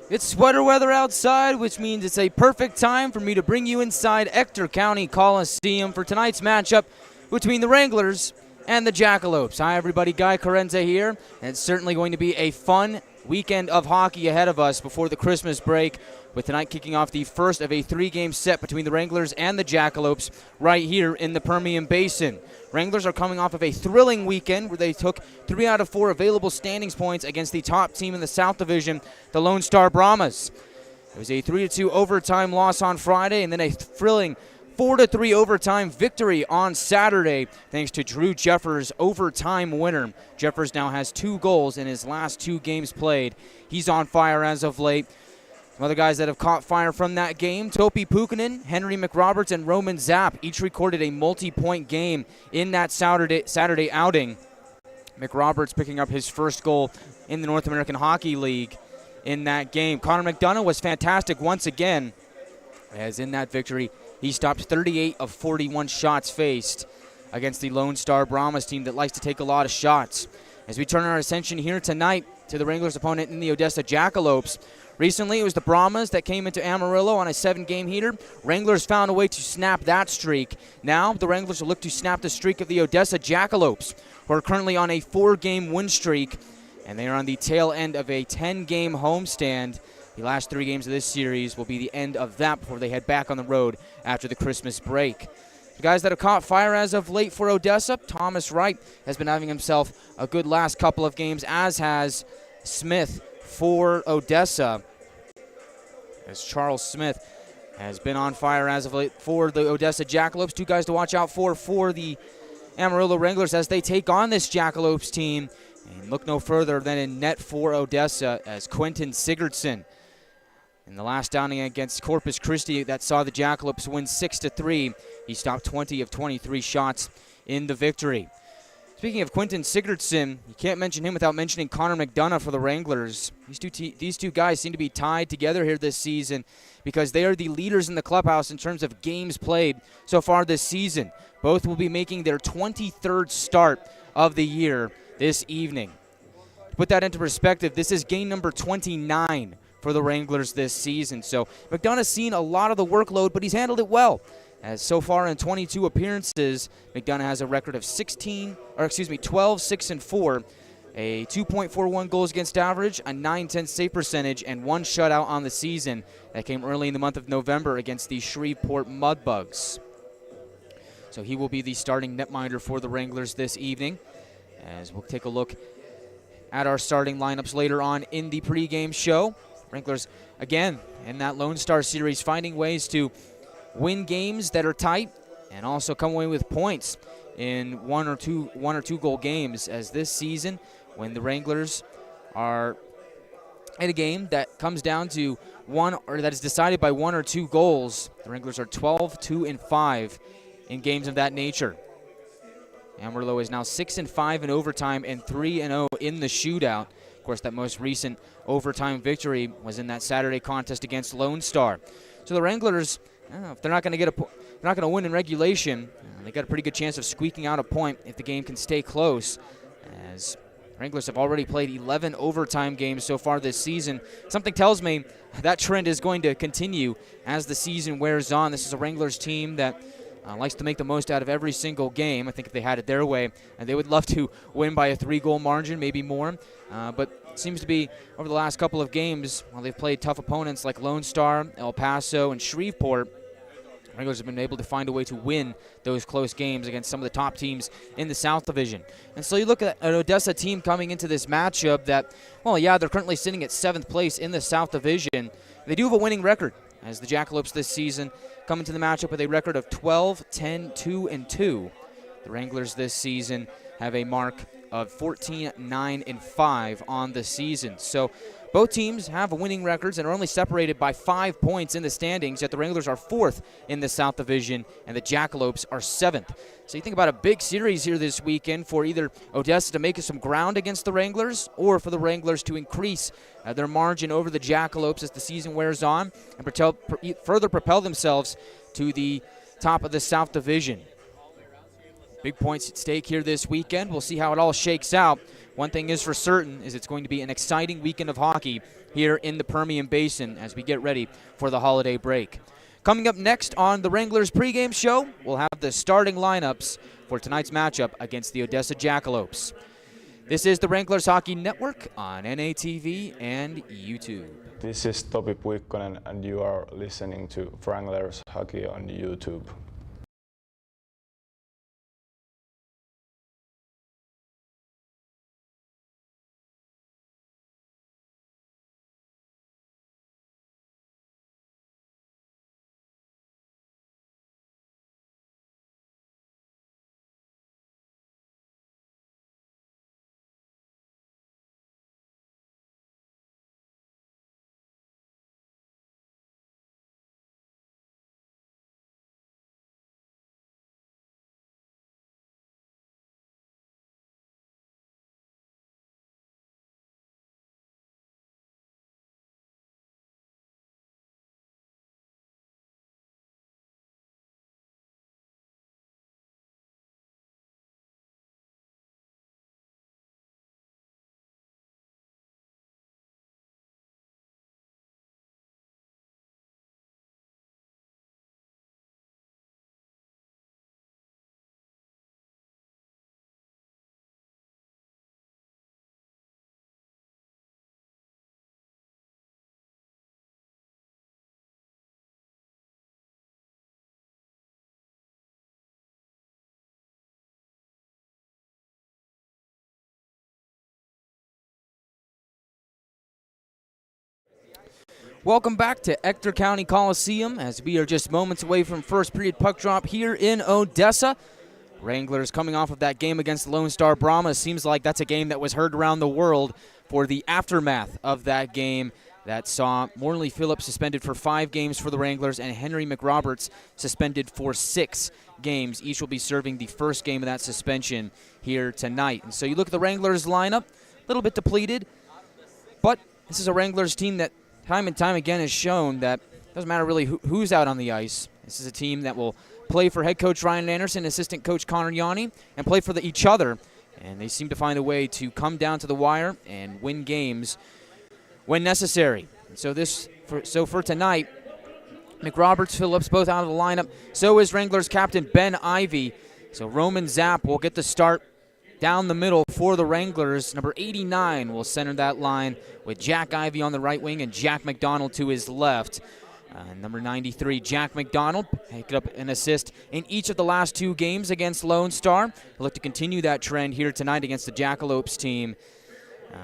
It's sweater weather outside, which means it's a perfect time for me to bring you inside Ector County Coliseum for tonight's matchup between the Wranglers and the Jackalopes. Hi, everybody. Guy Chiarenza here, and it's certainly going to be a fun weekend of hockey ahead of us before the Christmas break, with tonight kicking off the first of a three-game set between the Wranglers and the Jackalopes right here in the Permian Basin. Wranglers are coming off of a thrilling weekend where they took 3 out of 4 available standings points against the top team in the South Division, the Lone Star Brahmas. It was a 3-2 overtime loss on Friday, and then a thrilling 4-3 overtime victory on Saturday, thanks to Drew Jeffers' overtime winner. Jeffers now has 2 goals in his last 2 games played. He's on fire as of late. Some other guys that have caught fire from that game: Topi Pukkanen, Henry McRoberts, and Roman Zapp each recorded a multi-point game in that Saturday outing. McRoberts picking up his first goal in the North American Hockey League in that game. Connor McDonough was fantastic once again, as in that victory he stopped 38 of 41 shots faced against the Lone Star Brahmas team that likes to take a lot of shots. As we turn our attention here tonight to the Wranglers' opponent in the Odessa Jackalopes. Recently, it was the Brahmas that came into Amarillo on a 7-game heater. Wranglers found a way to snap that streak. Now, the Wranglers will look to snap the streak of the Odessa Jackalopes, who are currently on a 4-game win streak, and they are on the tail end of a 10-game homestand. The last 3 games of this series will be the end of that before they head back on the road after the Christmas break. The guys that have caught fire as of late for Odessa: Thomas Wright has been having himself a good last couple of games, as has Smith for Odessa, as Charles Smith has been on fire as of late for the Odessa Jackalopes. 2 guys to watch out for the Amarillo Wranglers as they take on this Jackalopes team. And look no further than in net for Odessa as Quentin Sigurdsson. In the last outing against Corpus Christi that saw the Jackalopes win 6-3, he stopped 20 of 23 shots in the victory. Speaking of Quentin Sigurdsson, you can't mention him without mentioning Connor McDonough for the Wranglers. These two guys seem to be tied together here this season because they are the leaders in the clubhouse in terms of games played so far this season. Both will be making their 23rd start of the year this evening. To put that into perspective, this is game number 29 for the Wranglers this season. So McDonough's seen a lot of the workload, but he's handled it well. As so far in 22 appearances, McDonough has a record of 12, 6, and 4, a 2.41 goals against average, a .910 save percentage, and 1 shutout on the season. That came early in the month of November against the Shreveport Mudbugs. So he will be the starting netminder for the Wranglers this evening, as we'll take a look at our starting lineups later on in the pregame show. Wranglers, again, in that Lone Star series, finding ways to win games that are tight and also come away with points in one or two goal games, as this season, when the Wranglers are in a game that comes down to one, or that is decided by 1 or 2 goals, the Wranglers are 12-2-5 in games of that nature. Amarillo is now 6-5 in overtime and 3-0 in the shootout. Of course, that most recent overtime victory was in that Saturday contest against Lone Star. So the Wranglers, if they're not going to win in regulation, they got a pretty good chance of squeaking out a point if the game can stay close, as Wranglers have already played 11 overtime games so far this season. Something tells me that trend is going to continue as the season wears on. This is a Wranglers team that likes to make the most out of every single game. I think if they had it their way, they would love to win by a 3-goal margin, maybe more. But it seems to be, over the last couple of games, while they've played tough opponents like Lone Star, El Paso, and Shreveport, Wranglers have been able to find a way to win those close games against some of the top teams in the South Division. And so you look at an Odessa team coming into this matchup that, well, yeah, they're currently sitting at 7th place in the South Division. They do have a winning record, as the Jackalopes this season come into the matchup with a record of 12-10-2-2. The Wranglers this season have a mark of 14-9-5 on the season. So both teams have winning records and are only separated by 5 points in the standings, yet the Wranglers are 4th in the South Division and the Jackalopes are 7th. So you think about a big series here this weekend for either Odessa to make some ground against the Wranglers, or for the Wranglers to increase their margin over the Jackalopes as the season wears on and further propel themselves to the top of the South Division. Big points at stake here this weekend. We'll see how it all shakes out. One thing is for certain is it's going to be an exciting weekend of hockey here in the Permian Basin as we get ready for the holiday break. Coming up next on the Wranglers pregame show, we'll have the starting lineups for tonight's matchup against the Odessa Jackalopes. This is the Wranglers Hockey Network on NATV and YouTube. This is Topi Puikkonen and you are listening to Wranglers Hockey on YouTube. Welcome back to Ector County Coliseum as we are just moments away from first period puck drop here in Odessa. Wranglers coming off of that game against Lone Star Brahma. Seems like that's a game that was heard around the world for the aftermath of that game that saw Morley Phillips suspended for 5 games for the Wranglers and Henry McRoberts suspended for 6 games. Each will be serving the first game of that suspension here tonight. And so you look at the Wranglers lineup, a little bit depleted, but this is a Wranglers team that time and time again has shown that it doesn't matter really who's out on the ice. This is a team that will play for head coach Ryan Anderson, assistant coach Connor Yanni, and play for each other. And they seem to find a way to come down to the wire and win games when necessary. So for tonight, McRoberts, Phillips both out of the lineup. So is Wranglers captain Ben Ivy. So Roman Zapp will get the start down the middle for the Wranglers. Number 89 will center that line with Jack Ivy on the right wing and Jack McDonald to his left. Number 93, Jack McDonald, picked up an assist in each of the last 2 games against Lone Star. He'll look to continue that trend here tonight against the Jackalopes team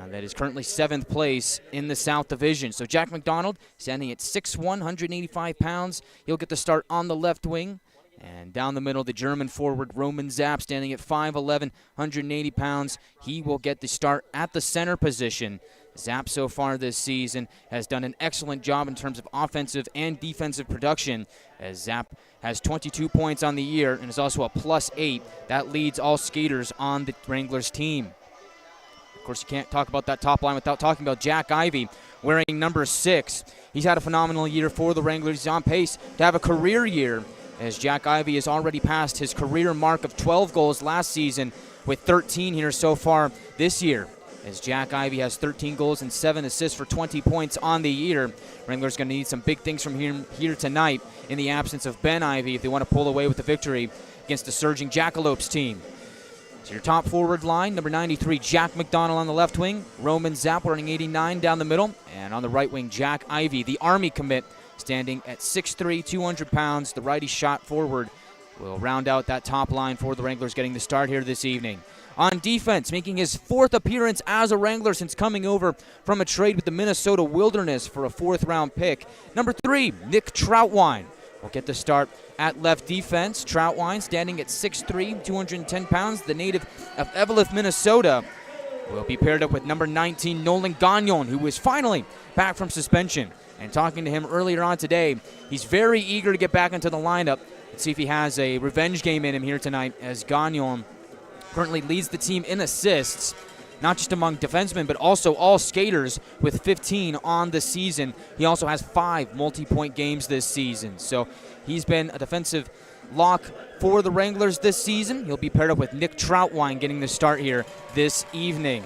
that is currently 7th place in the South Division. So Jack McDonald standing at 6'1", 185 pounds. He'll get the start on the left wing. And down the middle, the German forward, Roman Zapp, standing at 5'11", 180 pounds. He will get the start at the center position. Zapp so far this season has done an excellent job in terms of offensive and defensive production, as Zapp has 22 points on the year and is also a +8. That leads all skaters on the Wranglers team. Of course, you can't talk about that top line without talking about Jack Ivy, wearing number 6. He's had a phenomenal year for the Wranglers. He's on pace to have a career year, as Jack Ivy has already passed his career mark of 12 goals last season with 13 here so far this year, as Jack Ivy has 13 goals and 7 assists for 20 points on the year. Wranglers going to need some big things from here tonight in the absence of Ben Ivy if they want to pull away with the victory against the surging Jackalopes team. So your top forward line, number 93, Jack McDonald on the left wing, Roman Zapp wearing 89 down the middle, and on the right wing, Jack Ivy, the Army commit, standing at 6'3", 200 pounds. The righty shot forward will round out that top line for the Wranglers getting the start here this evening. On defense, making his 4th appearance as a Wrangler since coming over from a trade with the Minnesota Wilderness for a 4th-round pick. Number 3, Nick Troutwine will get the start at left defense. Troutwine standing at 6'3", 210 pounds. The native of Eveleth, Minnesota, will be paired up with number 19, Nolan Gagnon, who is finally back from suspension. And talking to him earlier on today, he's very eager to get back into the lineup and see if he has a revenge game in him here tonight, as Gagnon currently leads the team in assists, not just among defensemen, but also all skaters with 15 on the season. He also has 5 multi-point games this season. So he's been a defensive lock for the Wranglers this season. He'll be paired up with Nick Troutwine getting the start here this evening.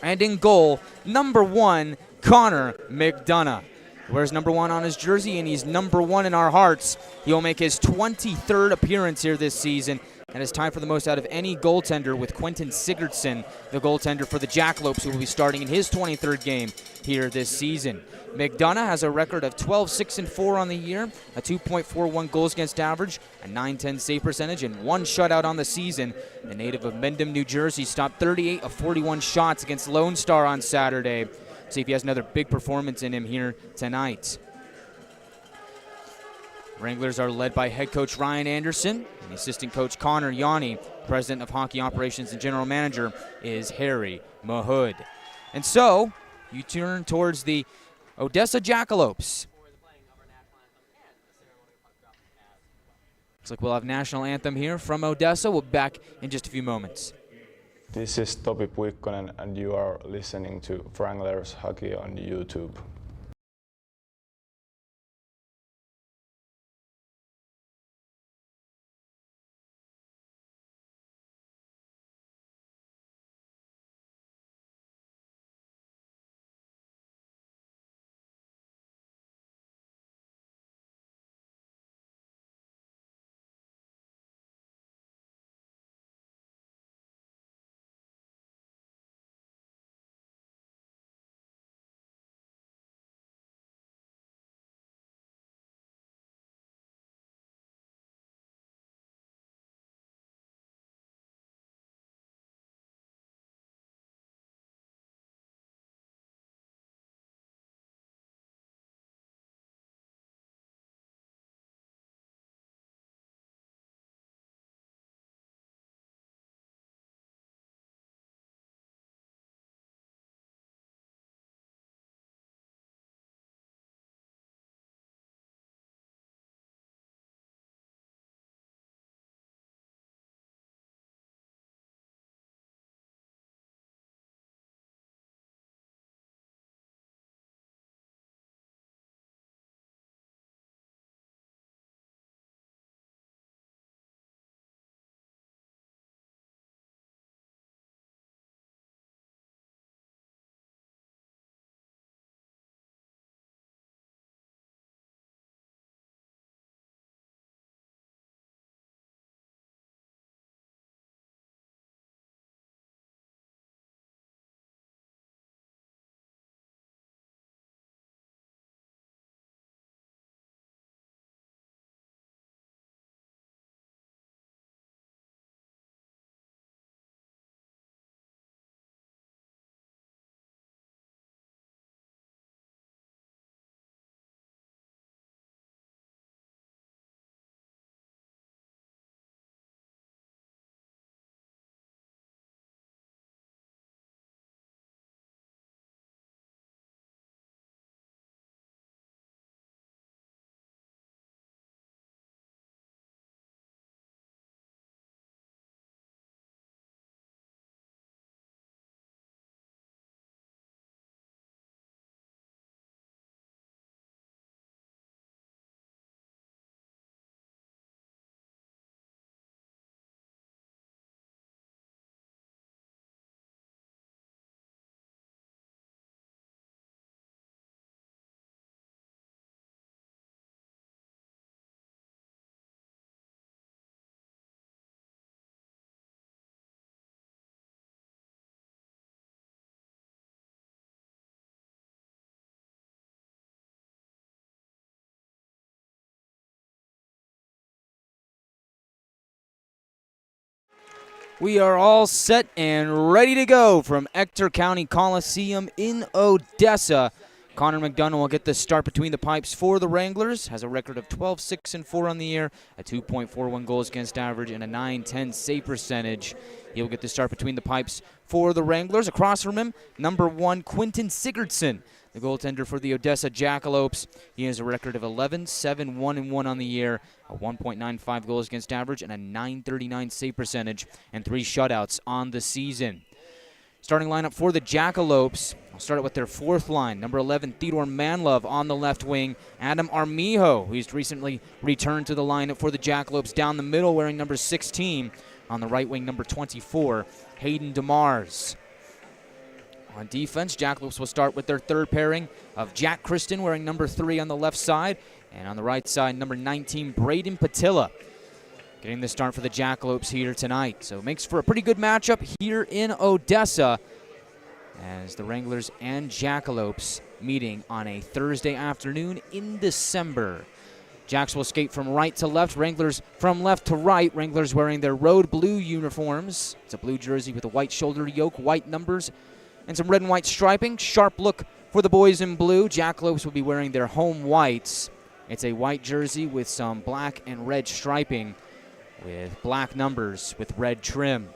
And in goal, number 1, Connor McDonough. He wears number 1 on his jersey, and he's number 1 in our hearts. He'll make his 23rd appearance here this season, and it's time for the most out of any goaltender with Quentin Sigurdsson, the goaltender for the Jackalopes, who will be starting in his 23rd game here this season. McDonough has a record of 12-6-4 on the year, a 2.41 goals against average, a .910 save percentage, and 1 shutout on the season. The native of Mendham, New Jersey, stopped 38 of 41 shots against Lone Star on Saturday. See if he has another big performance in him here tonight. Wranglers are led by head coach Ryan Anderson, and the assistant coach Connor Yanni. President of Hockey Operations and general manager is Harry Mahood. And so, you turn towards the Odessa Jackalopes. Looks like we'll have national anthem here from Odessa. We'll be back in just a few moments. This is Topi Puikkonen, and you are listening to Wranglers Hockey on YouTube. We are all set and ready to go from Ector County Coliseum in Odessa. Connor McDonough will get the start between the pipes for the Wranglers. Has a record of 12-6-4 on the year, a 2.41 goals against average, and a .910 save percentage. He'll get the start between the pipes for the Wranglers. Across from him, number 1, Quentin Sigurdsson, the goaltender for the Odessa Jackalopes. He has a record of 11-7-1-1 on the year, a 1.95 goals against average, and a .939 save percentage, and 3 shutouts on the season. Starting lineup for the Jackalopes. I'll start it with their fourth line. Number 11, Theodore Manlove on the left wing. Adam Armijo, who's recently returned to the lineup for the Jackalopes, down the middle wearing number 16. On the right wing, number 24, Hayden DeMars. On defense, Jackalopes will start with their third pairing of Jack Kristen wearing number 3 on the left side. And on the right side, number 19, Braden Patilla, getting the start for the Jackalopes here tonight. So it makes for a pretty good matchup here in Odessa as the Wranglers and Jackalopes meeting on a Thursday afternoon in December. Jacks will skate from right to left, Wranglers from left to right. Wranglers wearing their road blue uniforms. It's a blue jersey with a white shoulder yoke, white numbers, and some red and white striping. Sharp look for the boys in blue. Jackalopes will be wearing their home whites. It's a white jersey with some black and red striping with black numbers with red trim.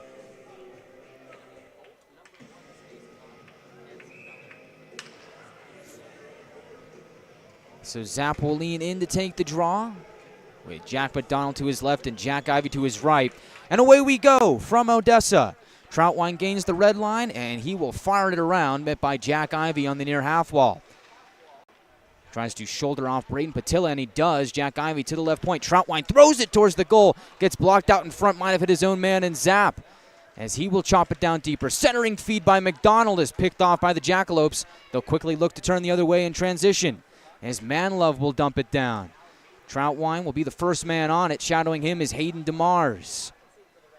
So Zapp will lean in to take the draw with Jack McDonald to his left and Jack Ivey to his right. And away we go from Odessa. Troutwine gains the red line, and he will fire it around, met by Jack Ivey on the near half wall. Tries to shoulder off Braden Patilla, and he does. Jack Ivey to the left point. Troutwine throws it towards the goal. Gets blocked out in front. Might have hit his own man and Zapp, as he will chop it down deeper. Centering feed by McDonald is picked off by the Jackalopes. They'll quickly look to turn the other way in transition, as Manlove will dump it down. Troutwine will be the first man on it. Shadowing him is Hayden DeMars.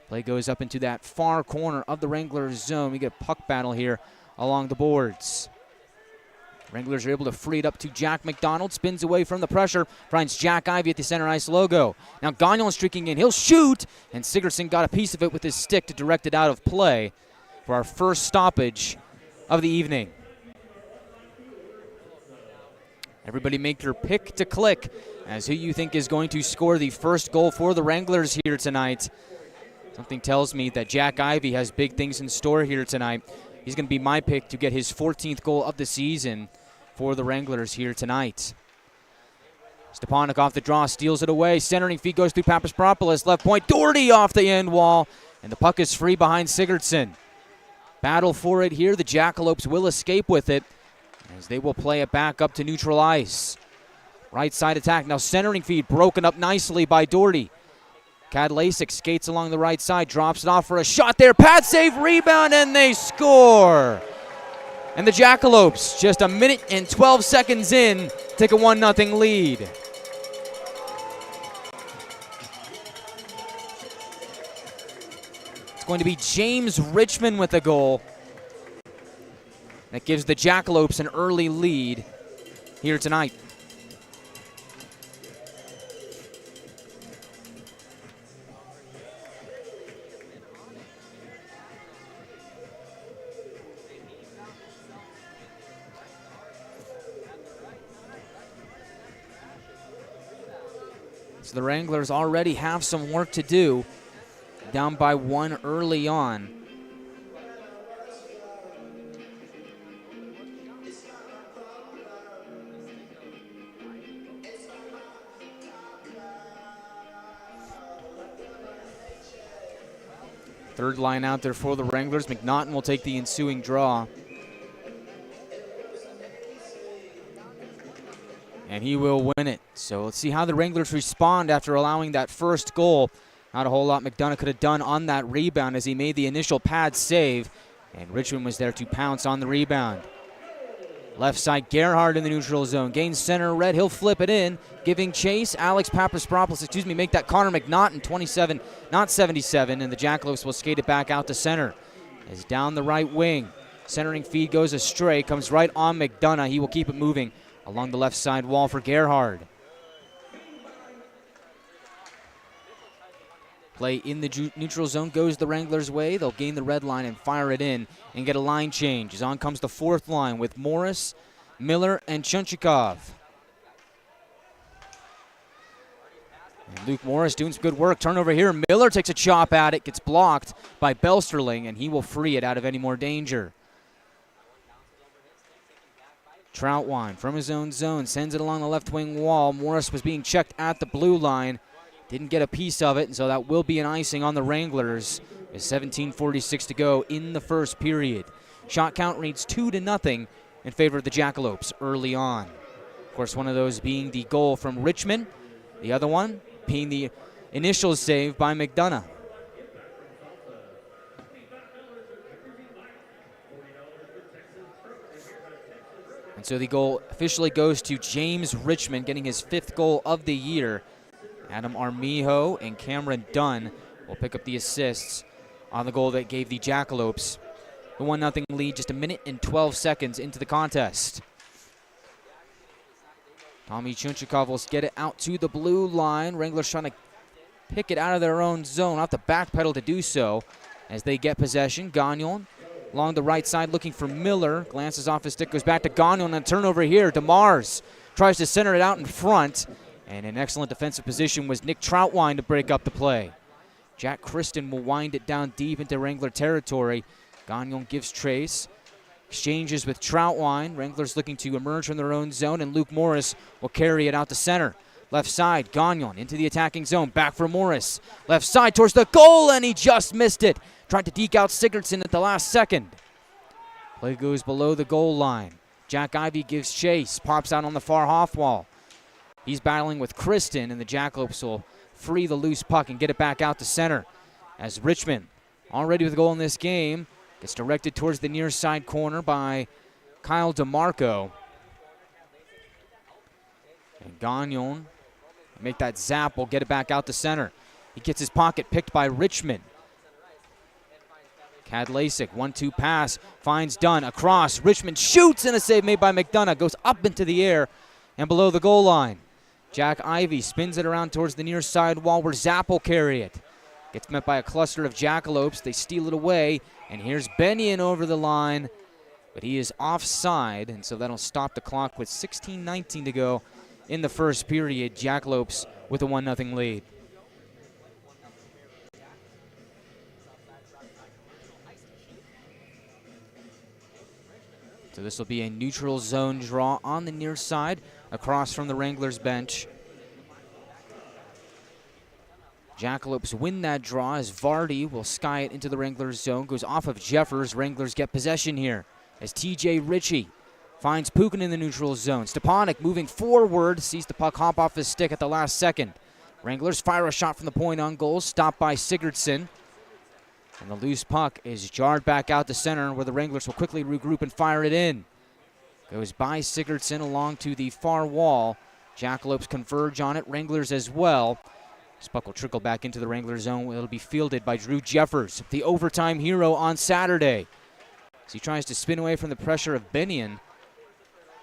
Play goes up into that far corner of the Wranglers zone. We get a puck battle here along the boards. Wranglers are able to free it up to Jack McDonald. Spins away from the pressure. Finds Jack Ivey at the center ice logo. Now Gagnon streaking in. He'll shoot. And Sigurdsson got a piece of it with his stick to direct it out of play for our first stoppage of the evening. Everybody make your pick to click as who you think is going to score the first goal for the Wranglers here tonight. Something tells me that Jack Ivey has big things in store here tonight. He's going to be my pick to get his 14th goal of the season for the Wranglers here tonight. Stepanek off the draw, steals it away. Centering feed goes through Papaspropoulos. Left point, Doherty off the end wall. And the puck is free behind Sigurdsson. Battle for it here. The Jackalopes will escape with it, as they will play it back up to neutral ice. Right side attack. Now centering feed broken up nicely by Doherty. Kadlasic skates along the right side, drops it off for a shot there. Pad save, rebound, and they score. And the Jackalopes, just a minute and 12 seconds in, take a 1-0 lead. It's going to be James Richmond with the goal. That gives the Jackalopes an early lead here tonight. So the Wranglers already have some work to do, down by 1 early on. Third line out there for the Wranglers. McNaughton will take the ensuing draw. And he will win it. So let's see how the Wranglers respond after allowing that first goal. Not a whole lot McDonough could have done on that rebound as he made the initial pad save. And Richmond was there to pounce on the rebound. Left side, Gerhard in the neutral zone. Gains center red. He'll flip it in. Giving chase. Alex Papaspropoulos, make that Connor McNaughton, 27, not 77. And the Jackalopes will skate it back out to center. As down the right wing. Centering feed goes astray. Comes right on McDonough. He will keep it moving along the left side wall for Gerhard. Play in the neutral zone goes the Wranglers' way. They'll gain the red line and fire it in and get a line change. As on comes the fourth line with Morris, Miller, and Chunchikov. And Luke Morris doing some good work. Turnover here. Miller takes a chop at it, gets blocked by Belsterling, and he will free it out of any more danger. Troutwine from his own zone sends it along the left wing wall. Morris was being checked at the blue line. Didn't get a piece of it, and so that will be an icing on the Wranglers With 17:46 to go in the first period. Shot count reads 2-0 in favor of the Jackalopes early on. Of course, one of those being the goal from Richmond, the other one being the initial save by McDonough. And so the goal officially goes to James Richmond, getting his 5th goal of the year. Adam Armijo and Cameron Dunn will pick up the assists on the goal that gave the Jackalopes the 1-0 lead just a minute and 12 seconds into the contest. Tommy Chunchikov will get it out to the blue line. Wranglers trying to pick it out of their own zone. Off the back pedal to do so as they get possession. Gagnon along the right side looking for Miller. Glances off his stick, goes back to Gagnon, and a turnover here. DeMars tries to center it out in front. And an excellent defensive position was Nick Troutwine to break up the play. Jack Kristen will wind it down deep into Wrangler territory. Gagnon gives trace. Exchanges with Troutwine. Wranglers looking to emerge from their own zone, and Luke Morris will carry it out to center. Left side, Gagnon into the attacking zone. Back for Morris. Left side towards the goal, and he just missed it. Tried to deke out Sigurdsson at the last second. Play goes below the goal line. Jack Ivey gives chase. Pops out on the far half wall. He's battling with Kristen, and the Jackalopes will free the loose puck and get it back out to center. As Richmond, already with a goal in this game, gets directed towards the near side corner by Kyle DeMarco. And Gagnon, make that zap, will get it back out to center. He gets his pocket picked by Richmond. Kadlasik, 1-2 pass, finds Dunn across. Richmond shoots, and a save made by McDonough. Goes up into the air and below the goal line. Jack Ivey spins it around towards the near side wall where Zapp will carry it. Gets met by a cluster of Jackalopes. They steal it away, and here's Benyon over the line, but he is offside, and so that'll stop the clock with 16:19 to go in the first period. Jackalopes with a 1-0 lead. So this will be a neutral zone draw on the near side across from the Wranglers bench. Jackalopes win that draw as Vardy will sky it into the Wranglers zone. Goes off of Jeffers. Wranglers get possession here as TJ Ritchie finds Pukin in the neutral zone. Stepanek moving forward, sees the puck hop off his stick at the last second. Wranglers fire a shot from the point on goal, stopped by Sigurdsson. And the loose puck is jarred back out to center, where the Wranglers will quickly regroup and fire it in. Goes by Sigurdsson along to the far wall. Jackalopes converge on it, Wranglers as well. This puck will trickle back into the Wrangler zone. It'll be fielded by Drew Jeffers, the overtime hero on Saturday. As he tries to spin away from the pressure of Benyon.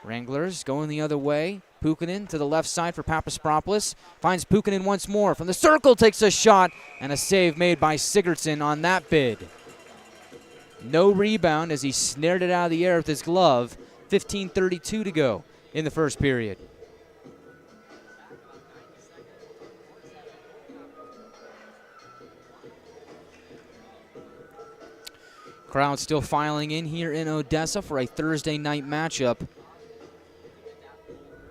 Wranglers going the other way. Pukinen to the left side for Papaspropoulos. Finds Pukinen once more. From the circle takes a shot, and a save made by Sigurdsson on that bid. No rebound as he snared it out of the air with his glove. 15:32 to go in the first period. Crowd still filing in here in Odessa for a Thursday night matchup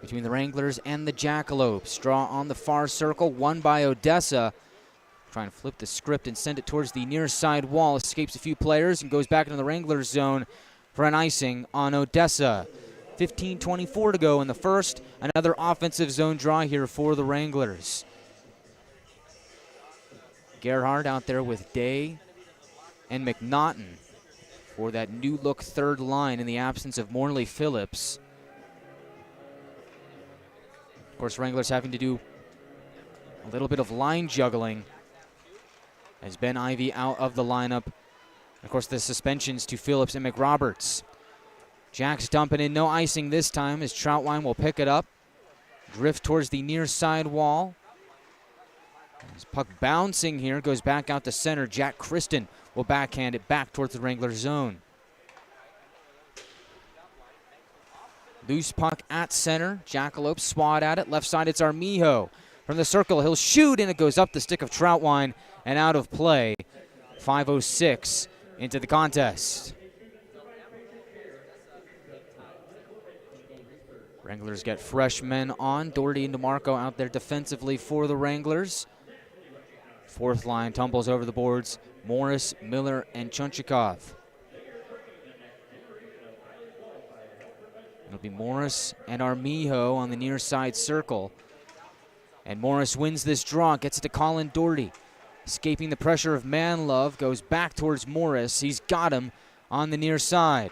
between the Wranglers and the Jackalopes. Draw on the far circle, won by Odessa. Trying to flip the script and send it towards the near side wall. Escapes a few players and goes back into the Wranglers zone for an icing on Odessa. 15:24 to go in the first. Another offensive zone draw here for the Wranglers. Gerhard out there with Day and McNaughton for that new look third line in the absence of Morley Phillips. Of course, Wranglers having to do a little bit of line juggling as Ben Ivey out of the lineup. Of course, the suspensions to Phillips and McRoberts. Jack's dumping in, no icing this time as Troutwine will pick it up. Drift towards the near side wall. This puck bouncing here, goes back out to center. Jack Kristen will backhand it back towards the Wrangler zone. Loose puck at center. Jackalope swat at it. Left side, it's Armijo. From the circle, he'll shoot, and it goes up the stick of Troutwine and out of play. 5:06 into the contest. Wranglers get fresh men on. Doherty and DeMarco out there defensively for the Wranglers. Fourth line tumbles over the boards Morris, Miller, and Chunchikov. It'll be Morris and Armijo on the near side circle. And Morris wins this draw, gets it to Colin Doherty. Escaping the pressure of Manlove, goes back towards Morris. He's got him on the near side.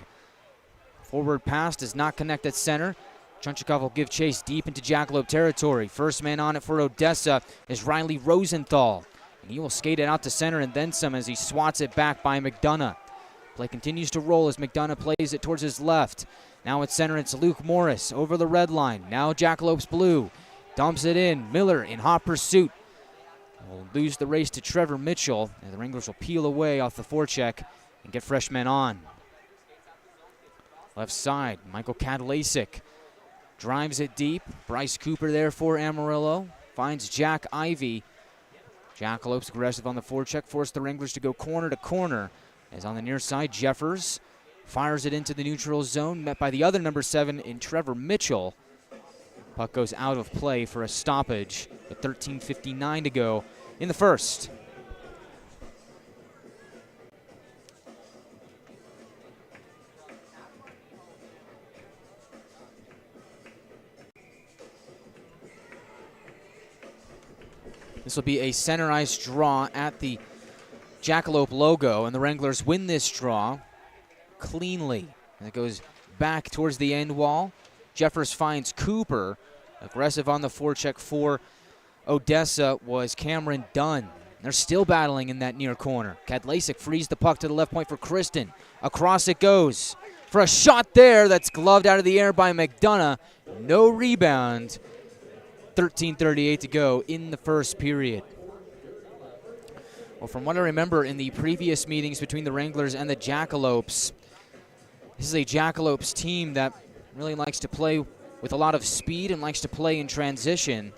Forward pass does not connect at center. Chunchikov will give chase deep into Jackalope territory. First man on it for Odessa is Riley Rosenthal. And he will skate it out to center and then some as he swats it back by McDonough. Play continues to roll as McDonough plays it towards his left. Now at center, it's Luke Morris over the red line. Now Jackalopes blue. Dumps it in. Miller in hot pursuit. Will lose the race to Trevor Mitchell. And the Wranglers will peel away off the forecheck and get fresh men on. Left side, Michael Kadlasik drives it deep. Bryce Cooper there for Amarillo. Finds Jack Ivey. Jackalopes aggressive on the forecheck. Force the Wranglers to go corner to corner. As on the near side, Jeffers fires it into the neutral zone. Met by the other number 7 in Trevor Mitchell. Puck goes out of play for a stoppage with 13:59 to go in the first. This will be a center ice draw at the Jackalope logo, and the Wranglers win this draw cleanly. And it goes back towards the end wall. Jeffers finds Cooper. Aggressive on the forecheck for Odessa was Cameron Dunn. They're still battling in that near corner. Kadlasik frees the puck to the left point for Kristen. Across it goes for a shot there that's gloved out of the air by McDonough. No rebound. 13:38 to go in the first period. Well, from what I remember in the previous meetings between the Wranglers and the Jackalopes, this is a Jackalopes team that really likes to play with a lot of speed and likes to play in transition.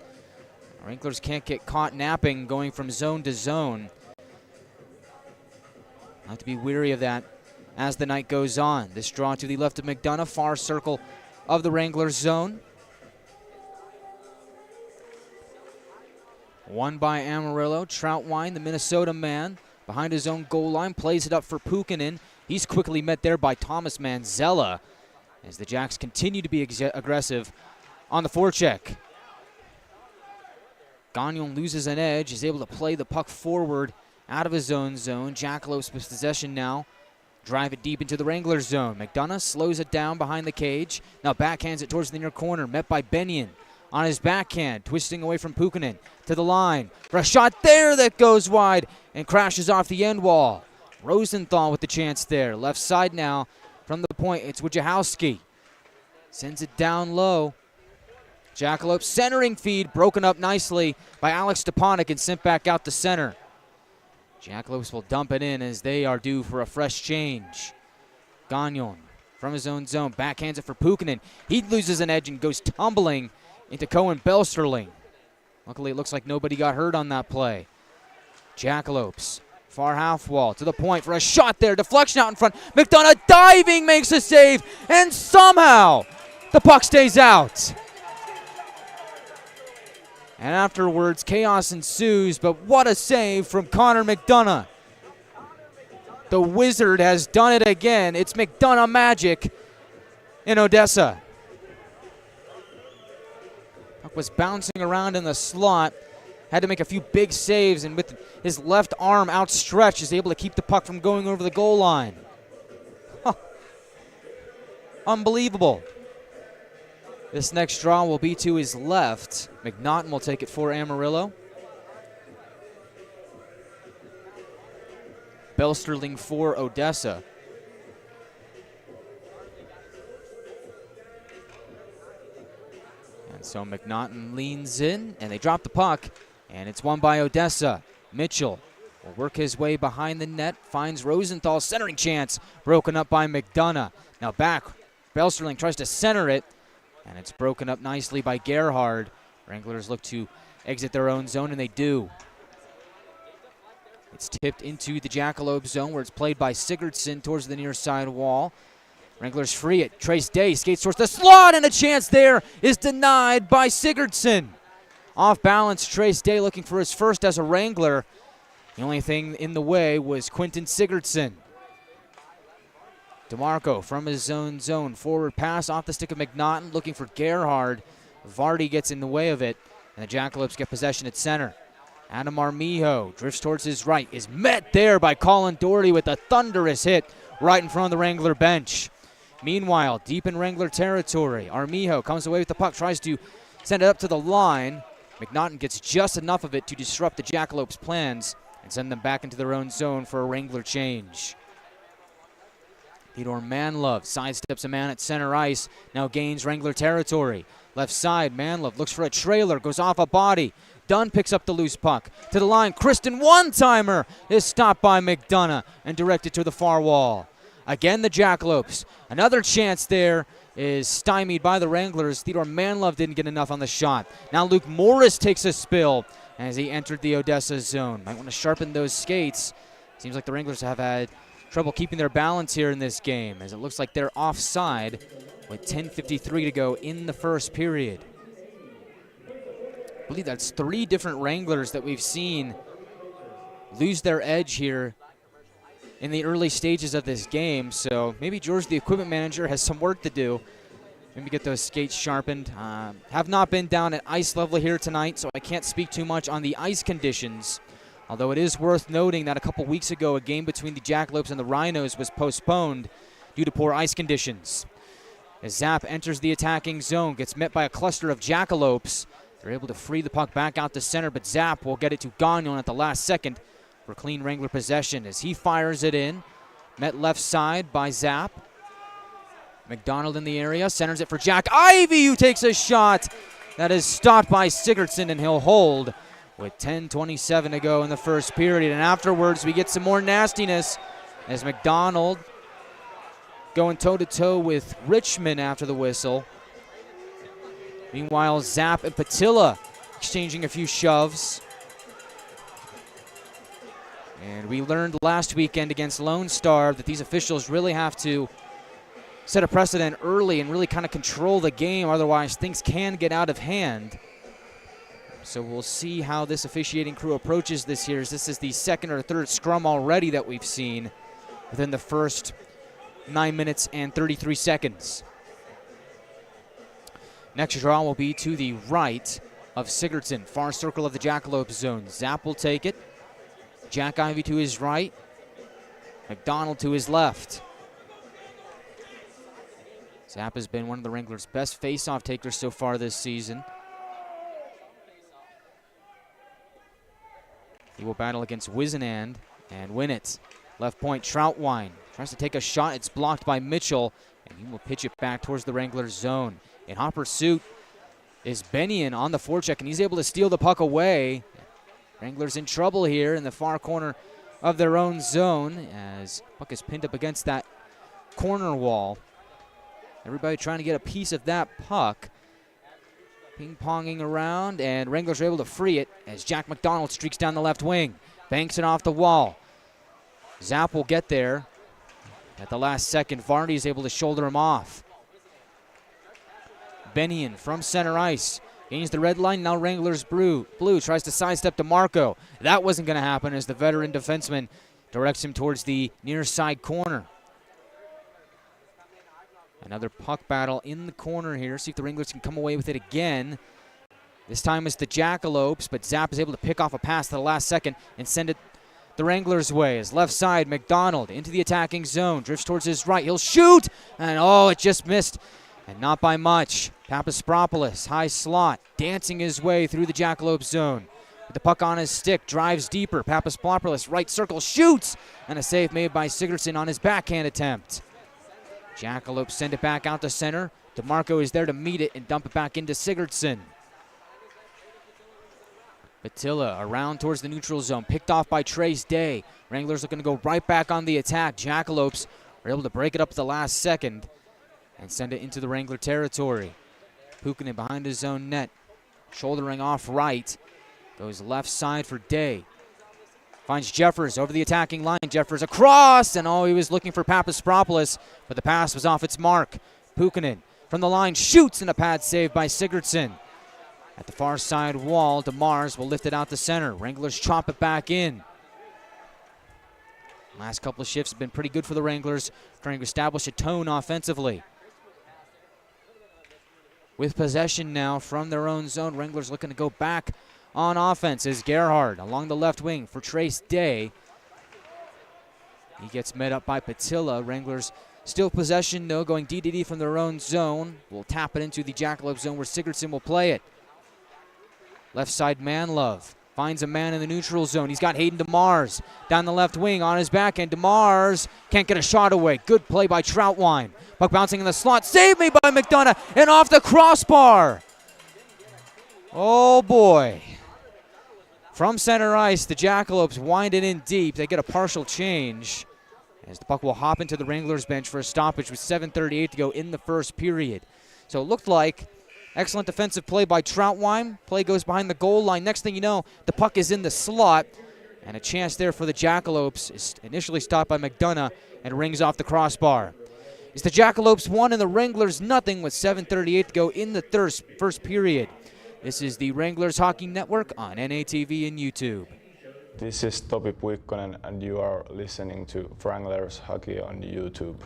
Wranglers can't get caught napping going from zone to zone. I'll have to be wary of that as the night goes on. This draw to the left of McDonough, far circle of the Wranglers zone. Won by Amarillo. Troutwine, the Minnesota man, behind his own goal line, plays it up for Pukkanen. He's quickly met there by Thomas Manzella as the Jacks continue to be aggressive on the forecheck. Gagnon loses an edge, is able to play the puck forward out of his own zone. Jackalopes with possession now. Drive it deep into the Wranglers zone. McDonough slows it down behind the cage. Now backhands it towards the near corner, met by Benyon. On his backhand, twisting away from Pukkanen to the line. For a shot there that goes wide and crashes off the end wall. Rosenthal with the chance there. Left side now from the point. It's Wojciechowski. Sends it down low. Jackalope centering feed broken up nicely by Alex Stepanek and sent back out to center. Jackalopes will dump it in as they are due for a fresh change. Gagnon from his own zone. Backhands it for Pukkanen. He loses an edge and goes tumbling into Cohen Belsterling. Luckily, it looks like nobody got hurt on that play. Jackalopes, far half wall, to the point for a shot there. Deflection out in front. McDonough diving, makes a save, and somehow the puck stays out. And afterwards, chaos ensues, but what a save from Connor McDonough. The Wizard has done it again. It's McDonough magic in Odessa. Was bouncing around in the slot, had to make a few big saves, and with his left arm outstretched is able to keep the puck from going over the goal line. Huh. Unbelievable. This next draw will be to his left. McNaughton will take it for Amarillo. Belsterling for Odessa. So McNaughton leans in, and they drop the puck, and it's won by Odessa. Mitchell will work his way behind the net, finds Rosenthal, centering chance, broken up by McDonough. Now back, Belsterling tries to center it, and it's broken up nicely by Gerhard. Wranglers look to exit their own zone, and they do. It's tipped into the Jackalope zone, where it's played by Sigurdsson towards the near side wall. Wranglers free it. Trace Day skates towards the slot, and a chance there is denied by Sigurdsson. Off balance, Trace Day looking for his first as a Wrangler. The only thing in the way was Quinton Sigurdsson. DeMarco from his own zone. Forward pass off the stick of McNaughton, looking for Gerhard. Vardy gets in the way of it, and the Jackalopes get possession at center. Adam Armijo drifts towards his right, is met there by Colin Doherty with a thunderous hit right in front of the Wrangler bench. Meanwhile, deep in Wrangler territory, Armijo comes away with the puck, tries to send it up to the line. McNaughton gets just enough of it to disrupt the Jackalopes' plans and send them back into their own zone for a Wrangler change. Theodore Manlove sidesteps a man at center ice, now gains Wrangler territory. Left side, Manlove looks for a trailer, goes off a body. Dunn picks up the loose puck. To the line, Kristen one-timer is stopped by McDonough and directed to the far wall. Again, the Jackalopes. Another chance there is stymied by the Wranglers. Theodore Manlove didn't get enough on the shot. Now Luke Morris takes a spill as he entered the Odessa zone. Might want to sharpen those skates. Seems like the Wranglers have had trouble keeping their balance here in this game, as it looks like they're offside with 10:53 to go in the first period. I believe that's 3 different Wranglers that we've seen lose their edge here in the early stages of this game, so maybe George, the equipment manager, has some work to do. Maybe get those skates sharpened. Have not been down at ice level here tonight, so I can't speak too much on the ice conditions. Although it is worth noting that a couple weeks ago, a game between the Jackalopes and the Rhinos was postponed due to poor ice conditions. As Zapp enters the attacking zone, gets met by a cluster of Jackalopes. They're able to free the puck back out to center, but Zapp will get it to Gagnon at the last second for clean Wrangler possession as he fires it in. Met left side by Zapp. McDonald in the area, centers it for Jack Ivey, who takes a shot. That is stopped by Sigurdsson, and he'll hold with 10:27 to go in the first period. And afterwards, we get some more nastiness as McDonald going toe-to-toe with Richmond after the whistle. Meanwhile, Zapp and Patilla exchanging a few shoves. And we learned last weekend against Lone Star that these officials really have to set a precedent early and really kind of control the game, otherwise things can get out of hand. So we'll see how this officiating crew approaches this here, as this is the second or third scrum already that we've seen within the first 9 minutes and 33 seconds. Next draw will be to the right of Sigurdsson, far circle of the Jackalope zone. Zapp will take it. Jack Ivey to his right. McDonald to his left. Zapp has been one of the Wranglers' best face-off takers so far this season. He will battle against Wisenand and win it. Left point, Troutwine tries to take a shot. It's blocked by Mitchell, and he will pitch it back towards the Wranglers' zone. In hot pursuit is Bennion on the forecheck, and he's able to steal the puck away. Wranglers in trouble here in the far corner of their own zone as puck is pinned up against that corner wall. Everybody trying to get a piece of that puck. Ping-ponging around, and Wranglers are able to free it as Jack McDonald streaks down the left wing. Banks it off the wall. Zapp will get there. At the last second, Vardy is able to shoulder him off. Bennion from center ice. Gains the red line, now Wranglers blue. Tries to sidestep to Marco. That wasn't going to happen as the veteran defenseman directs him towards the near side corner. Another puck battle in the corner here. See if the Wranglers can come away with it again. This time it's the Jackalopes, but Zapp is able to pick off a pass to the last second and send it the Wranglers' way. As left side, McDonald into the attacking zone. Drifts towards his right. He'll shoot! And oh, it just missed. And not by much. Papaspropoulos, high slot, dancing his way through the Jackalope zone. With the puck on his stick, drives deeper. Papaspropoulos, right circle, shoots! And a save made by Sigurdsson on his backhand attempt. Jackalopes send it back out to center. DeMarco is there to meet it and dump it back into Sigurdsson. Patilla around towards the neutral zone, picked off by Trace Day. Wranglers are going to go right back on the attack. Jackalopes are able to break it up at the last second and send it into the Wrangler territory. Puukkonen behind his own net, shouldering off right. Goes left side for Day. Finds Jeffers over the attacking line. Jeffers across, and oh, he was looking for Papaspropoulos, but the pass was off its mark. Puukkonen from the line shoots, and a pad save by Sigurdsson. At the far side wall, DeMars will lift it out to center. Wranglers chop it back in. Last couple of shifts have been pretty good for the Wranglers, trying to establish a tone offensively. With possession now from their own zone, Wranglers looking to go back on offense is Gerhard along the left wing for Trace Day. He gets met up by Patilla. Wranglers still possession, though, going DDD from their own zone. Will tap it into the Jackalope zone where Sigurdsson will play it. Left side, Manlove finds a man in the neutral zone. He's got Hayden DeMars down the left wing on his back, and DeMars can't get a shot away. Good play by Troutwine. Puck bouncing in the slot. Saved me by McDonough, and off the crossbar. Oh, boy. From center ice, the Jackalopes wind it in deep. They get a partial change as the puck will hop into the Wranglers bench for a stoppage with 7:38 to go in the first period. So it looked like excellent defensive play by Troutwine. Play goes behind the goal line. Next thing you know, the puck is in the slot, and a chance there for the Jackalopes is initially stopped by McDonough and rings off the crossbar. It's the Jackalopes 1 and the Wranglers nothing with 7:38 to go in the first period. This is the Wranglers Hockey Network on NATV and YouTube. This is Topi Puikkonen and you are listening to Wranglers Hockey on YouTube.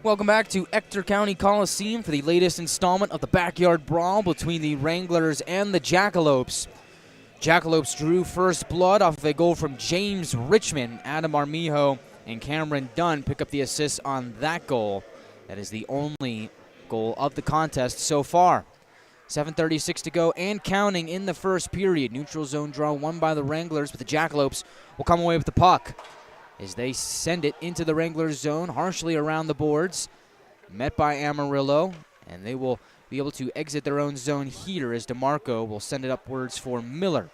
Welcome back to Ector County Coliseum for the latest installment of the backyard brawl between the Wranglers and the Jackalopes. Jackalopes drew first blood off of a goal from James Richmond. Adam Armijo and Cameron Dunn pick up the assists on that goal. That is the only goal of the contest so far. 7:36 to go and counting in the first period. Neutral zone draw won by the Wranglers, but the Jackalopes will come away with the puck as they send it into the Wranglers zone, harshly around the boards, met by Amarillo, and they will be able to exit their own zone here as DeMarco will send it upwards for Miller.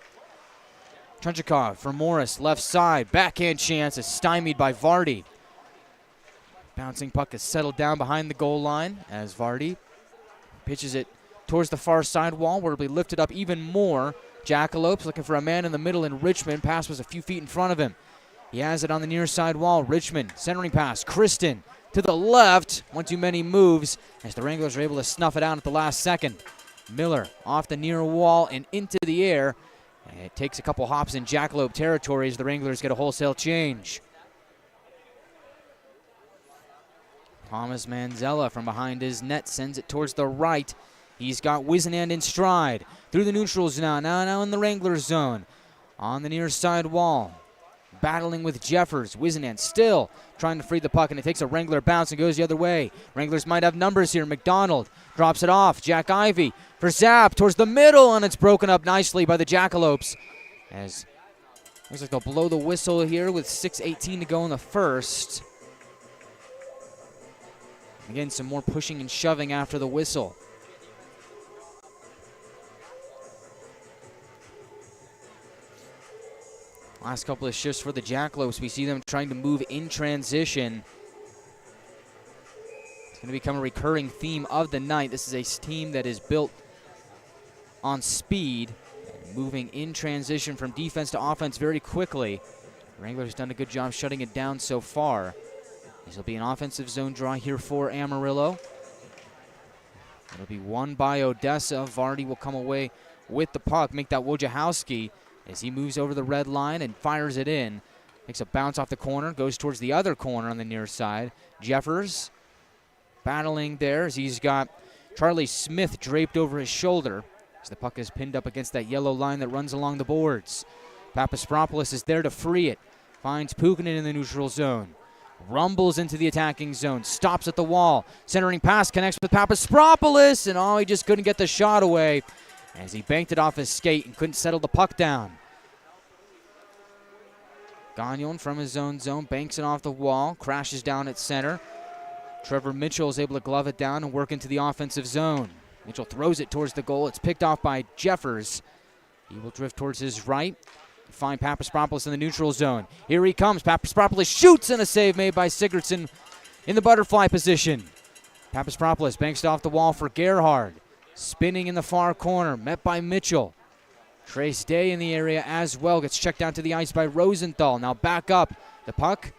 Trunchikov for Morris, left side, backhand chance is stymied by Vardy. Bouncing puck is settled down behind the goal line as Vardy pitches it towards the far side wall where it'll be lifted up even more. Jackalopes looking for a man in the middle, and Richmond. Pass was a few feet in front of him. He has it on the near side wall. Richmond, centering pass. Kristen to the left. One too many moves as the Wranglers are able to snuff it out at the last second. Miller off the near wall and into the air. And it takes a couple hops in Jackalope territory as the Wranglers get a wholesale change. Thomas Manzella from behind his net sends it towards the right. He's got Wisenand in stride. Through the neutrals now in the Wranglers zone. On the near side wall. Battling with Jeffers. Wisenand still trying to free the puck, and it takes a Wrangler bounce and goes the other way. Wranglers might have numbers here. McDonald drops it off. Jack Ivey for Zapp towards the middle, and it's broken up nicely by the Jackalopes. As looks like they'll blow the whistle here with 6:18 to go in the first. Again, some more pushing and shoving after the whistle. Last couple of shifts for the Jackalopes. We see them trying to move in transition. It's going to become a recurring theme of the night. This is a team that is built on speed, moving in transition from defense to offense very quickly. Wranglers done a good job shutting it down so far. This will be an offensive zone draw here for Amarillo. It'll be won by Odessa. Vardy will come away with the puck, make that Wojciechowski as he moves over the red line and fires it in. Makes a bounce off the corner, goes towards the other corner on the near side. Jeffers battling there as he's got Charlie Smith draped over his shoulder as the puck is pinned up against that yellow line that runs along the boards. Papaspropoulos is there to free it. Finds Pukanen in the neutral zone. Rumbles into the attacking zone. Stops at the wall. Centering pass connects with Papaspropoulos, and he just couldn't get the shot away as he banked it off his skate and couldn't settle the puck down. Gagnon from his own zone, banks it off the wall, crashes down at center. Trevor Mitchell is able to glove it down and work into the offensive zone. Mitchell throws it towards the goal. It's picked off by Jeffers. He will drift towards his right. Find Papaspropoulos in the neutral zone. Here he comes. Papaspropoulos shoots, and a save made by Sigurdsson in the butterfly position. Papaspropoulos banks it off the wall for Gerhard. Spinning in the far corner, met by Mitchell. Trace Day in the area as well. Gets checked down to the ice by Rosenthal. Now back up. The puck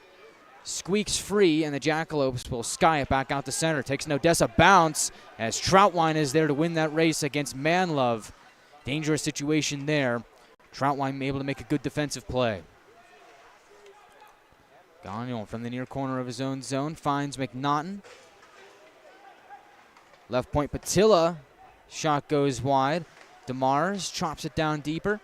squeaks free, and the Jackalopes will sky it back out to center. Takes an Odessa bounce as Troutwine is there to win that race against Manlove. Dangerous situation there. Troutwine able to make a good defensive play. Gagnon from the near corner of his own zone finds McNaughton. Left point Patilla. Shot goes wide. DeMars chops it down deeper.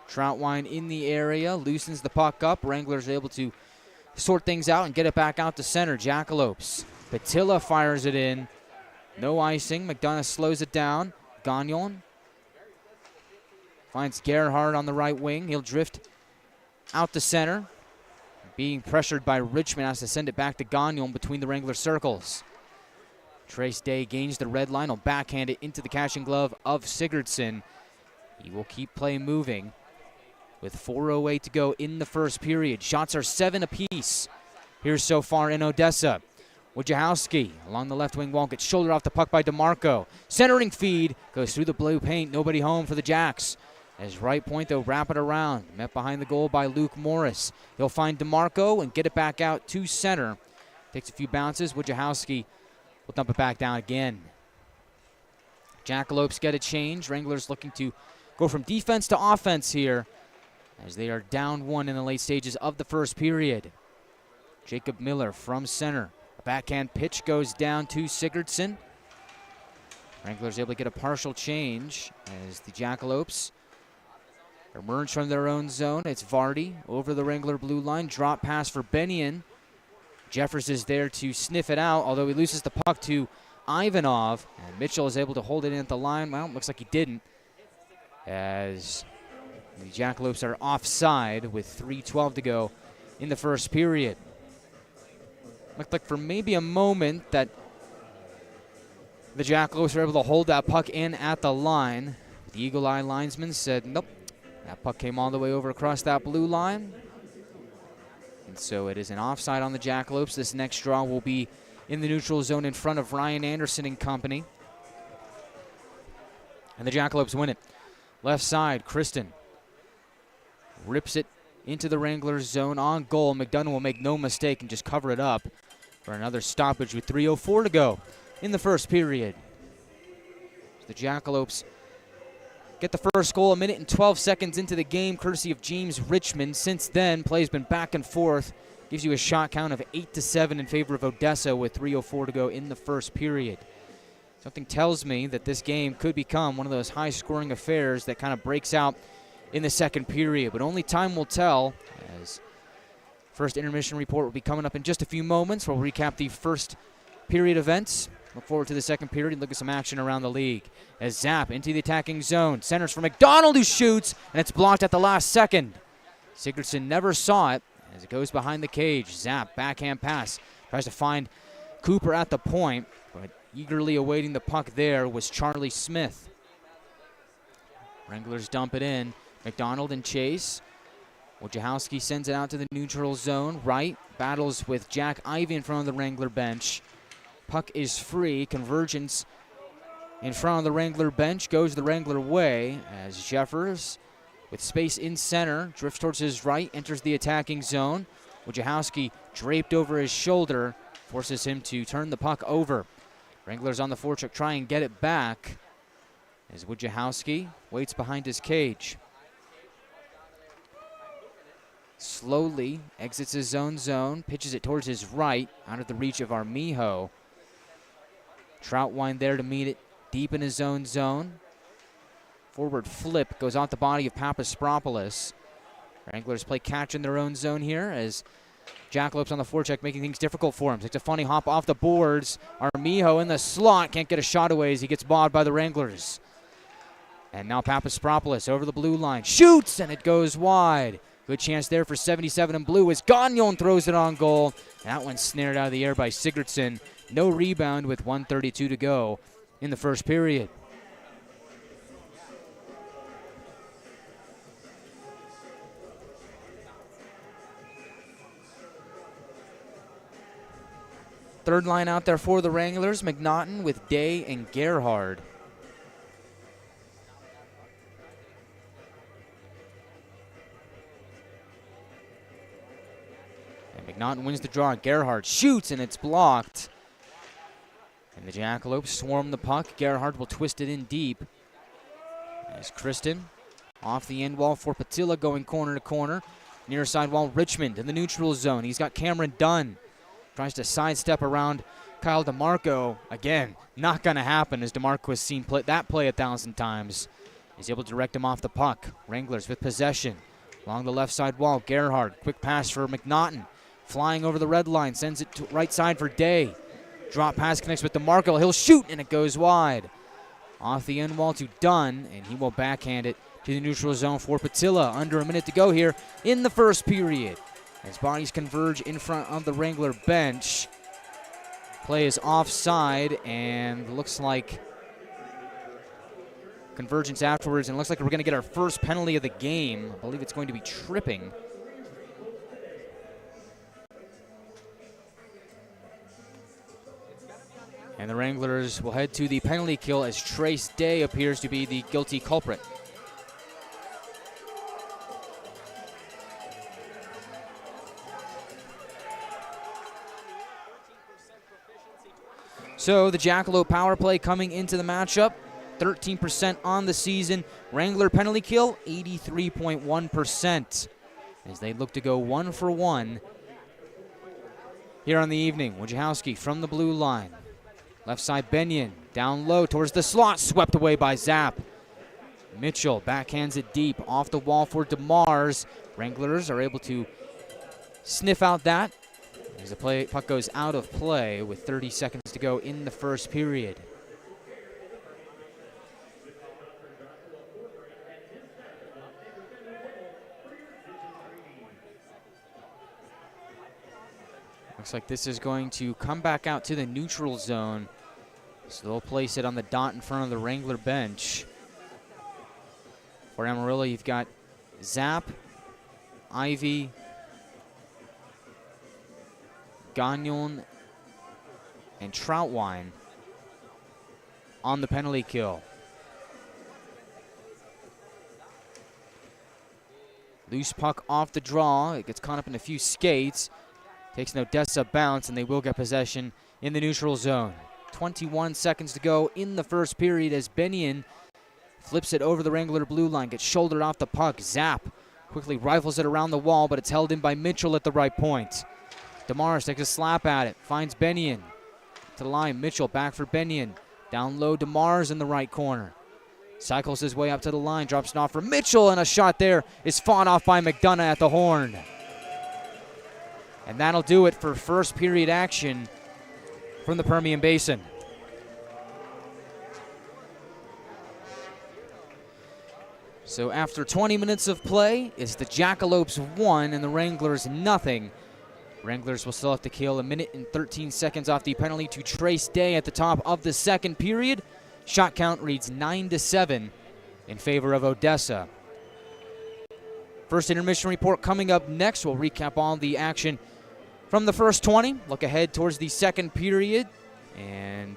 Troutwine in the area, loosens the puck up. Wranglers are able to sort things out and get it back out to center. Jackalopes. Patilla fires it in. No icing. McDonough slows it down. Gagnon finds Gerhard on the right wing. He'll drift out to center. Being pressured by Richmond, has to send it back to Gagnon between the Wrangler circles. Trace Day gains the red line. Will backhand it into the catching glove of Sigurdsson. He will keep play moving with 4:08 to go in the first period. Shots are 7 apiece here so far in Odessa. Wojciechowski along the left wing wall gets shouldered off the puck by DeMarco. Centering feed goes through the blue paint. Nobody home for the Jacks. As right point, they'll wrap it around. Met behind the goal by Luke Morris. He'll find DeMarco and get it back out to center. Takes a few bounces. Wojciechowski will dump it back down again. Jackalopes get a change. Wranglers looking to go from defense to offense here as they are down 1 in the late stages of the first period. Jacob Miller from center. A backhand pitch goes down to Sigurdsson. Wranglers able to get a partial change as the Jackalopes emerge from their own zone. It's Vardy over the Wrangler blue line. Drop pass for Bennion. Jeffers is there to sniff it out, although he loses the puck to Ivanov. And Mitchell is able to hold it in at the line. Well, looks like he didn't, as the Jackalopes are offside with 3:12 to go in the first period. Looked like for maybe a moment that the Jackalopes were able to hold that puck in at the line. The Eagle Eye linesman said, nope, that puck came all the way over across that blue line. And so it is an offside on the Jackalopes. This next draw will be in the neutral zone in front of Ryan Anderson and company. And the Jackalopes win it. Left side, Kristen rips it into the Wranglers zone on goal. McDonough will make no mistake and just cover it up for another stoppage with 3:04 to go in the first period. The Jackalopes get the first goal a minute and 12 seconds into the game, courtesy of James Richmond. Since then, play's been back and forth. Gives you a shot count of 8-7 in favor of Odessa with 3:04 to go in the first period. Something tells me that this game could become one of those high-scoring affairs that kind of breaks out in the second period, but only time will tell, as first intermission report will be coming up in just a few moments. We'll recap the first period events. Look forward to the second period and look at some action around the league. As Zapp into the attacking zone. Centers for McDonald, who shoots, and it's blocked at the last second. Sigurdsson never saw it as it goes behind the cage. Zapp, backhand pass. Tries to find Cooper at the point, but eagerly awaiting the puck there was Charlie Smith. Wranglers dump it in. McDonald and chase. Wojciechowski sends it out to the neutral zone. Right, battles with Jack Ivey in front of the Wrangler bench. Puck is free. Convergence in front of the Wrangler bench goes the Wrangler way as Jeffers, with space in center, drifts towards his right, enters the attacking zone. Wojciechowski draped over his shoulder, forces him to turn the puck over. Wranglers on the forecheck try and get it back as Wojciechowski waits behind his cage. Slowly exits his own zone, pitches it towards his right, out of the reach of Armijo. Troutwine there to meet it deep in his own zone. Forward flip goes off the body of Papaspropoulos. Wranglers play catch in their own zone here as Jackalopes on the forecheck making things difficult for him. Takes a funny hop off the boards. Armijo in the slot, can't get a shot away as he gets bogged by the Wranglers. And now Papaspropoulos over the blue line. Shoots, and it goes wide. Good chance there for 77 in blue as Gagnon throws it on goal. That one's snared out of the air by Sigurdsson. No rebound with 1:32 to go in the first period. Third line out there for the Wranglers, McNaughton with Day and Gerhard. And McNaughton wins the draw. Gerhard shoots, and it's blocked. And the Jackalopes swarm the puck. Gerhard will twist it in deep. As Kristen off the end wall for Patilla, going corner to corner. Near side wall, Richmond in the neutral zone. He's got Cameron Dunn. Tries to sidestep around Kyle DeMarco. Again, not going to happen as DeMarco has seen that play 1,000 times. He's able to direct him off the puck. Wranglers with possession. Along the left side wall, Gerhard. Quick pass for McNaughton. Flying over the red line. Sends it to right side for Day. Drop pass connects with DeMarco. He'll shoot, and it goes wide. Off the end wall to Dunn, and he will backhand it to the neutral zone for Patilla. Under a minute to go here in the first period. As bodies converge in front of the Wrangler bench. Play is offside, and looks like convergence afterwards, and looks like we're going to get our first penalty of the game. I believe it's going to be tripping. And the Wranglers will head to the penalty kill as Trace Day appears to be the guilty culprit. So the Jackalope power play coming into the matchup, 13% on the season. Wrangler penalty kill, 83.1%. As they look to go 1 for 1 here on the evening. Wojciechowski from the blue line. Left side Benyon, down low towards the slot, swept away by Zapp. Mitchell backhands it deep, off the wall for DeMars. Wranglers are able to sniff out that. As the puck goes out of play with 30 seconds to go in the first period. Looks like this is going to come back out to the neutral zone. So they'll place it on the dot in front of the Wrangler bench. For Amarillo, you've got Zapp, Ivy, Gagnon, and Troutwine on the penalty kill. Loose puck off the draw. It gets caught up in a few skates. Takes an Odessa bounce, and they will get possession in the neutral zone. 21 seconds to go in the first period as Benyon flips it over the Wrangler blue line, gets shouldered off the puck. Zapp quickly rifles it around the wall, but it's held in by Mitchell at the right point. DeMars takes a slap at it, finds Benyon to the line. Mitchell back for Benyon. Down low, DeMars in the right corner. Cycles his way up to the line, drops it off for Mitchell, and a shot there is fought off by McDonough at the horn. And that'll do it for first period action from the Permian Basin. So after 20 minutes of play, it's the Jackalopes 1 and the Wranglers nothing. Wranglers will still have to kill 1 minute and 13 seconds off the penalty to Trace Day at the top of the second period. Shot count reads 9-7 in favor of Odessa. First intermission report coming up next. We'll recap all the action from the first 20. Look ahead towards the second period and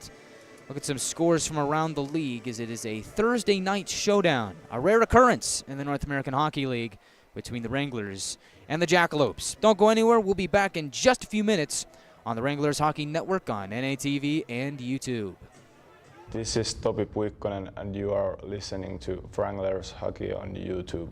look at some scores from around the league as it is a Thursday night showdown, a rare occurrence in the North American Hockey League between the Wranglers and the Jackalopes. Don't go anywhere. We'll be back in just a few minutes on the Wranglers Hockey Network on NATV and YouTube. This is Topi Puikkonen, and you are listening to Wranglers Hockey on YouTube.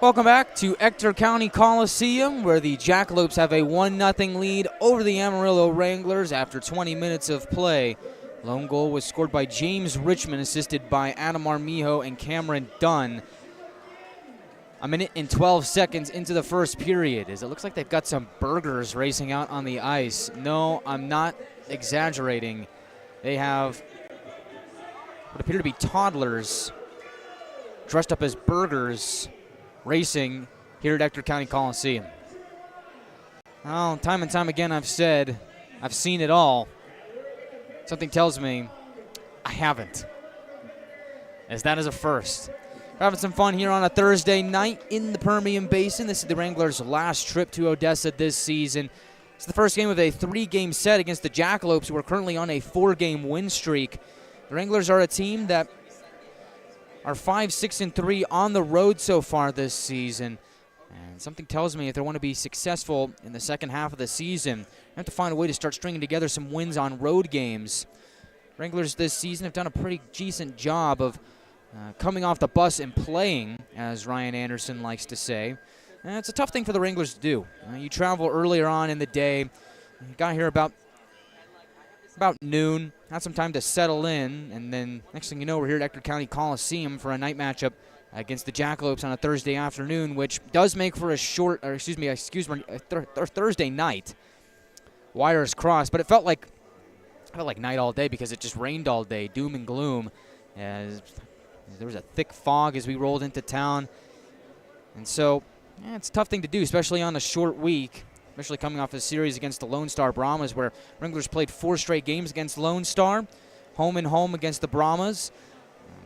Welcome back to Ector County Coliseum, where the Jackalopes have a 1-0 lead over the Amarillo Wranglers after 20 minutes of play. Lone goal was scored by James Richmond, assisted by Adam Armijo and Cameron Dunn. A minute and 12 seconds into the first period, as it looks like they've got some burgers racing out on the ice. No, I'm not exaggerating. They have what appear to be toddlers dressed up as burgers racing here at Ector County Coliseum. Well, time and time again I've said I've seen it all. Something tells me I haven't, as that is a first. We're having some fun here on a Thursday night in the Permian Basin. This is the Wranglers' last trip to Odessa this season. It's the first game of a 3-game set against the Jackalopes, who are currently on a 4-game win streak. The Wranglers are a team that are 5-6-3 on the road so far this season. And something tells me if they want to be successful in the second half of the season, they have to find a way to start stringing together some wins on road games. Wranglers this season have done a pretty decent job of coming off the bus and playing, as Ryan Anderson likes to say. And it's a tough thing for the Wranglers to do. You travel earlier on in the day. You got here about noon, had some time to settle in, and then next thing you know, we're here at Ector County Coliseum for a night matchup against the Jackalopes on a Thursday afternoon, which does make for a Thursday night. Wires crossed, but it felt like night all day because it just rained all day, doom and gloom. As there was a thick fog as we rolled into town, and so it's a tough thing to do, especially on a short week. Especially coming off a series against the Lone Star Brahmas, where Wranglers played 4 straight games against Lone Star, home and home against the Brahmas.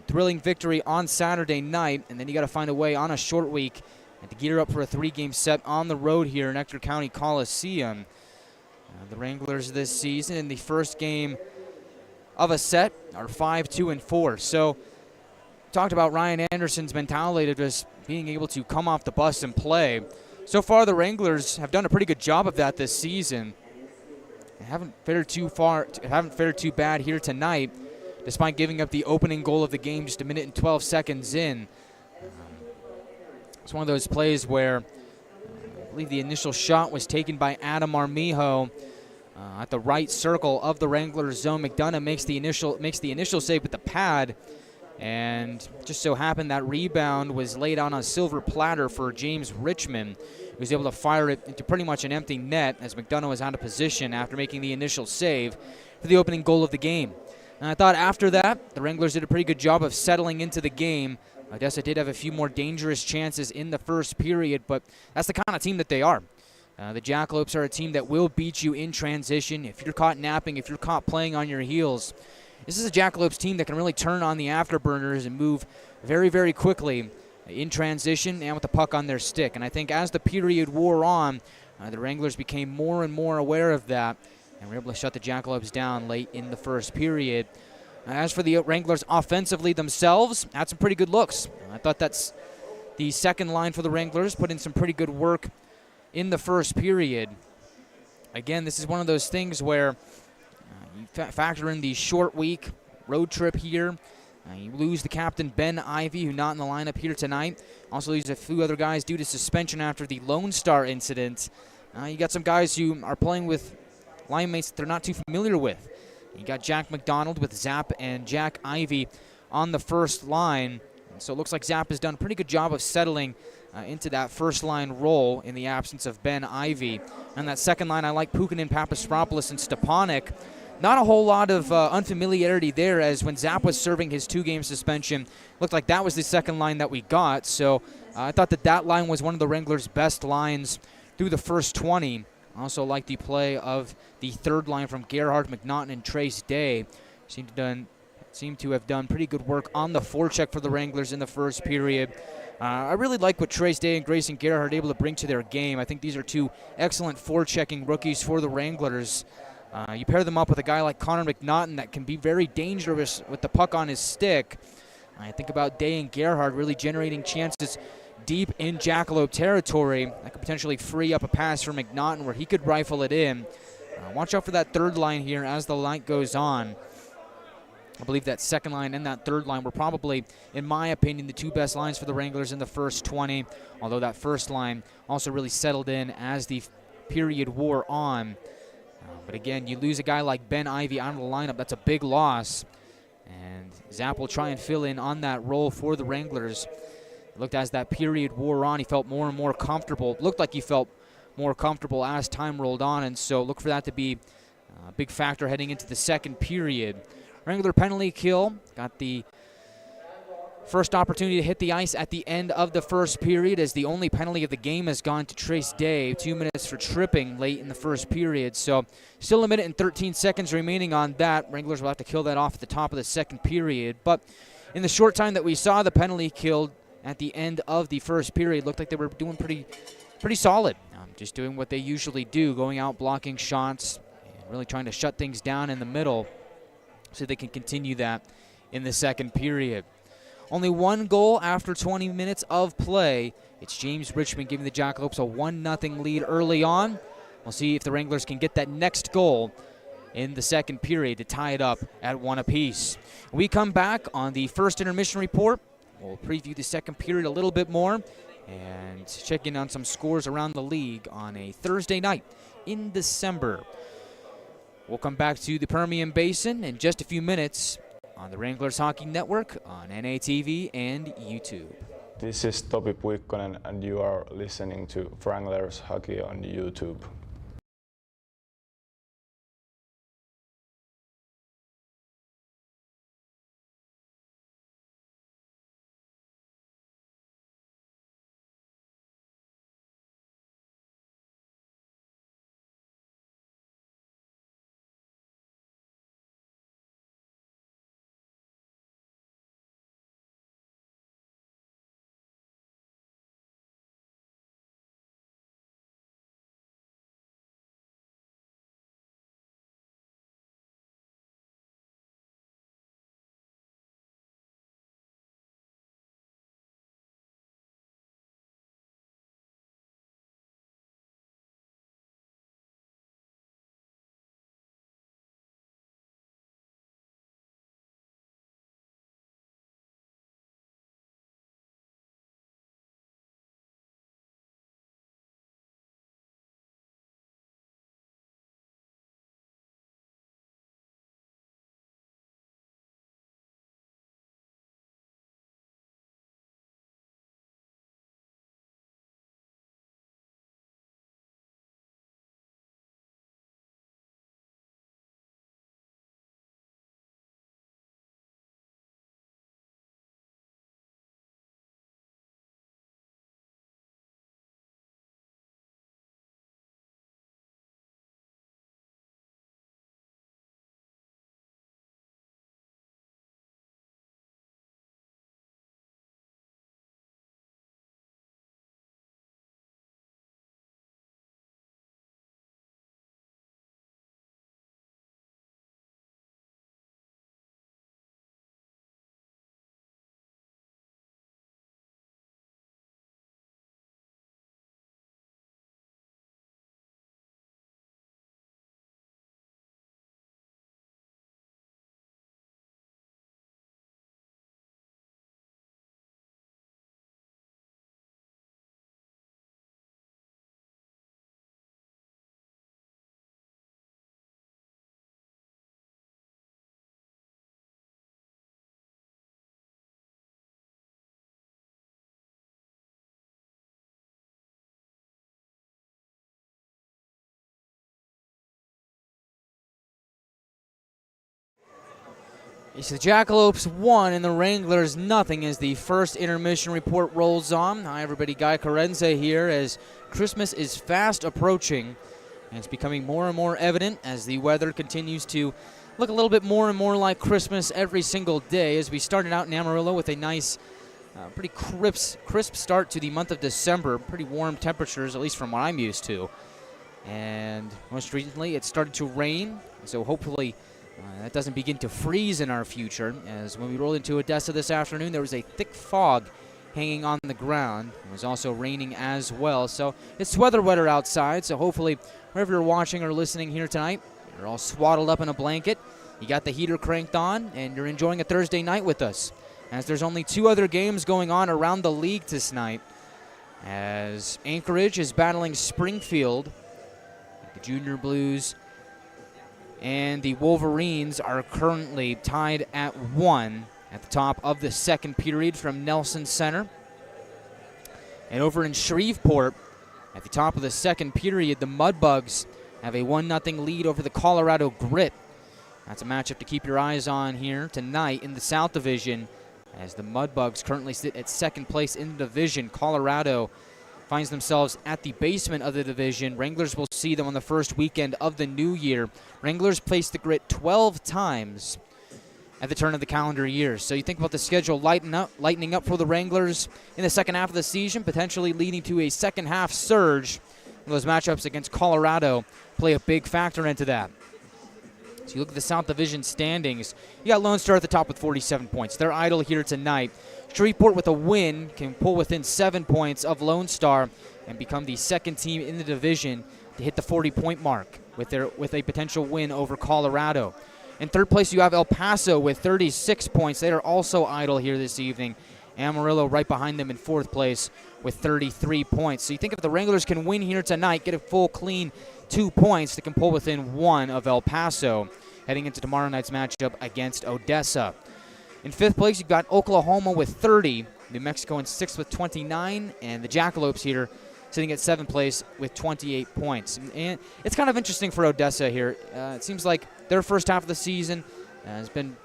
Thrilling victory on Saturday night, and then you got to find a way on a short week and to gear up for a 3-game set on the road here in Ector County Coliseum. The Wranglers this season in the first game of a set are 5-2-4. So, talked about Ryan Anderson's mentality of just being able to come off the bus and play. So far, the Wranglers have done a pretty good job of that this season. They haven't fared too bad here tonight, despite giving up the opening goal of the game just a minute and 12 seconds in. It's one of those plays where I believe the initial shot was taken by Adam Armijo at the right circle of the Wranglers zone. McDonough makes the initial save with the pad, and just so happened that rebound was laid on a silver platter for James Richmond, who was able to fire it into pretty much an empty net as McDonough was out of position after making the initial save for the opening goal of the game. And I thought after that, the Wranglers did a pretty good job of settling into the game. Odessa did have a few more dangerous chances in the first period, but that's the kind of team that they are. The Jackalopes are a team that will beat you in transition. If you're caught napping, if you're caught playing on your heels, this is a Jackalopes team that can really turn on the afterburners and move very, very quickly in transition and with the puck on their stick. And I think as the period wore on, the Wranglers became more and more aware of that and were able to shut the Jackalopes down late in the first period. As for the Wranglers offensively themselves, had some pretty good looks. I thought that's the second line for the Wranglers, put in some pretty good work in the first period. Again, this is one of those things where you factor in the short week road trip here. You lose the captain, Ben Ivey, who's not in the lineup here tonight. Also lose a few other guys due to suspension after the Lone Star incident. You got some guys who are playing with line mates that they're not too familiar with. You got Jack McDonald with Zapp and Jack Ivey on the first line. And so it looks like Zapp has done a pretty good job of settling into that first line role in the absence of Ben Ivey. And that second line, I like Pukanen, Papastropoulos, and Stepanek. Not a whole lot of unfamiliarity there, as when Zapp was serving his 2-game suspension, looked like that was the second line that we got. So I thought that line was one of the Wranglers' best lines through the first 20. I also like the play of the third line from Gerhard McNaughton and Trace Day. Seemed to have done pretty good work on the forecheck for the Wranglers in the first period. I really like what Trace Day and Grayson Gerhard are able to bring to their game. I think these are 2 excellent forechecking rookies for the Wranglers. You pair them up with a guy like Connor McNaughton that can be very dangerous with the puck on his stick. I think about Day and Gerhard really generating chances deep in Jackalope territory that could potentially free up a pass for McNaughton where he could rifle it in. Watch out for that third line here as the night goes on. I believe that second line and that third line were probably, in my opinion, the two best lines for the Wranglers in the first 20, although that first line also really settled in as the period wore on. But again, you lose a guy like Ben Ivey out of the lineup, that's a big loss. And Zapp will try and fill in on that role for the Wranglers. It looked as that period wore on, he felt more and more comfortable. It looked like he felt more comfortable as time rolled on, and so look for that to be a big factor heading into the second period. Wrangler penalty kill, got the first opportunity to hit the ice at the end of the first period, as the only penalty of the game has gone to Trace Day. 2 minutes for tripping late in the first period. So still a minute and 13 seconds remaining on that. Wranglers will have to kill that off at the top of the second period. But in the short time that we saw the penalty killed at the end of the first period, looked like they were doing pretty solid. Just doing what they usually do, going out, blocking shots, and really trying to shut things down in the middle so they can continue that in the second period. Only one goal after 20 minutes of play. It's James Richmond giving the Jackalopes a 1-0 lead early on. We'll see if the Wranglers can get that next goal in the second period to tie it up at 1 apiece. We come back on the first intermission report. We'll preview the second period a little bit more and check in on some scores around the league on a Thursday night in December. We'll come back to the Permian Basin in just a few minutes on the Wranglers Hockey Network on NATV and YouTube. This is Topi Puikkonen and you are listening to Wranglers Hockey on YouTube. It's the Jackalopes 1 and the Wranglers nothing as the first intermission report rolls on. Hi everybody, Guy Chiarenza here as Christmas is fast approaching and it's becoming more and more evident as the weather continues to look a little bit more and more like Christmas every single day as we started out in Amarillo with a nice, pretty crisp start to the month of December. Pretty warm temperatures, at least from what I'm used to. And most recently it started to rain, so hopefully that doesn't begin to freeze in our future, as when we rolled into Odessa this afternoon, there was a thick fog hanging on the ground. It was also raining as well, so it's weather outside, so hopefully wherever you're watching or listening here tonight, you're all swaddled up in a blanket, you got the heater cranked on, and you're enjoying a Thursday night with us. As there's only 2 other games going on around the league tonight, as Anchorage is battling Springfield. The Junior Blues and the Wolverines are currently tied at 1 at the top of the second period from Nelson Center. And over in Shreveport, at the top of the second period, the Mudbugs have a 1-0 lead over the Colorado Grit. That's a matchup to keep your eyes on here tonight in the South Division, as the Mudbugs currently sit at second place in the division. Colorado finds themselves at the basement of the division. Wranglers will see them on the first weekend of the new year. Wranglers placed the Grit 12 times at the turn of the calendar year. So you think about the schedule lightening up for the Wranglers in the second half of the season, potentially leading to a second half surge. Those matchups against Colorado play a big factor into that. So you look at the South Division standings. You got Lone Star at the top with 47 points. They're idle here tonight. Shreveport with a win can pull within 7 points of Lone Star and become the second team in the division to hit the 40-point mark with a potential win over Colorado. In third place, you have El Paso with 36 points. They are also idle here this evening. Amarillo right behind them in fourth place with 33 points. So you think if the Wranglers can win here tonight, get a full clean 2 points, they can pull within 1 of El Paso heading into tomorrow night's matchup against Odessa. In fifth place, you've got Oklahoma with 30, New Mexico in sixth with 29, and the Jackalopes here sitting at seventh place with 28 points. And it's kind of interesting for Odessa here. It seems like their first half of the season has been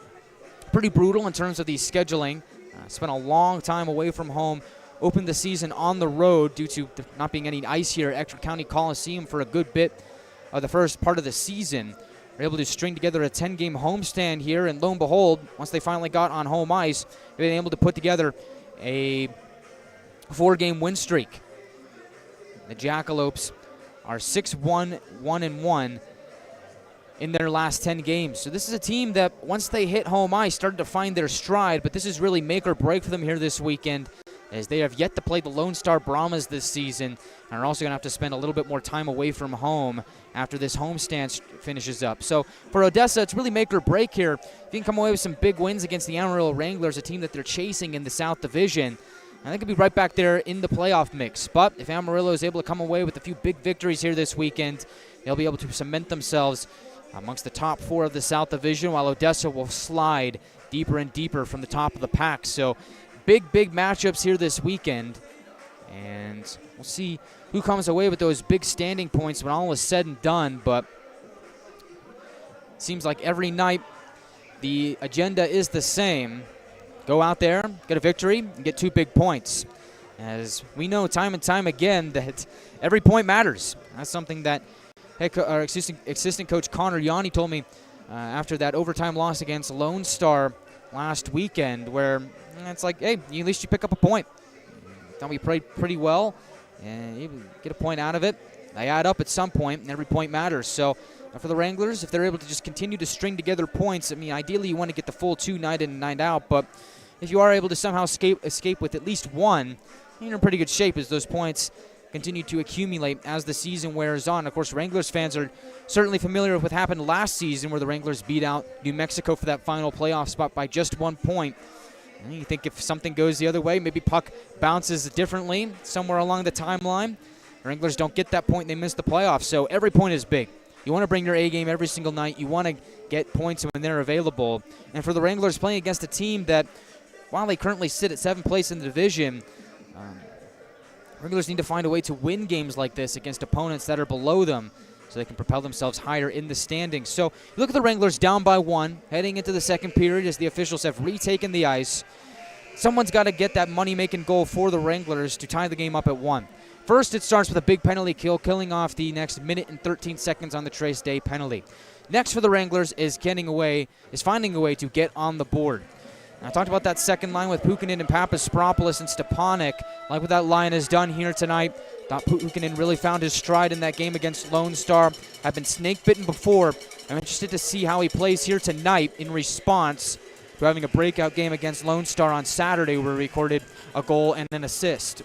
pretty brutal in terms of the scheduling. Spent a long time away from home, opened the season on the road due to not being any ice here at Ector County Coliseum for a good bit of the first part of the season. Were able to string together a 10-game homestand here, and lo and behold, once they finally got on home ice, they've been able to put together a 4-game win streak. The Jackalopes are 6-1, 1-1 in their last 10 games. So this is a team that, once they hit home ice, started to find their stride, but this is really make or break for them here this weekend, as they have yet to play the Lone Star Brahmas this season and are also going to have to spend a little bit more time away from home after this homestand finishes up. So for Odessa, it's really make or break here. If you can come away with some big wins against the Amarillo Wranglers, a team that they're chasing in the South Division, and they could be right back there in the playoff mix. But if Amarillo is able to come away with a few big victories here this weekend, they'll be able to cement themselves amongst the top 4 of the South Division, while Odessa will slide deeper and deeper from the top of the pack. So big matchups here this weekend, and we'll see who comes away with those big standing points when all is said and done. But it seems like every night the agenda is the same. Go out there, get a victory, and get 2 big points. As we know time and time again that every point matters. That's something that assistant coach Connor Yanni told me after that overtime loss against Lone Star last weekend, where it's like, hey, at least you pick up a point. Thought we played pretty well, and you get a point out of it. They add up at some point, and every point matters. So for the Wranglers, if they're able to just continue to string together points, I mean, ideally you want to get the full 2 night in and night out, but if you are able to somehow escape with at least 1, you're in pretty good shape as those points continue to accumulate as the season wears on. Of course, Wranglers fans are certainly familiar with what happened last season, where the Wranglers beat out New Mexico for that final playoff spot by just 1 point. And you think if something goes the other way, maybe puck bounces differently somewhere along the timeline. The Wranglers don't get that point, and they miss the playoffs. So every point is big. You want to bring your A game every single night. You want to get points when they're available. And for the Wranglers playing against a team that, while they currently sit at 7th place in the division, Wranglers need to find a way to win games like this against opponents that are below them so they can propel themselves higher in the standings. So look at the Wranglers down by 1, heading into the second period as the officials have retaken the ice. Someone's got to get that money-making goal for the Wranglers to tie the game up at 1. First, it starts with a big penalty kill, killing off the next minute and 13 seconds on the Trace Day penalty. Next for the Wranglers is finding a way to get on the board. I talked about that second line with Pukinen and Papaspropoulos and Stepanek. Like what that line has done here tonight. Thought Pukinen really found his stride in that game against Lone Star. Have been snake-bitten before. I'm interested to see how he plays here tonight in response to having a breakout game against Lone Star on Saturday, where he recorded a goal and an assist.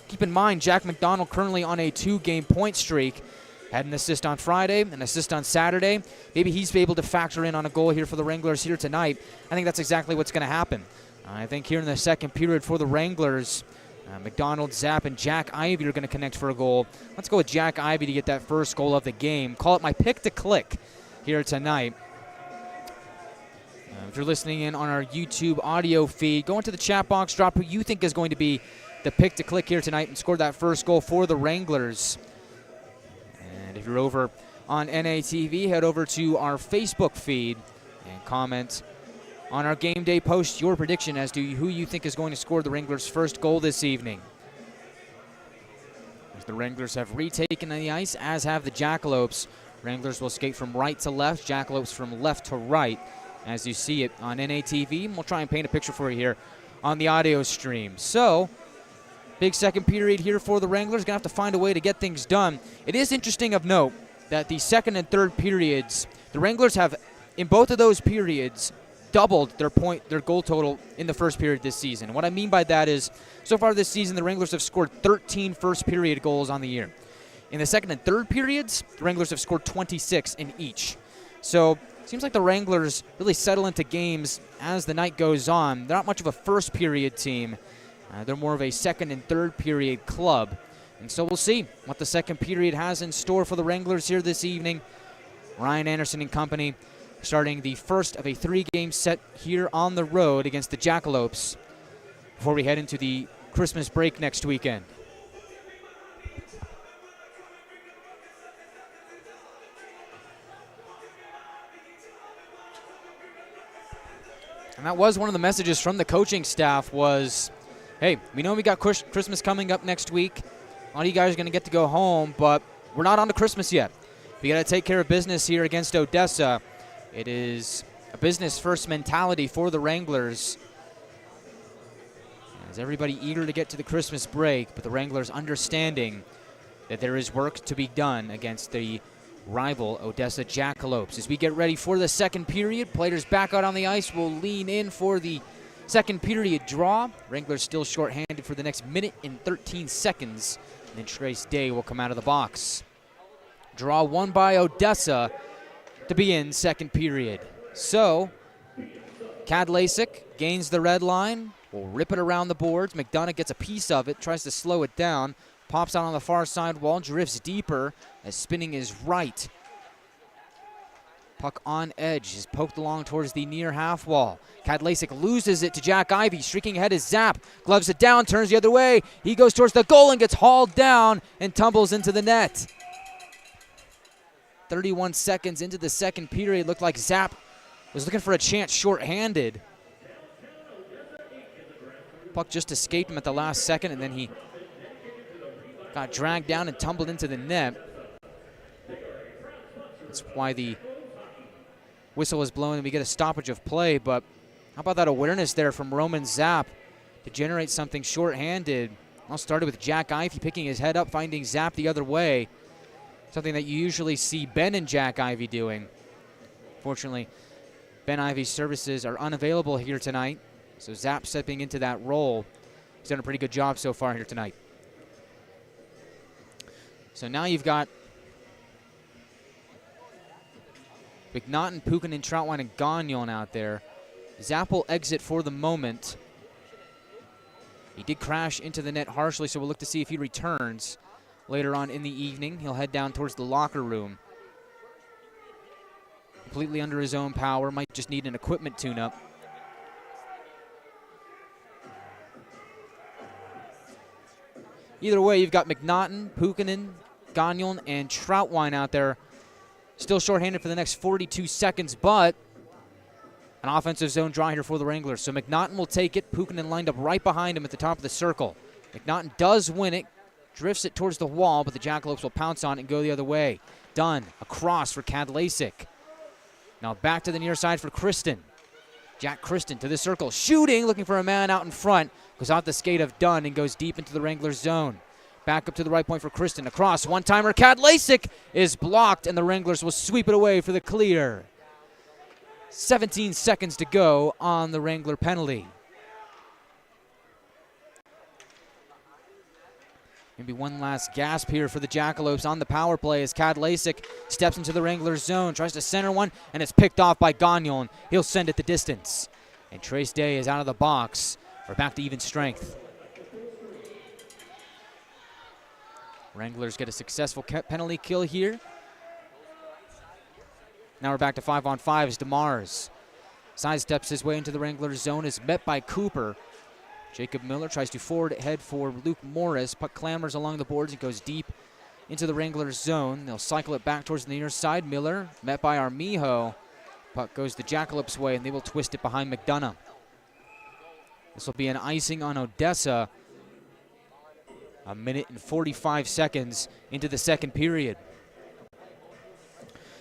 Keep in mind, Jack McDonald currently on a 2-game point streak. Had an assist on Friday, an assist on Saturday. Maybe he's able to factor in on a goal here for the Wranglers here tonight. I think that's exactly what's going to happen. I think here in the second period for the Wranglers, McDonald, Zapp, and Jack Ivey are going to connect for a goal. Let's go with Jack Ivey to get that first goal of the game. Call it my pick to click here tonight. If you're listening in on our YouTube audio feed, go into the chat box, drop who you think is going to be the pick to click here tonight and score that first goal for the Wranglers. And if you're over on NATV, head over to our Facebook feed and comment on our game day post your prediction as to who you think is going to score the Wranglers' first goal this evening. As the Wranglers have retaken the ice, as have the Jackalopes. Wranglers will skate from right to left, Jackalopes from left to right, as you see it on NATV. We'll try and paint a picture for you here on the audio stream. So, big second period here for the Wranglers. Going to have to find a way to get things done. It is interesting of note that the second and third periods, the Wranglers have, in both of those periods, doubled their goal total in the first period this season. What I mean by that is, so far this season, the Wranglers have scored 13 first period goals on the year. In the second and third periods, the Wranglers have scored 26 in each. So, it seems like the Wranglers really settle into games as the night goes on. They're not much of a first period team. They're more of a second and third period club. And so we'll see what the second period has in store for the Wranglers here this evening. Ryan Anderson and company starting the first of a three-game set here on the road against the Jackalopes before we head into the Christmas break next weekend. And that was one of the messages from the coaching staff was, hey, we know we got Christmas coming up next week. A lot of you guys are going to get to go home, but we're not on to Christmas yet. We got to take care of business here against Odessa. It is a business-first mentality for the Wranglers. As everybody eager to get to the Christmas break, but the Wranglers understanding that there is work to be done against the rival Odessa Jackalopes. As we get ready for the second period, players back out on the ice will lean in for the second period draw. Wranglers still shorthanded for the next minute and 13 seconds. And then Trace Day will come out of the box. Draw won by Odessa to begin second period. So, Kadlasik gains the red line, will rip it around the boards. McDonough gets a piece of it, tries to slow it down, pops out on the far side wall, drifts deeper as spinning is right. Puck on edge is poked along towards the near half wall. Kadlasik loses it to Jack Ivey. Streaking ahead is Zapp. Gloves it down, turns the other way. He goes towards the goal and gets hauled down and tumbles into the net. 31 seconds into the second period. Looked like Zapp was looking for a chance shorthanded. Puck just escaped him at the last second, and then he got dragged down and tumbled into the net. That's why the whistle is blown and we get a stoppage of play, but how about that awareness there from Roman Zapp to generate something shorthanded? All started with Jack Ivey picking his head up, finding Zapp the other way. Something that you usually see Ben and Jack Ivey doing. Fortunately, Ben Ivey's services are unavailable here tonight, so Zapp stepping into that role. He's done a pretty good job so far here tonight. So now you've got McNaughton, Pukin, Troutwine, and Gagnon out there. Zapp will exit for the moment. He did crash into the net harshly, so we'll look to see if he returns later on in the evening. He'll head down towards the locker room. Completely under his own power, might just need an equipment tune-up. Either way, you've got McNaughton, Pukin, Gagnon, and Troutwine out there. Still shorthanded for the next 42 seconds, but an offensive zone draw here for the Wranglers. So McNaughton will take it. Pukin lined up right behind him at the top of the circle. McNaughton does win it, drifts it towards the wall, but the Jackalopes will pounce on it and go the other way. Dunn across for Kadlasik. Now back to the near side for Kristen. Jack Kristen to the circle, shooting, looking for a man out in front. Goes off the skate of Dunn and goes deep into the Wranglers zone. Back up to the right point for Kristen. Across, one-timer, Kadlasik is blocked, and the Wranglers will sweep it away for the clear. 17 seconds to go on the Wrangler penalty. Maybe one last gasp here for the Jackalopes on the power play as Kadlasik steps into the Wranglers zone, tries to center one, and it's picked off by Gagnon. He'll send it the distance. And Trace Day is out of the box. We're back to even strength. Wranglers get a successful penalty kill here. Now we're back to 5-on-5 as DeMars sidesteps his way into the Wranglers zone, is met by Cooper. Jacob Miller tries to forward head for Luke Morris. Puck clambers along the boards and goes deep into the Wranglers zone. They'll cycle it back towards the near side. Miller met by Armijo. Puck goes the Jackalopes' way, and they will twist it behind McDonough. This will be an icing on Odessa. 1 minute and 45 seconds into the second period.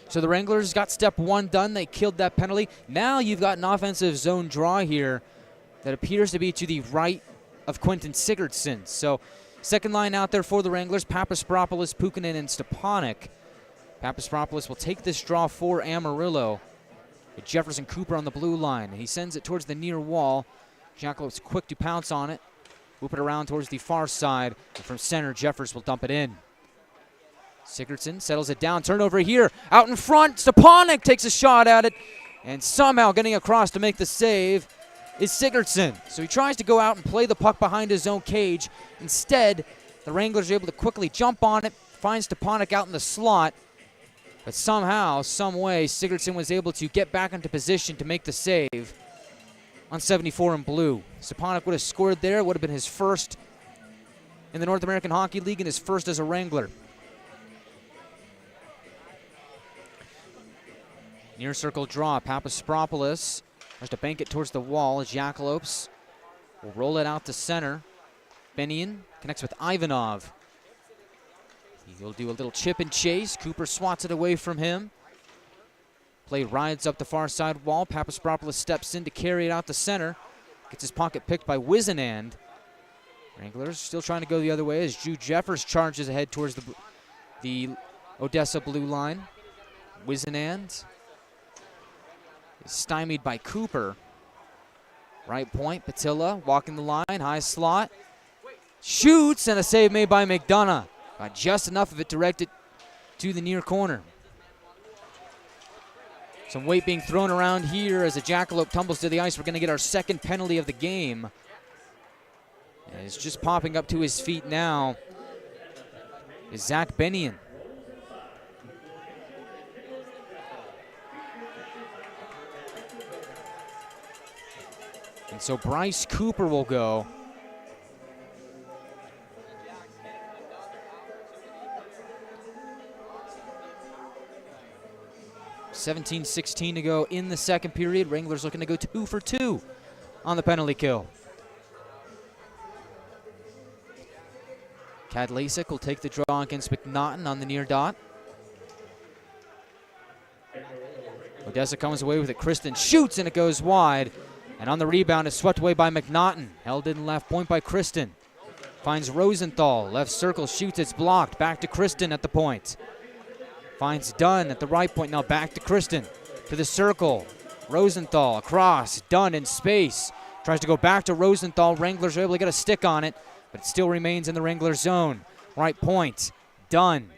So the Wranglers got step one done. They killed that penalty. Now you've got an offensive zone draw here that appears to be to the right of Quentin Sigurdsson. So second line out there for the Wranglers, Papaspropoulos, Pukinen, and Stepanek. Papaspropoulos will take this draw for Amarillo. With Jefferson Cooper on the blue line. He sends it towards the near wall. Jackalopes quick to pounce on it. Whoop it around towards the far side. And from center, Jeffers will dump it in. Sigurdsson settles it down. Turnover here. Out in front, Stepanek takes a shot at it. And somehow getting across to make the save is Sigurdsson. So he tries to go out and play the puck behind his own cage. Instead, the Wranglers are able to quickly jump on it, find Stepanek out in the slot. But somehow, some way, Sigurdsson was able to get back into position to make the save on 74 in blue. Stepanek would have scored there. It would have been his first in the North American Hockey League and his first as a Wrangler. Near circle draw. Papaspropoulos tries to bank it towards the wall. Jackalopes will roll it out to center. Benian connects with Ivanov. He'll do a little chip and chase. Cooper swats it away from him. Play rides up the far side wall. Papaspropoulos steps in to carry it out to center. Gets his pocket picked by Wisenand. Wranglers still trying to go the other way as Drew Jeffers charges ahead towards the Odessa blue line. Wisenand is stymied by Cooper. Right point, Patilla walking the line, high slot. Shoots, and a save made by McDonough. Got just enough of it directed to the near corner. Some weight being thrown around here as a Jackalope tumbles to the ice. We're going to get our second penalty of the game. And it's just popping up to his feet now is Zach Benian. And so Bryce Cooper will go. .16 to go in the second period. Wranglers looking to go 2 for 2 on the penalty kill. Kadlasik will take the draw against McNaughton on the near dot. Odessa comes away with it. Kristen shoots and it goes wide. And on the rebound is swept away by McNaughton. Held in left point by Kristen. Finds Rosenthal. Left circle shoots. It's blocked. Back to Kristen at the point. Finds Dunn at the right point. Now back to Kristen. To the circle. Rosenthal across. Dunn in space. Tries to go back to Rosenthal. Wranglers are able to get a stick on it. But it still remains in the Wrangler zone. Right point. Dunn.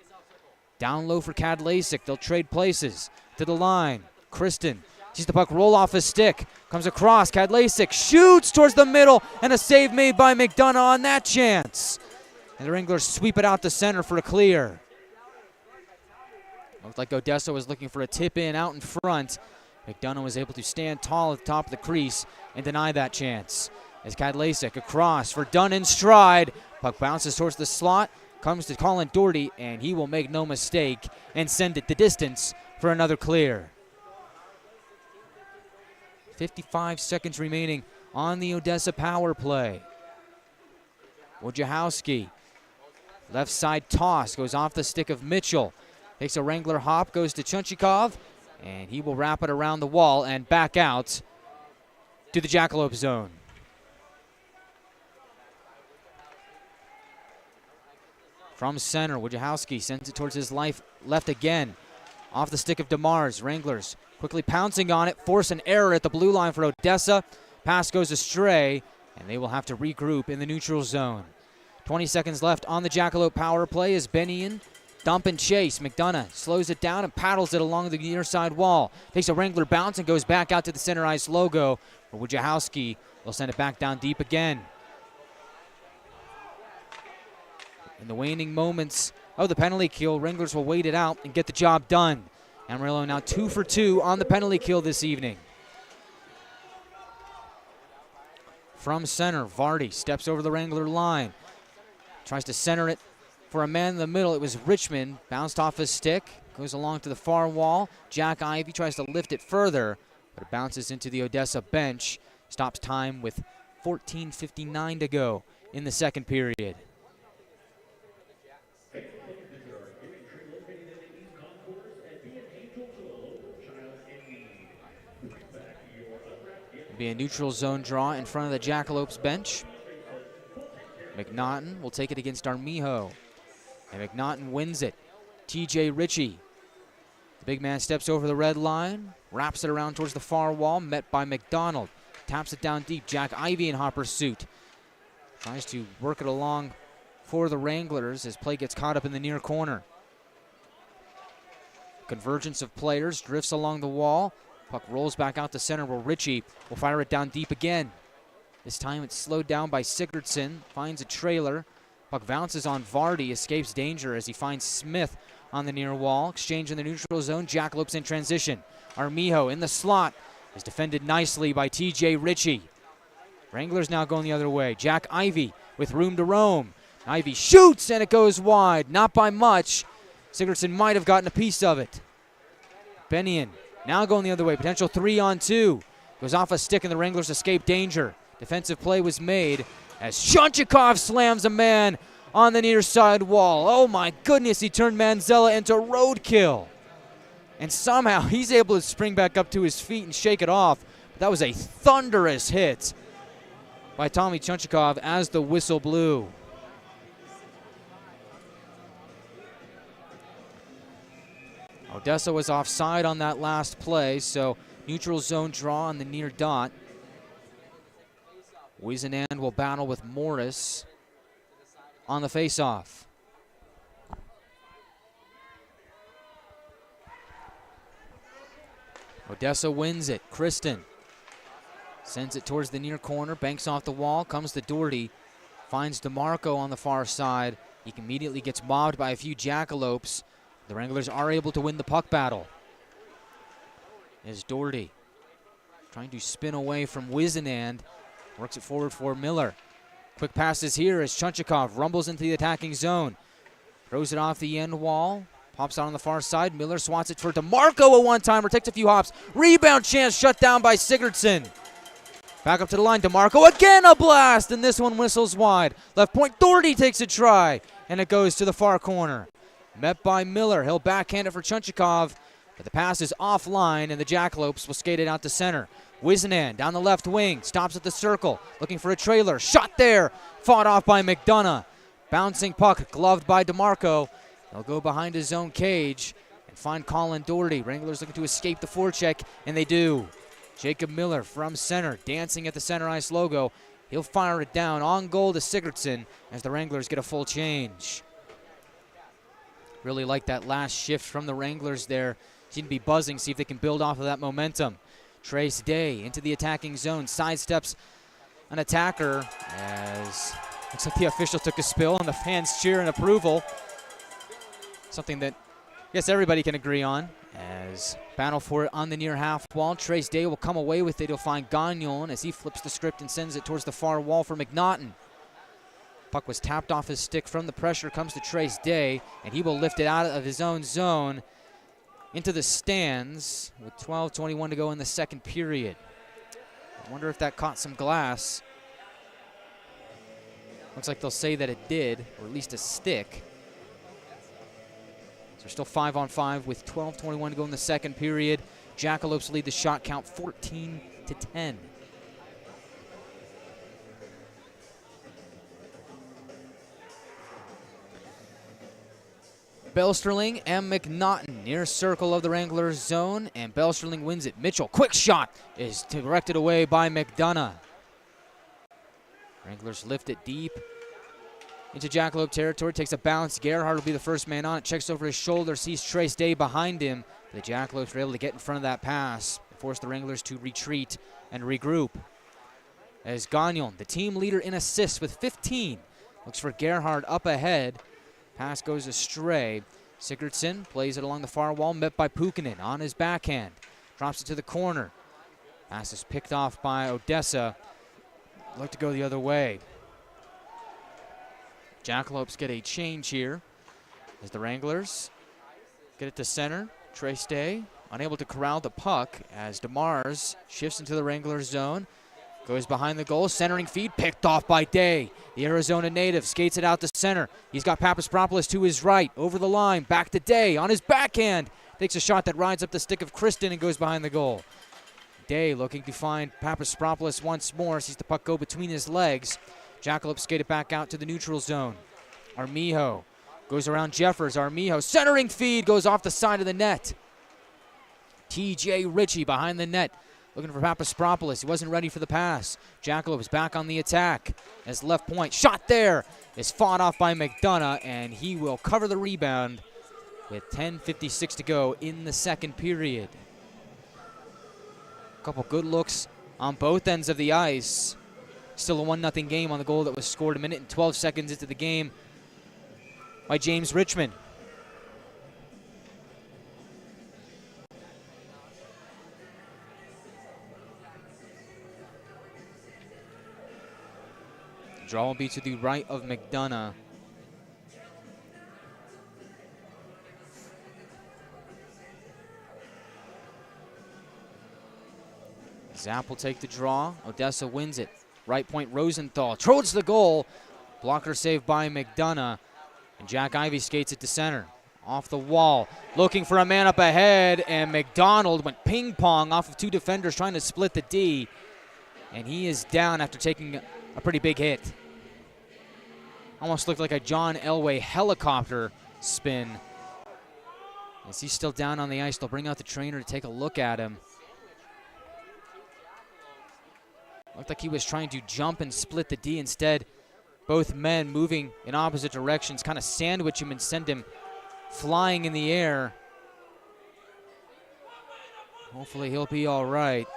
Down low for Kadlasik. They'll trade places. To the line. Kristen. Sees the puck roll off his stick. Comes across. Kadlasik shoots towards the middle. And a save made by McDonough on that chance. And the Wranglers sweep it out to center for a clear. Looked like Odessa was looking for a tip-in out in front. McDonough was able to stand tall at the top of the crease and deny that chance. As Kadlasik across for Dunn in stride. Puck bounces towards the slot. Comes to Colin Doherty, and he will make no mistake and send it the distance for another clear. 55 seconds remaining on the Odessa power play. Wojciechowski. Left side toss goes off the stick of Mitchell. Takes a Wrangler hop, goes to Chunchikov, and he will wrap it around the wall and back out to the Jackalope zone. From center, Wojciechowski sends it towards his left again. Off the stick of DeMars. Wranglers quickly pouncing on it, force an error at the blue line for Odessa. Pass goes astray, and they will have to regroup in the neutral zone. 20 seconds left on the Jackalope power play as Benian dump and chase. McDonough slows it down and paddles it along the near side wall. Takes a Wrangler bounce and goes back out to the center ice logo. For Wojciechowski will send it back down deep again. In the waning moments of the penalty kill, Wranglers will wait it out and get the job done. Amarillo now 2 for 2 on the penalty kill this evening. From center, Vardy steps over the Wrangler line. Tries to center it for a man in the middle. It was Richmond. Bounced off his stick. Goes along to the far wall. Jack Ivey tries to lift it further, but it bounces into the Odessa bench. Stops time with 14:59 to go in the second period. Be a neutral zone draw in front of the Jackalopes bench. McNaughton will take it against Armijo. And McNaughton wins it. TJ Ritchie. The big man steps over the red line, wraps it around towards the far wall, met by McDonald. Taps it down deep. Jack Ivey in hot pursuit. Tries to work it along for the Wranglers as play gets caught up in the near corner. Convergence of players, drifts along the wall. Puck rolls back out to center where Ritchie will fire it down deep again. This time it's slowed down by Sigurdsson, finds a trailer. Puck bounces on Vardy, escapes danger as he finds Smith on the near wall. Exchange in the neutral zone, Jackalopes in transition. Armijo in the slot is defended nicely by TJ Ritchie. Wranglers now going the other way. Jack Ivey with room to roam. Ivey shoots and it goes wide, not by much. Sigurdsson might have gotten a piece of it. Benian now going the other way, potential 3-on-2. Goes off a stick and the Wranglers escape danger. Defensive play was made as Shunchikov slams a man on the near side wall. Oh my goodness, he turned Manzella into roadkill. And somehow he's able to spring back up to his feet and shake it off. But that was a thunderous hit by Tommy Shunchikov as the whistle blew. Odessa was offside on that last play, so neutral zone draw on the near dot. Wizenand will battle with Morris on the faceoff. Odessa wins it. Kristen sends it towards the near corner, banks off the wall, comes to Doherty, finds DeMarco on the far side. He immediately gets mobbed by a few Jackalopes. The Wranglers are able to win the puck battle. As Doherty trying to spin away from Wizenand. Works it forward for Miller. Quick passes here as Shunchikov rumbles into the attacking zone. Throws it off the end wall. Pops out on the far side. Miller swats it for DeMarco, a one-timer. Takes a few hops. Rebound chance shut down by Sigurdsson. Back up to the line. DeMarco again a blast, and this one whistles wide. Left point, Doherty takes a try, and it goes to the far corner. Met by Miller. He'll backhand it for Shunchikov, but the pass is offline, and the Jackalopes will skate it out to center. Wizenand down the left wing, stops at the circle, looking for a trailer. Shot there, fought off by McDonough. Bouncing puck, gloved by DeMarco. They'll go behind his own cage and find Colin Doherty. Wranglers looking to escape the forecheck, and they do. Jacob Miller from center, dancing at the center ice logo. He'll fire it down on goal to Sigurdsson as the Wranglers get a full change. Really like that last shift from the Wranglers there. Seem to be buzzing, see if they can build off of that momentum. Trace Day into the attacking zone, sidesteps an attacker as looks like the official took a spill and the fans cheer in approval. Something that I guess everybody can agree on. As battle for it on the near half wall, Trace Day will come away with it. He'll find Gagnon as he flips the script and sends it towards the far wall for McNaughton. Puck was tapped off his stick from the pressure, comes to Trace Day, and he will lift it out of his own zone into the stands with 12:21 to go in the second period. I wonder if that caught some glass. Looks like they'll say that it did, or at least a stick. So they're still 5-on-5 with 12:21 to go in the second period. Jackalopes lead the shot count 14-10. Belsterling and McNaughton near circle of the Wranglers zone, and Belsterling wins it. Mitchell, quick shot, is directed away by McDonough. Wranglers lift it deep into Jackalope territory, takes a bounce. Gerhard will be the first man on it, checks over his shoulder, sees Trace Day behind him. The Jackalopes were able to get in front of that pass, force the Wranglers to retreat and regroup. As Gagnon, the team leader in assists with 15, looks for Gerhard up ahead. Pass goes astray. Sigurdsson plays it along the far wall, met by Pukkanen on his backhand. Drops it to the corner. Pass is picked off by Odessa. Look to go the other way. Jackalopes get a change here as the Wranglers get it to center. Trace Day unable to corral the puck as DeMars shifts into the Wranglers zone. Goes behind the goal, centering feed, picked off by Day. The Arizona native skates it out to center. He's got Papaspropoulos to his right, over the line, back to Day on his backhand. Takes a shot that rides up the stick of Kristen and goes behind the goal. Day looking to find Papaspropoulos once more, sees the puck go between his legs. Jackalopes skate it back out to the neutral zone. Armijo goes around Jeffers. Armijo centering feed goes off the side of the net. TJ Ritchie behind the net looking for Papaspropoulos. He wasn't ready for the pass. Jackalopes back on the attack as left point. Shot there is fought off by McDonough, and he will cover the rebound with 10:56 to go in the second period. A couple good looks on both ends of the ice. Still a 1-0 game on the goal that was scored a minute and 12 seconds into the game by James Richmond. Draw will be to the right of McDonough. Zapp will take the draw. Odessa wins it. Right point Rosenthal throws the goal. Blocker saved by McDonough. And Jack Ivey skates it to center. Off the wall. Looking for a man up ahead. And McDonald went ping pong off of two defenders trying to split the D. And he is down after taking a pretty big hit. Almost looked like a John Elway helicopter spin. As he's still down on the ice, they'll bring out the trainer to take a look at him. Looked like he was trying to jump and split the D. Instead, both men moving in opposite directions, kind of sandwich him and send him flying in the air. Hopefully he'll be all right.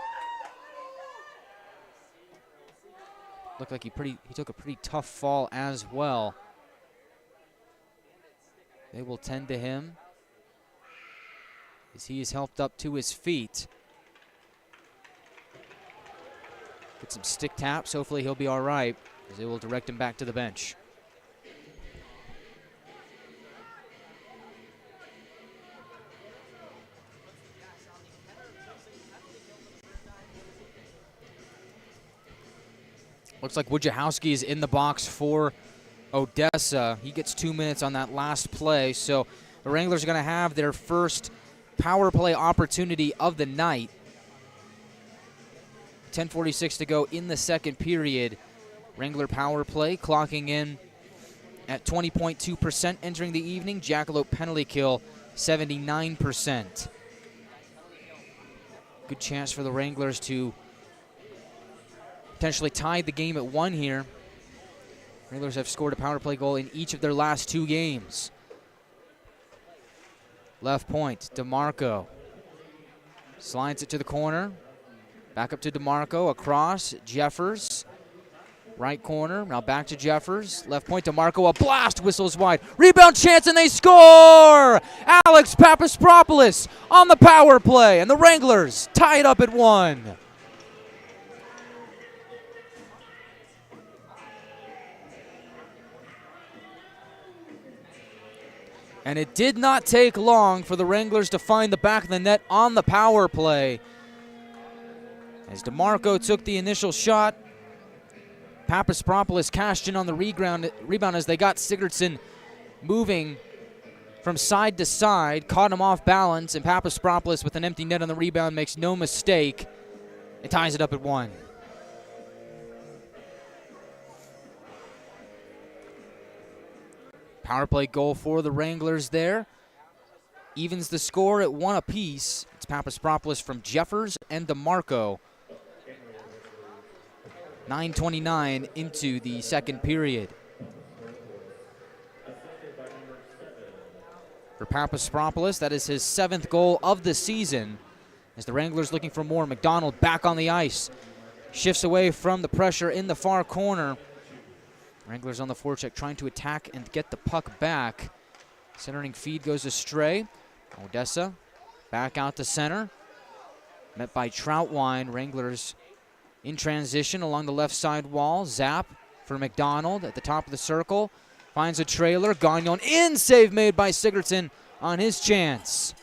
Looked like he took a pretty tough fall as well. They will tend to him as he is helped up to his feet. Get some stick taps. Hopefully he'll be all right as they will direct him back to the bench. Looks like Wojciechowski is in the box for Odessa. He gets 2 minutes on that last play. So the Wranglers are going to have their first power play opportunity of the night. 10:46 to go in the second period. Wrangler power play clocking in at 20.2% entering the evening. Jackalope penalty kill 79%. Good chance for the Wranglers to potentially tie the game at 1 here. Wranglers have scored a power play goal in each of their last 2 games. Left point, DeMarco slides it to the corner. Back up to DeMarco, across, Jeffers. Right corner, now back to Jeffers. Left point, DeMarco, a blast, whistles wide. Rebound chance, and they score! Alex Papaspropoulos on the power play, and the Wranglers tie it up at 1. And it did not take long for the Wranglers to find the back of the net on the power play. As DeMarco took the initial shot, Papaspropoulos cashed in on the rebound as they got Sigurdsson moving from side to side, caught him off balance, and Papaspropoulos with an empty net on the rebound makes no mistake. It ties it up at 1. Power play goal for the Wranglers there. Evens the score at 1 apiece. It's Papaspropoulos from Jeffers and DeMarco. 9:29 into the second period. Papaspropoulos. That is his 7th goal of the season. As the Wranglers looking for more, McDonald back on the ice. Shifts away from the pressure in the far corner. Wranglers on the forecheck trying to attack and get the puck back. Centering feed goes astray. Odessa back out to center. Met by Troutwine. Wranglers in transition along the left side wall. Zap for McDonald at the top of the circle. Finds a trailer. Gagnon in. Save made by Sigurdsson on his chance.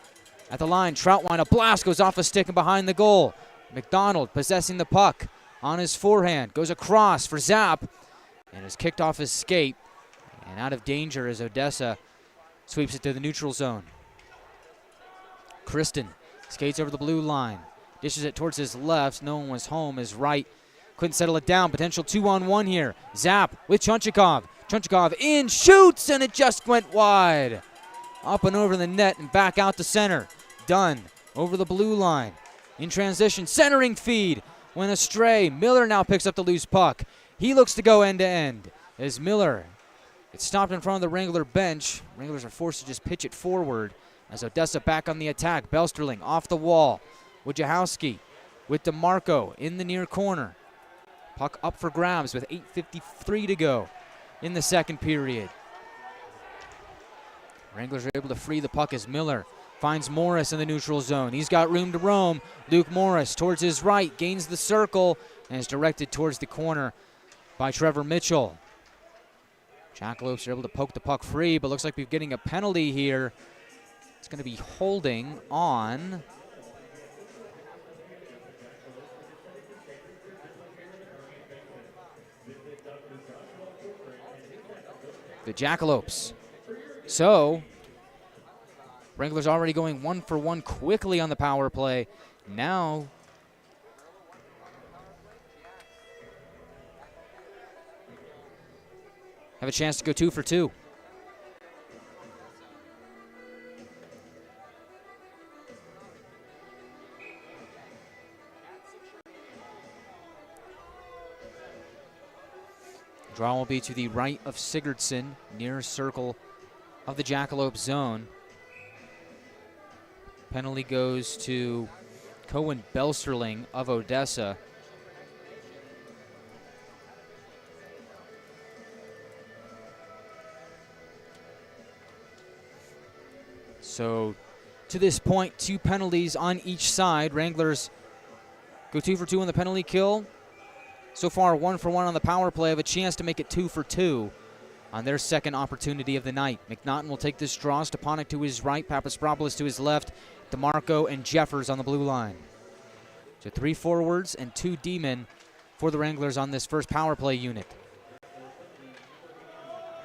At the line, Troutwine, a blast goes off a stick and behind the goal. McDonald possessing the puck on his forehand. Goes across for Zap and is kicked off his skate and out of danger as Odessa sweeps it to the neutral zone. Kristen skates over the blue line. Dishes it towards his left. No one was home. His right. Couldn't settle it down. Potential 2-on-1 here. Zap with Chunchikov. Chunchikov in, shoots, and it just went wide. Up and over the net and back out to center. Dunn over the blue line. In transition, centering feed. Went astray. Miller now picks up the loose puck. He looks to go end to end. As Miller gets stopped in front of the Wrangler bench. Wranglers are forced to just pitch it forward. As Odessa back on the attack. Belsterling off the wall. Wojciechowski with DeMarco in the near corner. Puck up for grabs with 8:53 to go in the second period. Wranglers are able to free the puck as Miller finds Morris in the neutral zone. He's got room to roam. Luke Morris towards his right, gains the circle, and is directed towards the corner by Trevor Mitchell. Jackalopes are able to poke the puck free, but looks like we're getting a penalty here. It's going to be holding on the Jackalopes. So, Wranglers already going 1-for-1 quickly on the power play. Now, have a chance to go 2-for-2. Draw will be to the right of Sigurdsson, near circle of the Jackalope zone. Penalty goes to Cohen Belsterling of Odessa. So to this point, 2 penalties on each side. Wranglers go 2-for-2 on the penalty kill. So far, 1-for-1 on the power play. Have a chance to make it 2-for-2 on their second opportunity of the night. McNaughton will take this draw. Stepanek to his right, Papaspropoulos to his left, DeMarco and Jeffers on the blue line. So 3 forwards and 2 D-men for the Wranglers on this first power play unit.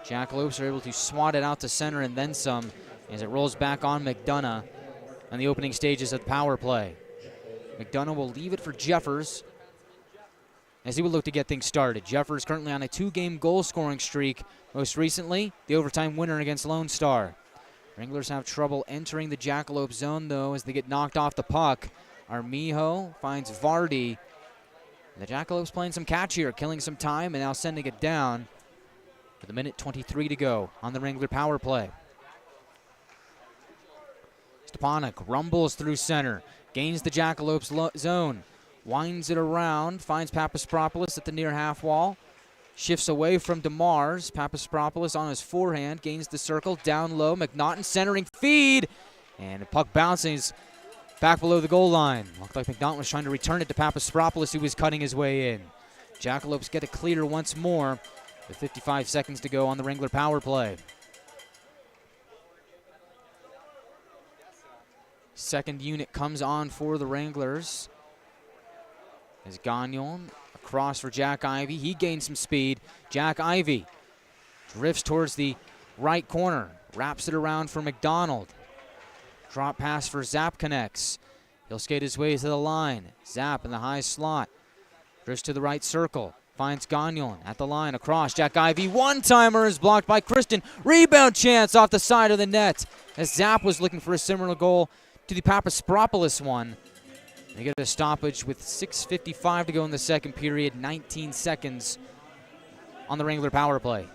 Jackalopes are able to swat it out to center and then some as it rolls back on McDonough on the opening stages of the power play. McDonough will leave it for Jeffers as he will look to get things started. Jeffers currently on a 2-game goal-scoring streak. Most recently, the overtime winner against Lone Star. Wranglers have trouble entering the Jackalope zone, though, as they get knocked off the puck. Armijo finds Vardy. The Jackalopes playing some catch here, killing some time, and now sending it down with 1:23 to go on the Wrangler power play. Stepanek rumbles through center, gains the Jackalopes zone. Winds it around, finds Papaspropoulos at the near half wall. Shifts away from DeMars. Papaspropoulos on his forehand, gains the circle, down low. McNaughton centering feed, and the puck bounces back below the goal line. Looked like McNaughton was trying to return it to Papaspropoulos, who was cutting his way in. Jackalopes get it clear once more with 55 seconds to go on the Wrangler power play. Second unit comes on for the Wranglers. As Gagnon across for Jack Ivey. He gains some speed. Jack Ivey drifts towards the right corner. Wraps it around for McDonald. Drop pass for Zap connects. He'll skate his way to the line. Zap in the high slot. Drifts to the right circle. Finds Gagnon at the line across. Jack Ivey, one-timer is blocked by Kristen. Rebound chance off the side of the net. As Zap was looking for a similar goal to the Papaspropoulos one. They get a stoppage with 6:55 to go in the second period, 19 seconds on the Wrangler power play.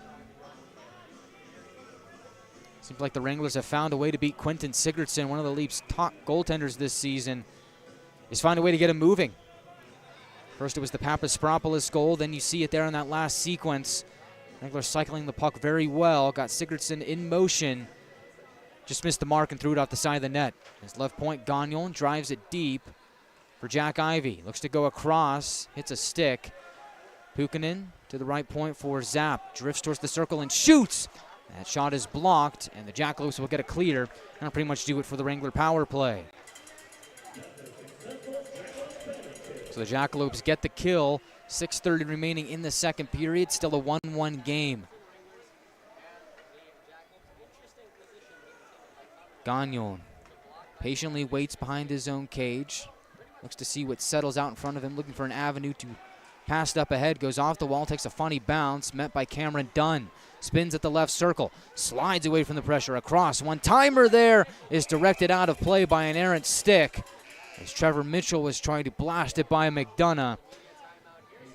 Seems like the Wranglers have found a way to beat Quentin Sigurdsson, one of the Leafs' top goaltenders this season. He's found a way to get him moving. First it was the Papaspropoulos goal, then you see it there in that last sequence. Wranglers cycling the puck very well, got Sigurdsson in motion. Just missed the mark and threw it off the side of the net. His left point, Gagnon, drives it deep for Jack Ivey. Looks to go across, hits a stick. Pukkanen to the right point for Zapp. Drifts towards the circle and shoots. That shot is blocked, and the Jackalopes will get a clear. And that'll pretty much do it for the Wrangler power play. So the Jackalopes get the kill. 6:30 remaining in the second period. Still a 1-1 game. Gagnon patiently waits behind his own cage. Looks to see what settles out in front of him, looking for an avenue to pass it up ahead. Goes off the wall, takes a funny bounce, met by Cameron Dunn. Spins at the left circle, slides away from the pressure, across. One-timer there is directed out of play by an errant stick, as Trevor Mitchell was trying to blast it by McDonough.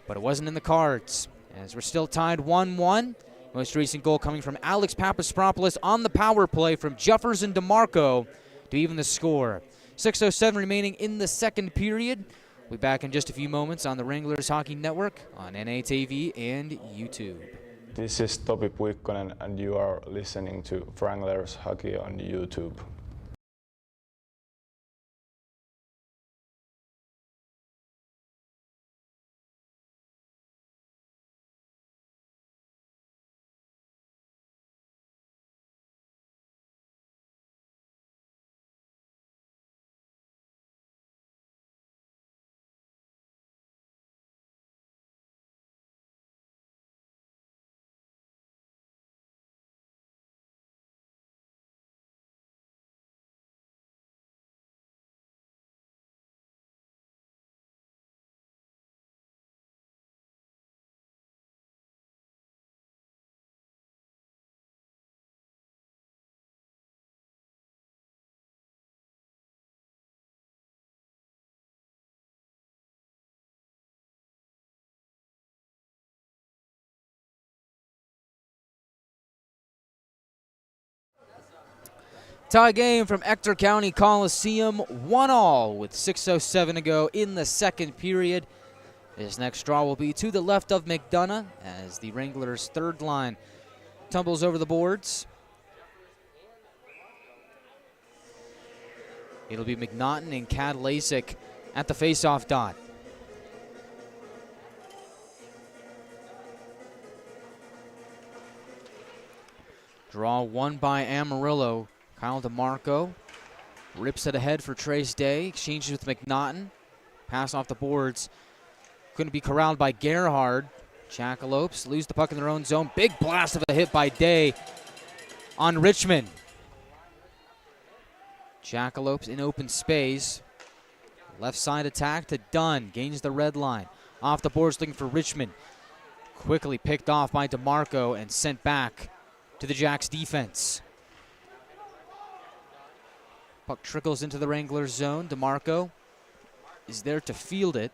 But it wasn't in the cards, as we're still tied 1-1. Most recent goal coming from Alex Papaspropoulos on the power play from Jefferson DeMarco to even the score. 6:07 remaining in the second period. We'll be back in just a few moments on the Wranglers Hockey Network on NATV and YouTube. This is Topi Puikkonen, and you are listening to Wranglers Hockey on YouTube. Tie game from Ector County Coliseum, 1-1 with 6:07 to go in the second period. This next draw will be to the left of McDonough as the Wranglers' third line tumbles over the boards. It'll be McNaughton and Cad Lasik at the face-off dot. Draw won by Amarillo. Kyle DeMarco rips it ahead for Trace Day, exchanges with McNaughton. Pass off the boards. Couldn't be corralled by Gerhard. Jackalopes lose the puck in their own zone. Big blast of a hit by Day on Richmond. Jackalopes in open space. Left side attack to Dunn. Gains the red line. Off the boards looking for Richmond. Quickly picked off by DeMarco and sent back to the Jacks defense. Puck trickles into the Wranglers zone. DeMarco is there to field it.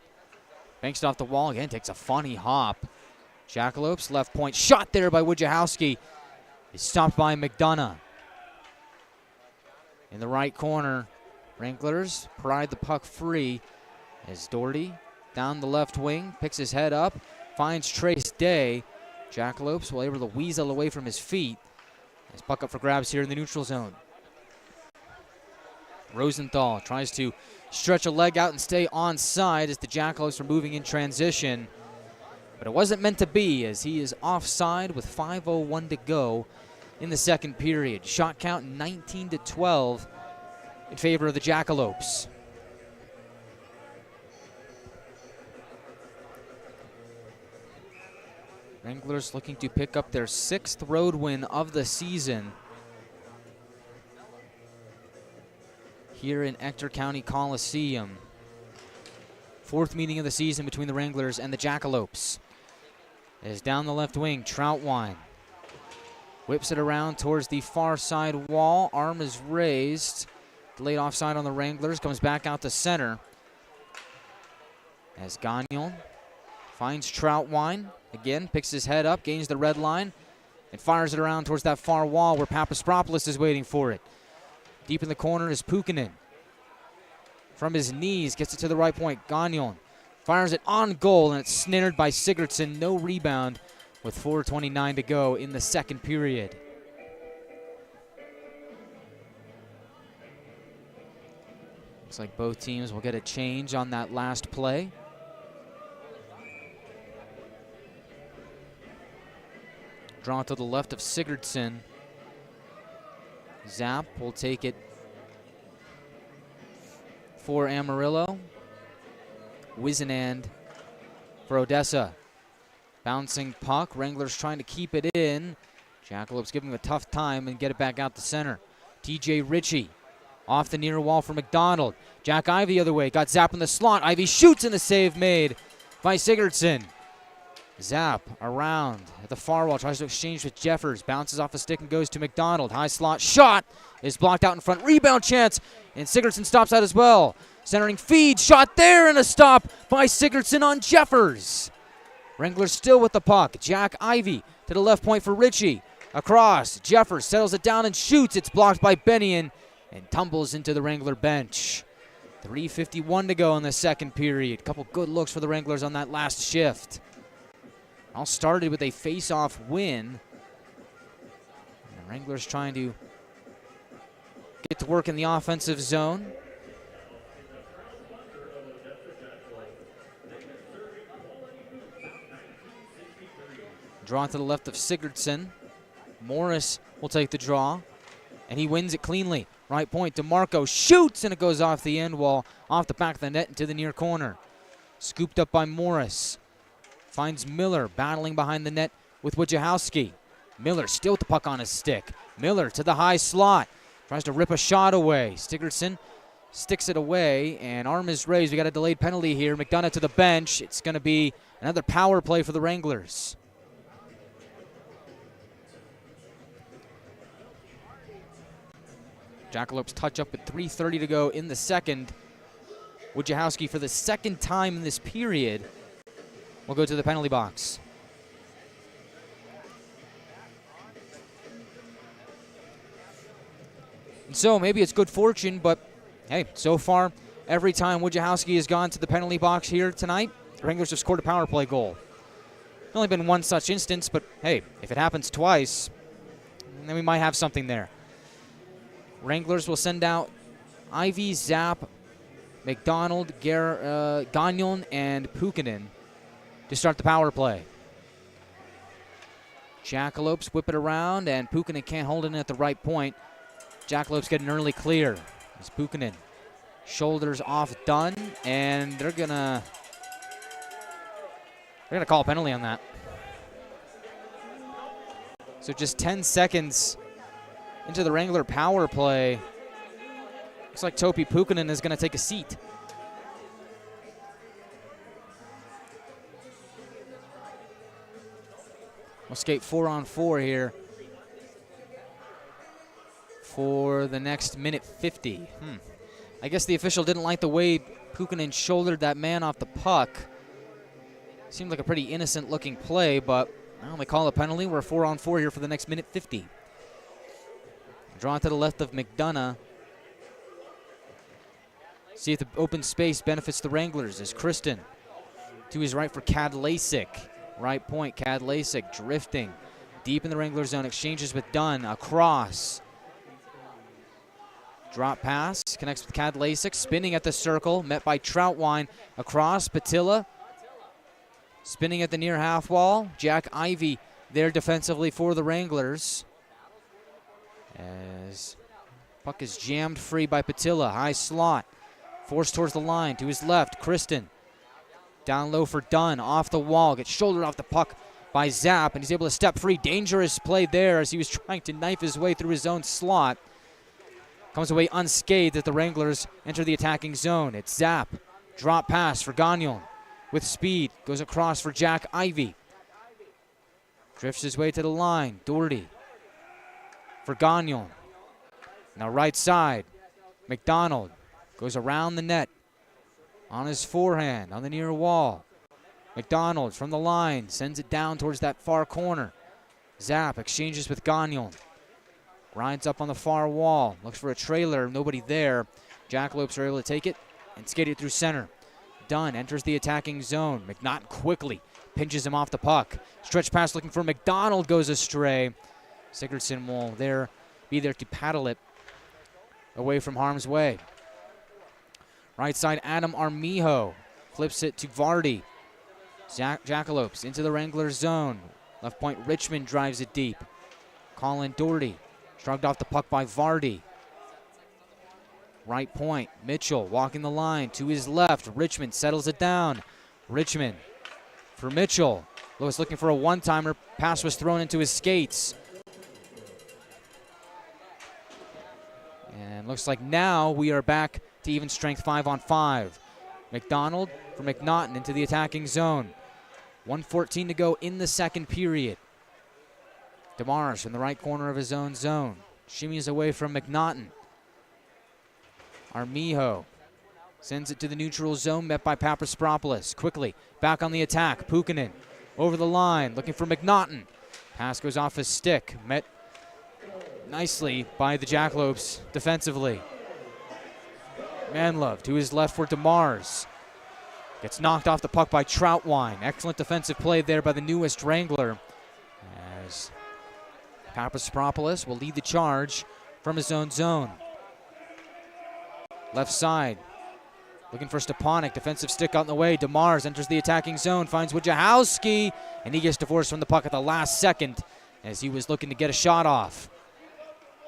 Banks it off the wall again, takes a funny hop. Jackalopes, left point, shot there by Wojciechowski. Is stopped by McDonough. In the right corner, Wranglers pry the puck free as Doherty down the left wing, picks his head up, finds Trace Day. Jackalopes will able to weasel away from his feet. As puck up for grabs here in the neutral zone. Rosenthal tries to stretch a leg out and stay onside as the Jackalopes are moving in transition. But it wasn't meant to be as he is offside with 5:01 to go in the second period. Shot count 19-12 in favor of the Jackalopes. Wranglers looking to pick up their 6th road win of the season here in Ector County Coliseum. 4th meeting of the season between the Wranglers and the Jackalopes. It is down the left wing, Troutwine whips it around towards the far side wall. Arm is raised. Delayed offside on the Wranglers. Comes back out to center. As Gagnon finds Troutwine. Again, picks his head up, gains the red line. and fires it around towards that far wall where Papaspropoulos is waiting for it. Deep in the corner is Pukkanen. From his knees, gets it to the right point. Gagnon fires it on goal, and it's snared by Sigurdsson. No rebound with 4:29 to go in the second period. Looks like both teams will get a change on that last play. Draw to the left of Sigurdsson. Zap will take it for Amarillo. Wizenand for Odessa. Bouncing puck. Wranglers trying to keep it in. Jackalopes giving him a tough time and get it back out the center. TJ Ritchie off the near wall for McDonald. Jack Ivey the other way. Got Zap in the slot. Ivey shoots, and a save made by Sigurdsson. Zap around at the far wall. Tries to exchange with Jeffers. Bounces off a stick and goes to McDonald. High slot shot is blocked out in front. Rebound chance, and Sigurdsson stops out as well. Centering feed. Shot there, and a stop by Sigurdsson on Jeffers. Wranglers still with the puck. Jack Ivey to the left point for Ritchie. Across. Jeffers settles it down and shoots. It's blocked by Bennion and tumbles into the Wrangler bench. 3:51 to go in the second period. Couple good looks for the Wranglers on that last shift. All started with a face-off win. And the Wranglers trying to get to work in the offensive zone. Draw to the left of Sigurdsson. Morris will take the draw, and he wins it cleanly. Right point, DeMarco shoots, and it goes off the end wall, off the back of the net into the near corner. Scooped up by Morris. Finds Miller battling behind the net with Wojciechowski. Miller still with the puck on his stick. Miller to the high slot. Tries to rip a shot away. Sigurdsson sticks it away, and arm is raised. We got a delayed penalty here. McDonough to the bench. It's going to be another power play for the Wranglers. Jackalopes touch up with 3:30 to go in the second. Wojciechowski, for the second time in this period, will go to the penalty box. And so maybe it's good fortune, but hey, so far, every time Wojciechowski has gone to the penalty box here tonight, the Wranglers have scored a power play goal. There's only been one such instance, but hey, if it happens twice, then we might have something there. Wranglers will send out Ivy, Zap, McDonald, Gagnon, and Pukkanen to start the power play. Jackalopes whip it around, and Pukkanen can't hold it in at the right point. Jackalopes get an early clear. It's Pukkanen. Shoulders off Dunn, and they're gonna call a penalty on that. So just 10 seconds into the Wrangler power play. Looks like Topi Pukkanen is going to take a seat. We'll skate 4-on-4 here for the next minute 50. I guess the official didn't like the way Pukkanen shouldered that man off the puck. Seemed like a pretty innocent-looking play, but well, they call a penalty. We're 4-on-4 here for the next minute 50. Drawn to the left of McDonough. See if the open space benefits the Wranglers as Kristen to his right for Kadlacik. Right point, Kadlacik drifting deep in the Wrangler zone. Exchanges with Dunn across. Drop pass, connects with Kadlacik, spinning at the circle, met by Troutwine across. Patilla spinning at the near half wall. Jack Ivey there defensively for the Wranglers. As puck is jammed free by Patilla. High slot. Forced towards the line. To his left, Kristen. Down low for Dunn. Off the wall. Gets shouldered off the puck by Zap. And he's able to step free. Dangerous play there as he was trying to knife his way through his own slot. Comes away unscathed as the Wranglers enter the attacking zone. It's Zap. Drop pass for Gagnon. With speed. Goes across for Jack Ivey. Drifts his way to the line. Doherty. For Gagnon. Now right side. McDonald goes around the net. On his forehand. On the near wall. McDonald from the line. Sends it down towards that far corner. Zap exchanges with Gagnon. Grinds up on the far wall. Looks for a trailer. Nobody there. Jackalopes are able to take it and skate it through center. Dunn enters the attacking zone. McNaughton quickly pinches him off the puck. Stretch pass looking for McDonald goes astray. Sigurdsson will be there to paddle it away from harm's way. Right side, Adam Armijo flips it to Vardy. Jackalopes into the Wranglers zone. Left point, Richmond drives it deep. Colin Doherty shrugged off the puck by Vardy. Right point, Mitchell walking the line to his left. Richmond settles it down. Richmond for Mitchell. Lewis looking for a one-timer. Pass was thrown into his skates. And looks like now we are back to even strength 5-on-5. McDonald for McNaughton into the attacking zone. 1:14 to go in the second period. DeMars from the right corner of his own zone. Shimmies away from McNaughton. Armijo sends it to the neutral zone, met by Papaspropoulos. Quickly back on the attack. Puukkonen over the line, looking for McNaughton. Pass goes off his stick, met nicely by the Jackalopes defensively. Manlove to his left for DeMars. Gets knocked off the puck by Troutwine. Excellent defensive play there by the newest Wrangler, as Papaspropoulos will lead the charge from his own zone. Left side, looking for Stepanek. Defensive stick out in the way. DeMars enters the attacking zone, finds Wojciechowski, and he gets divorced from the puck at the last second as he was looking to get a shot off.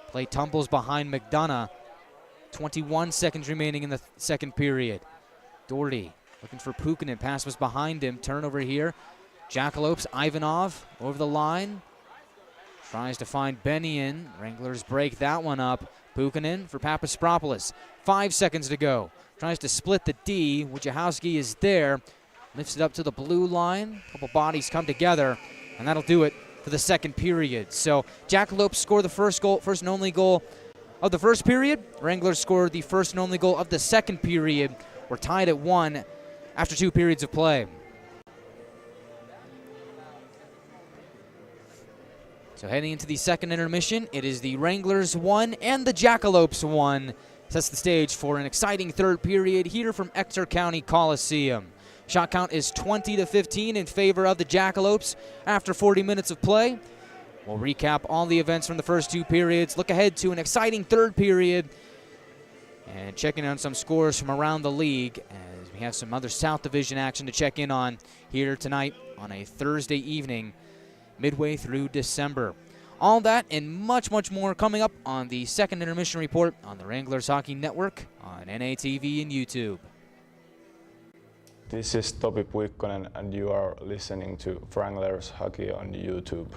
Play tumbles behind McDonough. 21 seconds remaining in the second period. Doherty looking for Puukkonen. Pass was behind him. Turnover here. Jackalopes, Ivanov over the line. Tries to find Bennion. Wranglers break that one up. Puukkonen for Papaspropoulos. 5 seconds to go. Tries to split the D. Wojciechowski is there. Lifts it up to the blue line. A couple bodies come together, and that'll do it for the second period. So Jackalopes score the first and only goal of the first period. Wranglers scored the first and only goal of the second period. We're tied at 1 after 2 periods of play. So heading into the second intermission, it is the Wranglers 1 and the Jackalopes 1. Sets the stage for an exciting third period here from Ector County Coliseum. Shot count is 20-15 in favor of the Jackalopes after 40 minutes of play. We'll recap all the events from the first 2 periods, look ahead to an exciting third period, and checking on some scores from around the league as we have some other South Division action to check in on here tonight on a Thursday evening midway through December. All that and much, much more coming up on the second intermission report on the Wranglers Hockey Network on NATV and YouTube. This is Topi Puikkonen and you are listening to Wranglers Hockey on YouTube.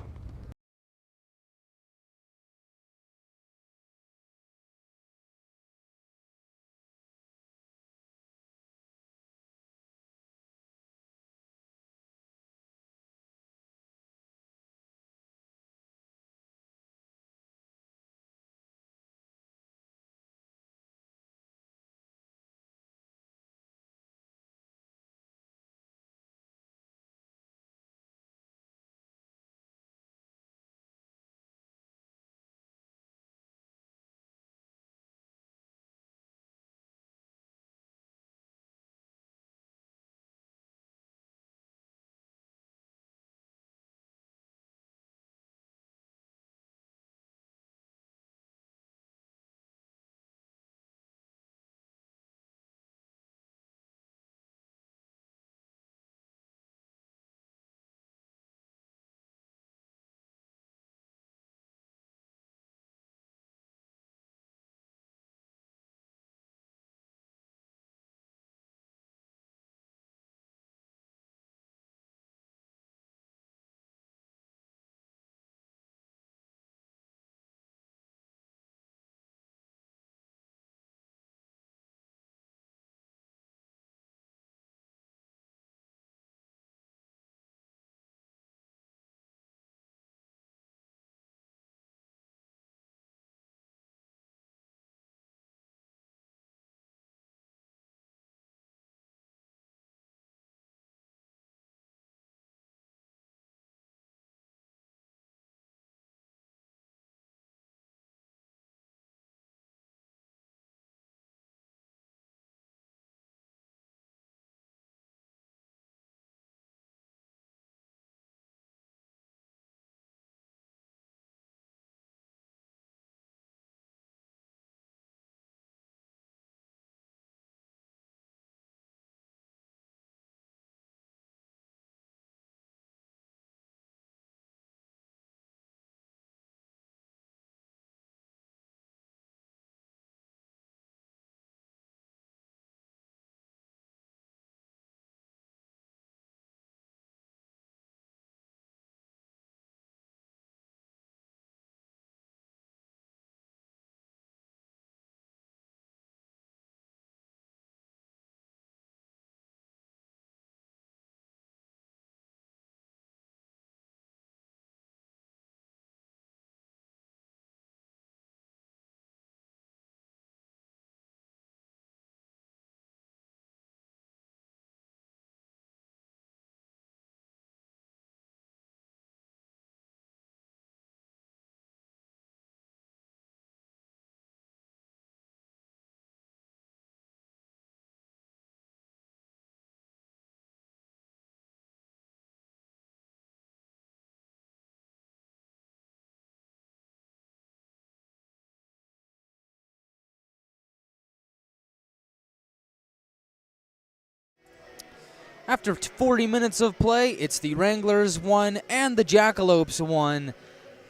After 40 minutes of play, it's the Wranglers 1 and the Jackalopes 1,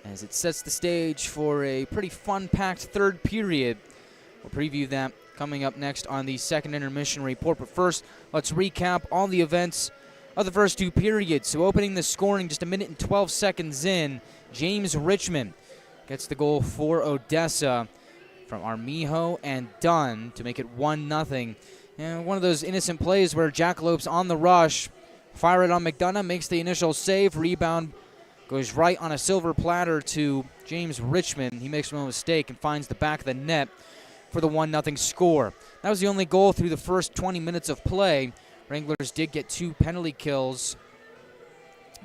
as it sets the stage for a pretty fun-packed third period. We'll preview that coming up next on the second intermission report. But first, let's recap all the events of the first two periods. So opening the scoring just a minute and 12 seconds in, James Richmond gets the goal for Odessa from Armijo and Dunn to make it 1-0. And one of those innocent plays where Jackalopes on the rush, fire it on McDonough, makes the initial save, rebound goes right on a silver platter to James Richmond. He makes no mistake and finds the back of the net for the 1-0 score. That was the only goal through the first 20 minutes of play. Wranglers did get 2 penalty kills.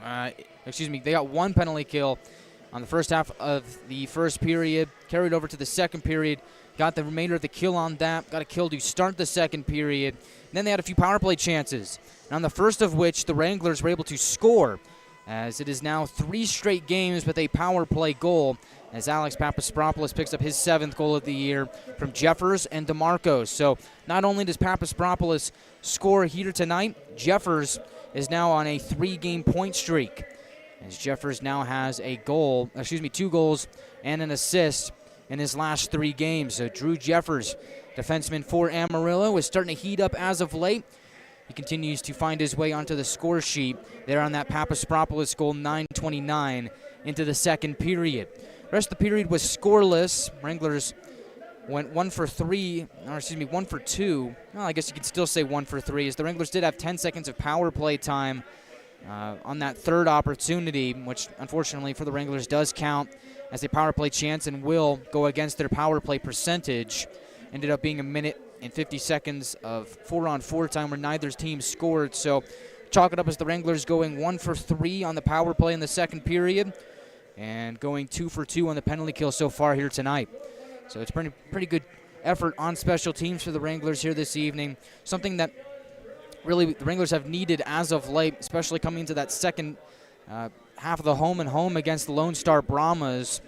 They got 1 penalty kill on the first half of the first period, carried over to the second period, got the remainder of the kill on that, got a kill to start the second period. And then they had a few power play chances, and on the first of which the Wranglers were able to score, as it is now 3 straight games with a power play goal, as Alex Papaspropoulos picks up his 7th goal of the year from Jeffers and DeMarco. So not only does Papaspropoulos score here tonight, Jeffers is now on a 3-game point streak, as Jeffers now has 2 goals and an assist in his last 3 games. So Drew Jeffers, defenseman for Amarillo, is starting to heat up as of late. He continues to find his way onto the score sheet there on that Papaspropoulos goal, 9:29 into the second period. The rest of the period was scoreless. Wranglers went 1 for 2. Well, I guess you could still say 1 for 3, as the Wranglers did have 10 seconds of power play time on that third opportunity, which unfortunately for the Wranglers does count as a power play chance and will go against their power play percentage. Ended up being a minute and 50 seconds of 4-on-4 time where neither team scored. So chalk it up as the Wranglers going 1 for 3 on the power play in the second period and going 2 for 2 on the penalty kill so far here tonight. So it's pretty good effort on special teams for the Wranglers here this evening. Something that really the Wranglers have needed as of late, especially coming into that second half of the home against the Lone Star Brahmas.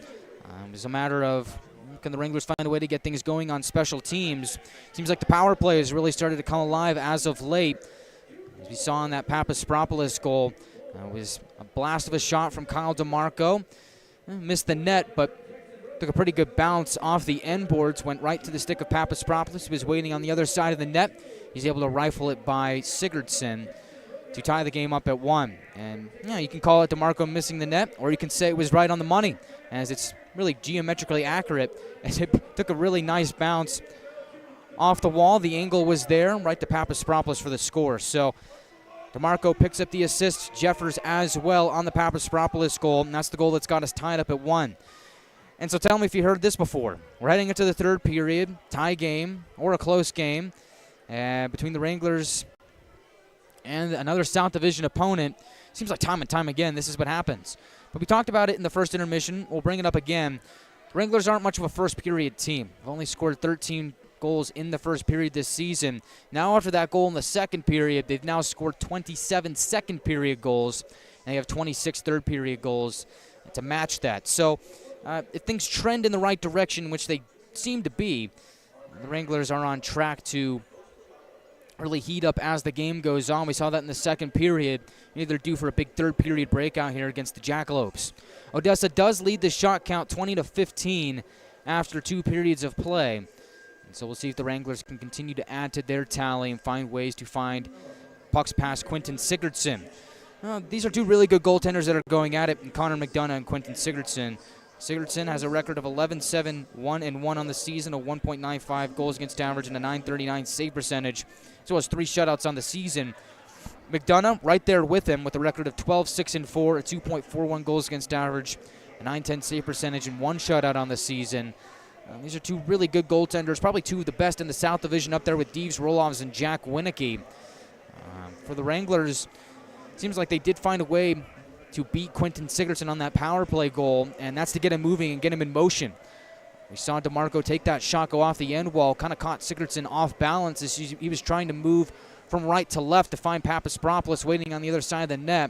It's a matter of, can the Wranglers find a way to get things going on special teams? Seems like the power play has really started to come alive as of late. As we saw in that Papaspropoulos goal, was a blast of a shot from Kyle DeMarco. Missed the net, but took a pretty good bounce off the end boards, went right to the stick of Papaspropoulos, who was waiting on the other side of the net. He's able to rifle it by Sigurdsson to tie the game up at 1. And you can call it DeMarco missing the net, or you can say it was right on the money, as it's really geometrically accurate, as it took a really nice bounce off the wall. The angle was there, right to Papaspropoulos for the score. So DeMarco picks up the assist, Jeffers as well on the Papaspropoulos goal, and that's the goal that's got us tied up at 1. And so tell me if you heard this before. We're heading into the third period, tie game or a close game between the Wranglers and another South Division opponent. Seems like time and time again this is what happens. But we talked about it in the first intermission. We'll bring it up again. The Wranglers aren't much of a first period team. They've only scored 13 goals in the first period this season. Now after that goal in the second period, they've now scored 27 second period goals, and they have 26 third period goals to match that. So if things trend in the right direction, which they seem to be, the Wranglers are on track to really heat up as the game goes on. We saw that in the second period. They're due for a big third period breakout here against the Jackalopes. Odessa does lead the shot count 20-15 after 2 periods of play. And so we'll see if the Wranglers can continue to add to their tally and find ways to find pucks past Quinton Sigurdsson. These are 2 really good goaltenders that are going at it, and Connor McDonough and Quinton Sigurdsson. Sigurdsson has a record of 11-7-1-1 on the season, a 1.95 goals against average, and a .939 save percentage, as well as 3 shutouts on the season. McDonough right there with him with a record of 12-6-4, a 2.41 goals against average, a .910 save percentage, and 1 shutout on the season. These are 2 really good goaltenders, probably 2 of the best in the South Division, up there with Deeves Roloffs and Jack Winicky. For the Wranglers, it seems like they did find a way to beat Quinton Sigurdsson on that power play goal, and that's to get him moving and get him in motion. We saw DeMarco take that shot, go off the end wall, kind of caught Sigurdsson off balance as he was trying to move from right to left to find Papaspropoulos waiting on the other side of the net.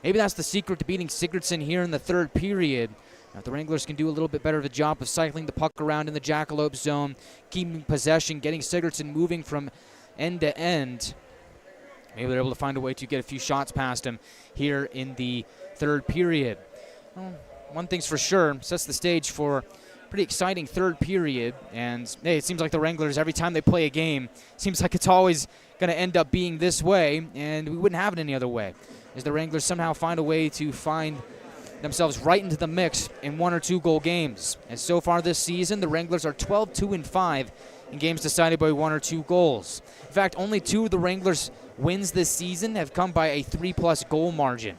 Maybe that's the secret to beating Sigurdsson here in the third period. Now, if the Wranglers can do a little bit better of a job of cycling the puck around in the Jackalope zone, keeping possession, getting Sigurdsson moving from end to end, Maybe they're able to find a way to get a few shots past him here in the third period. Well, one thing's for sure, sets the stage for a pretty exciting third period. And hey, it seems like the Wranglers, every time they play a game, seems like it's always going to end up being this way, and we wouldn't have it any other way, as the Wranglers somehow find a way to find themselves right into the mix in 1 or 2 goal games. And so far this season, the Wranglers are 12-2-5 in games decided by 1 or 2 goals. In fact, only 2 of the Wranglers' wins this season have come by a 3+ goal margin.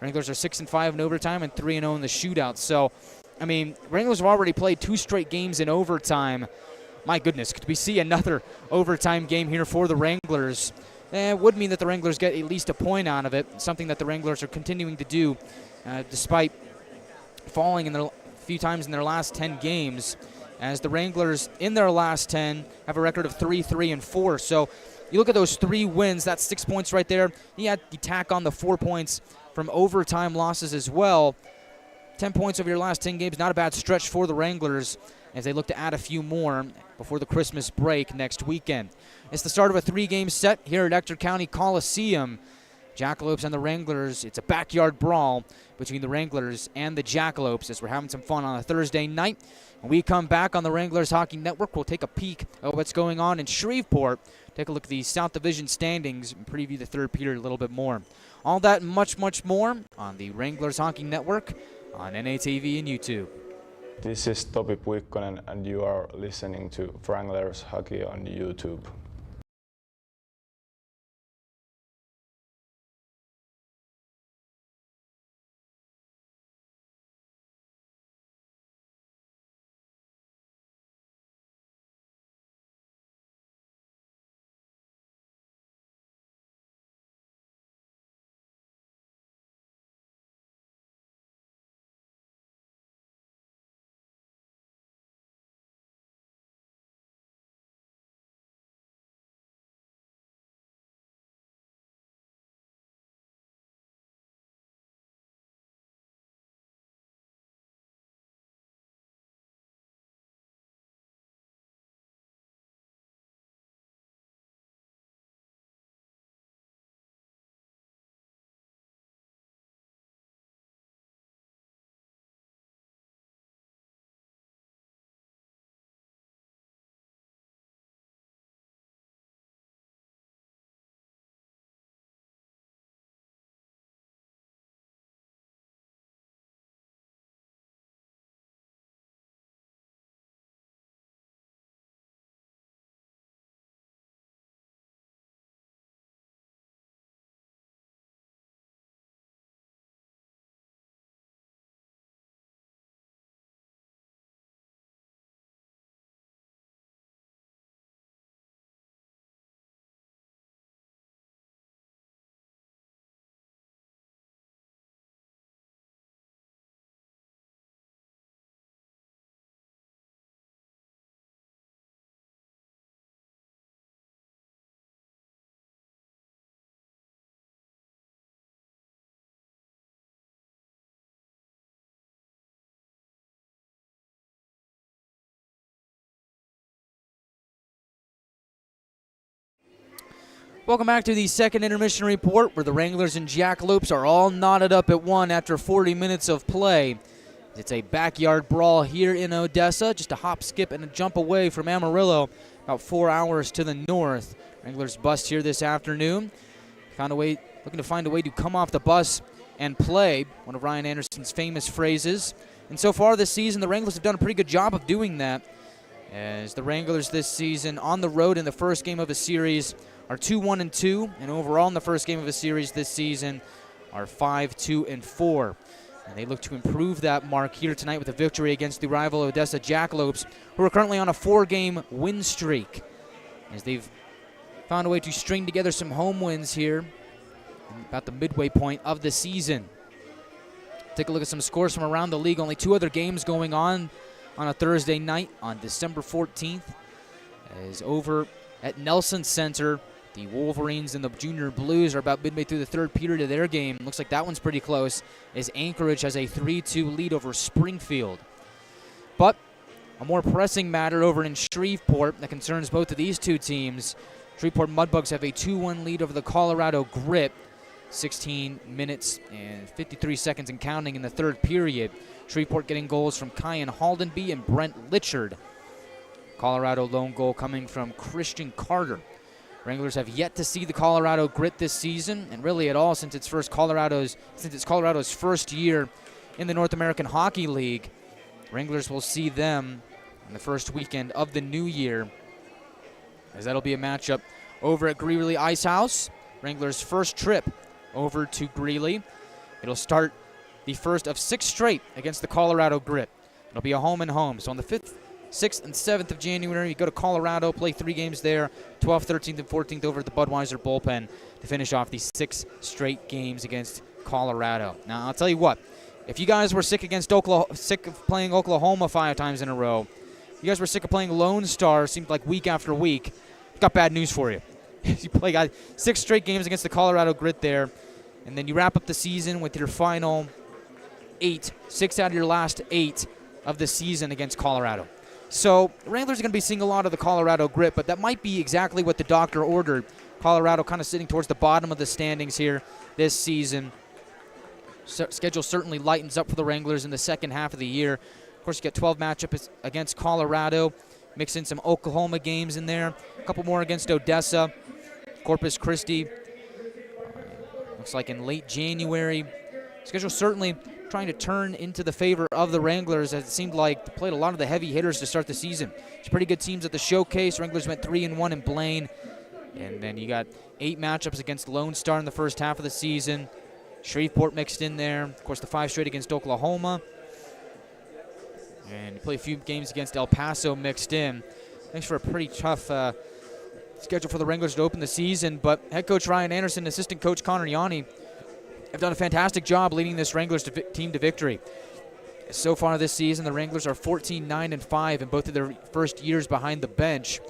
Wranglers are 6-5 in overtime and 3-0 in the shootout. So, I mean, Wranglers have already played 2 straight games in overtime. My goodness, could we see another overtime game here for the Wranglers? It would mean that the Wranglers get at least a point out of it, something that the Wranglers are continuing to do despite falling in a few times in their last 10 games, as the Wranglers in their last 10 have a record of 3-3-4. So you look at those 3 wins, that's 6 points right there. You tack on the 4 points from overtime losses as well. 10 points over your last 10 games, not a bad stretch for the Wranglers as they look to add a few more before the Christmas break next weekend. It's the start of a 3-game set here at Ector County Coliseum. Jackalopes and the Wranglers, it's a backyard brawl between the Wranglers and the Jackalopes as we're having some fun on a Thursday night. When we come back on the Wranglers Hockey Network, we'll take a peek at what's going on in Shreveport, take a look at the South Division standings, and preview the third period a little bit more. All that and much, much more on the Wranglers Hockey Network on NATV and YouTube. This is Topi Puikkonen, and you are listening to Wranglers Hockey on YouTube. Welcome back to the second intermission report, where the Wranglers and Jackalopes are all knotted up at 1 after 40 minutes of play. It's a backyard brawl here in Odessa, just a hop, skip, and a jump away from Amarillo, about 4 hours to the north. Wranglers bus here this afternoon. Looking to find a way to come off the bus and play, one of Ryan Anderson's famous phrases. And so far this season, the Wranglers have done a pretty good job of doing that, as the Wranglers this season on the road in the first game of a series are 2-1-2, and overall in the first game of a series this season are 5-2-4. And they look to improve that mark here tonight with a victory against the rival Odessa Jackalopes, who are currently on a 4-game win streak, as they've found a way to string together some home wins here about the midway point of the season. Take a look at some scores from around the league. Only 2 other games going on a Thursday night on December 14th. As over at Nelson Center, the Wolverines and the Junior Blues are about midway through the third period of their game. Looks like that one's pretty close, as Anchorage has a 3-2 lead over Springfield. But a more pressing matter over in Shreveport that concerns both of these two teams Shreveport Mudbugs have a 2-1 lead over the Colorado Grit. 16 minutes and 53 seconds and counting in the third period. Shreveport getting goals from Kyan Haldenby and Brent Litchard. Colorado lone goal coming from Christian Carter. Wranglers have yet to see the Colorado Grit this season, and really at all since it's Colorado's first year in the North American Hockey League. Wranglers will see them on the first weekend of the new year, as that'll be a matchup over at Greeley Ice House. Wranglers' first trip over to Greeley. It'll start the first of 6 straight against the Colorado Grit. It'll be a home and home. So on the 5th, 6th, and 7th of January, you go to Colorado, play 3 games there, 12th, 13th, and 14th over at the Budweiser Bullpen to finish off the 6 straight games against Colorado. Now, I'll tell you what, if you guys were sick of playing Oklahoma 5 times in a row, you guys were sick of playing Lone Star, seemed like week after week, I've got bad news for you. You got 6 straight games against the Colorado Grit there, and then you wrap up the season with your final 6 out of your last 8 of the season against Colorado. So Wranglers are going to be seeing a lot of the Colorado Grit, but that might be exactly what the doctor ordered. Colorado kind of sitting towards the bottom of the standings here this season. Schedule certainly lightens up for the Wranglers in the second half of the year. Of course, you get 12 matchups against Colorado. Mix in some Oklahoma games in there. A couple more against Odessa, Corpus Christi. Looks like in late January. Schedule certainly trying to turn into the favor of the Wranglers, as it seemed like they played a lot of the heavy hitters to start the season. It's pretty good teams at the Showcase. Wranglers went 3-1 in Blaine. And then you got 8 matchups against Lone Star in the first half of the season. Shreveport mixed in there. Of course, the 5 straight against Oklahoma. And you play a few games against El Paso mixed in. Thanks for a pretty tough schedule for the Wranglers to open the season. But head coach Ryan Anderson and assistant coach Connor Yanni have done a fantastic job leading this Wranglers team to victory. So far this season, the Wranglers are 14-9-5 in both of their first years behind the bench,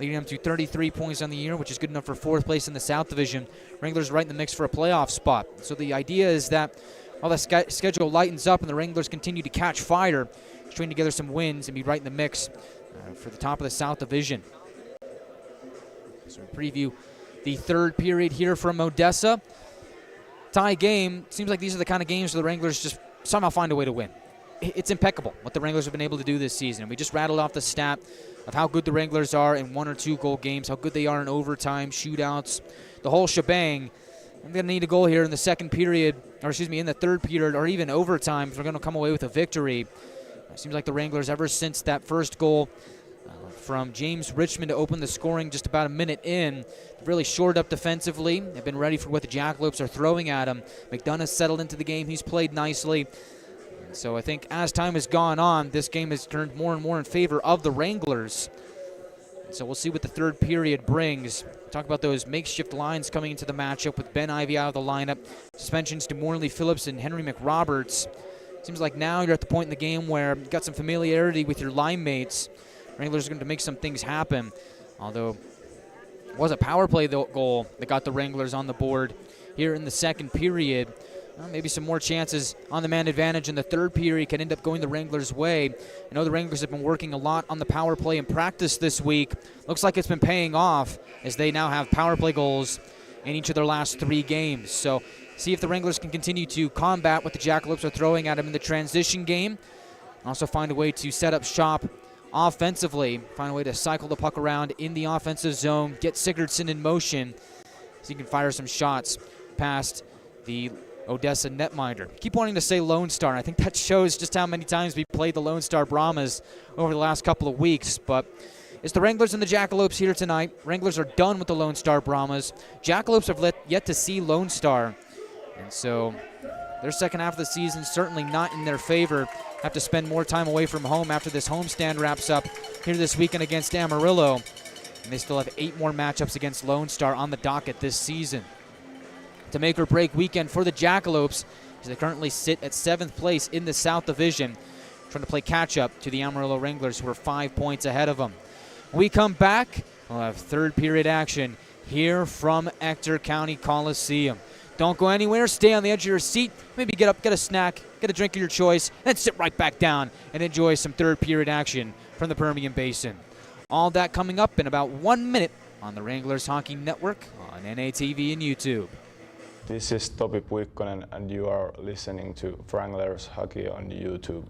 leading them to 33 points on the year, which is good enough for 4th place in the South Division. Wranglers right in the mix for a playoff spot. So the idea is that while the schedule lightens up and the Wranglers continue to catch fire, string together some wins and be right in the mix for the top of the South Division. So we preview the third period here from Odessa. Tie game. Seems like these are the kind of games where the Wranglers just somehow find a way to win. It's impeccable what the Wranglers have been able to do this season. We just rattled off the stat of how good the Wranglers are in 1 or 2 goal games, how good they are in overtime, shootouts, the whole shebang. I'm going to need a goal here in the second period, in the third period, or even overtime if we're going to come away with a victory. It seems like the Wranglers, ever since that first goal from James Richmond to open the scoring just about a minute in, really shored up defensively. They've been ready for what the Jackalopes are throwing at them. McDonough's settled into the game. He's played nicely. So I think as time has gone on, this game has turned more and more in favor of the Wranglers. So we'll see what the third period brings. Talk about those makeshift lines coming into the matchup with Ben Ivey out of the lineup. Suspensions to Morley Phillips and Henry McRoberts. Seems like now you're at the point in the game where you've got some familiarity with your line mates. Wranglers are going to make some things happen. Although it was a power play goal that got the Wranglers on the board here in the second period. Maybe some more chances on the man advantage in the third period can end up going the Wranglers' way. I know the Wranglers have been working a lot on the power play in practice this week. Looks like it's been paying off as they now have power play goals in each of their last 3 games. So see if the Wranglers can continue to combat what the Jackalopes are throwing at them in the transition game. Also find a way to set up shop offensively, find a way to cycle the puck around in the offensive zone, get Sigurdsson in motion so he can fire some shots past the Odessa netminder. Keep wanting to say Lone Star. I think that shows just how many times we played the Lone Star Brahmas over the last couple of weeks. But it's the Wranglers and the Jackalopes here tonight. Wranglers are done with the Lone Star Brahmas. Jackalopes have yet to see Lone Star. And so their second half of the season certainly not in their favor. Have to spend more time away from home after this homestand wraps up here this weekend against Amarillo. And they still have 8 more matchups against Lone Star on the docket this season. To make or break weekend for the Jackalopes, as they currently sit at 7th place in the South Division, trying to play catch-up to the Amarillo Wranglers, who are 5 points ahead of them. When we come back, we'll have third period action here from Ector County Coliseum. Don't go anywhere. Stay on the edge of your seat. Maybe get up, get a snack, get a drink of your choice, then sit right back down and enjoy some third period action from the Permian Basin. All that coming up in about 1 minute on the Wranglers Hockey Network, on NATV and YouTube. This is Topi Puikkonen and you are listening to Wranglers Hockey on YouTube.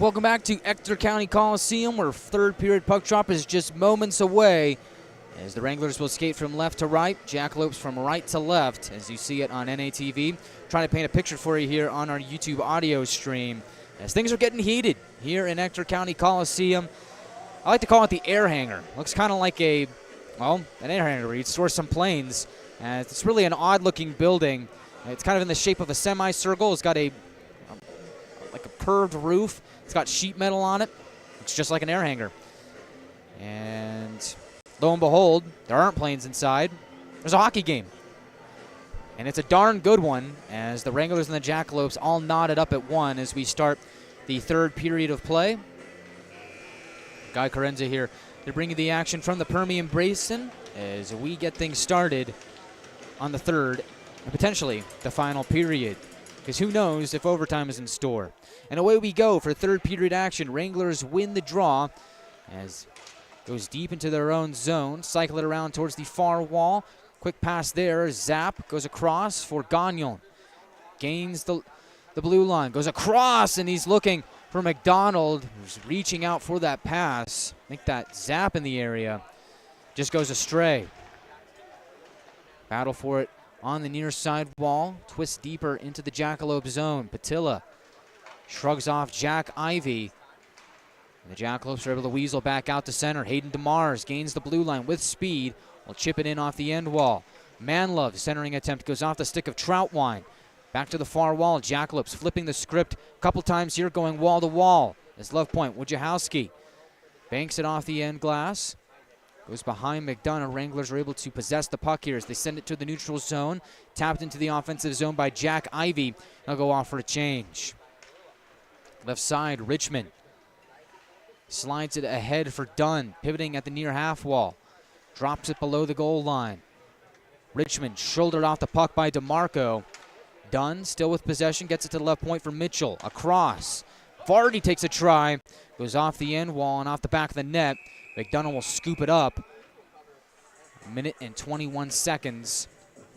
Welcome back to Ector County Coliseum, where third period puck drop is just moments away as the Wranglers will skate from left to right, Jackalopes from right to left, as you see it on NATV. Trying to paint a picture for you here on our YouTube audio stream as things are getting heated here in Ector County Coliseum. I like to call it the air hangar. Looks kind of like an air hangar where you'd store some planes. It's really an odd-looking building. It's kind of in the shape of a semicircle. It's got a curved roof. It's got sheet metal on it. It's just like an air hangar. And lo and behold, there aren't planes inside. There's a hockey game. And it's a darn good one, as the Wranglers and the Jackalopes all knotted up at one as we start the third period of play. Guy Chiarenza here. They're bringing the action from the Permian Basin as we get things started on the third and potentially the final period, because who knows if overtime is in store. And away we go for third period action. Wranglers win the draw as goes deep into their own zone. Cycle it around towards the far wall. Quick pass there. Zap goes across for Gagnon. Gains the blue line. Goes across, and he's looking for McDonald, who's reaching out for that pass. I think that zap in the area just goes astray. Battle for it on the near side wall. Twists deeper into the Jackalope zone. Patilla shrugs off Jack Ivy. And the Jackalopes are able to weasel back out to center. Hayden DeMars gains the blue line with speed. Will chip it in off the end wall. Manlove centering attempt goes off the stick of Troutwine. Back to the far wall. Jackalopes flipping the script a couple times here, going wall to wall. As love point, Wojciechowski banks it off the end glass. Goes behind McDonough. Wranglers are able to possess the puck here as they send it to the neutral zone. Tapped into the offensive zone by Jack Ivy. They'll go off for a change. Left side, Richmond slides it ahead for Dunn, pivoting at the near half wall. Drops it below the goal line. Richmond shouldered off the puck by DeMarco. Dunn still with possession, gets it to the left point for Mitchell. Across. Vardy takes a try. Goes off the end wall and off the back of the net. McDonough will scoop it up. A minute and 21 seconds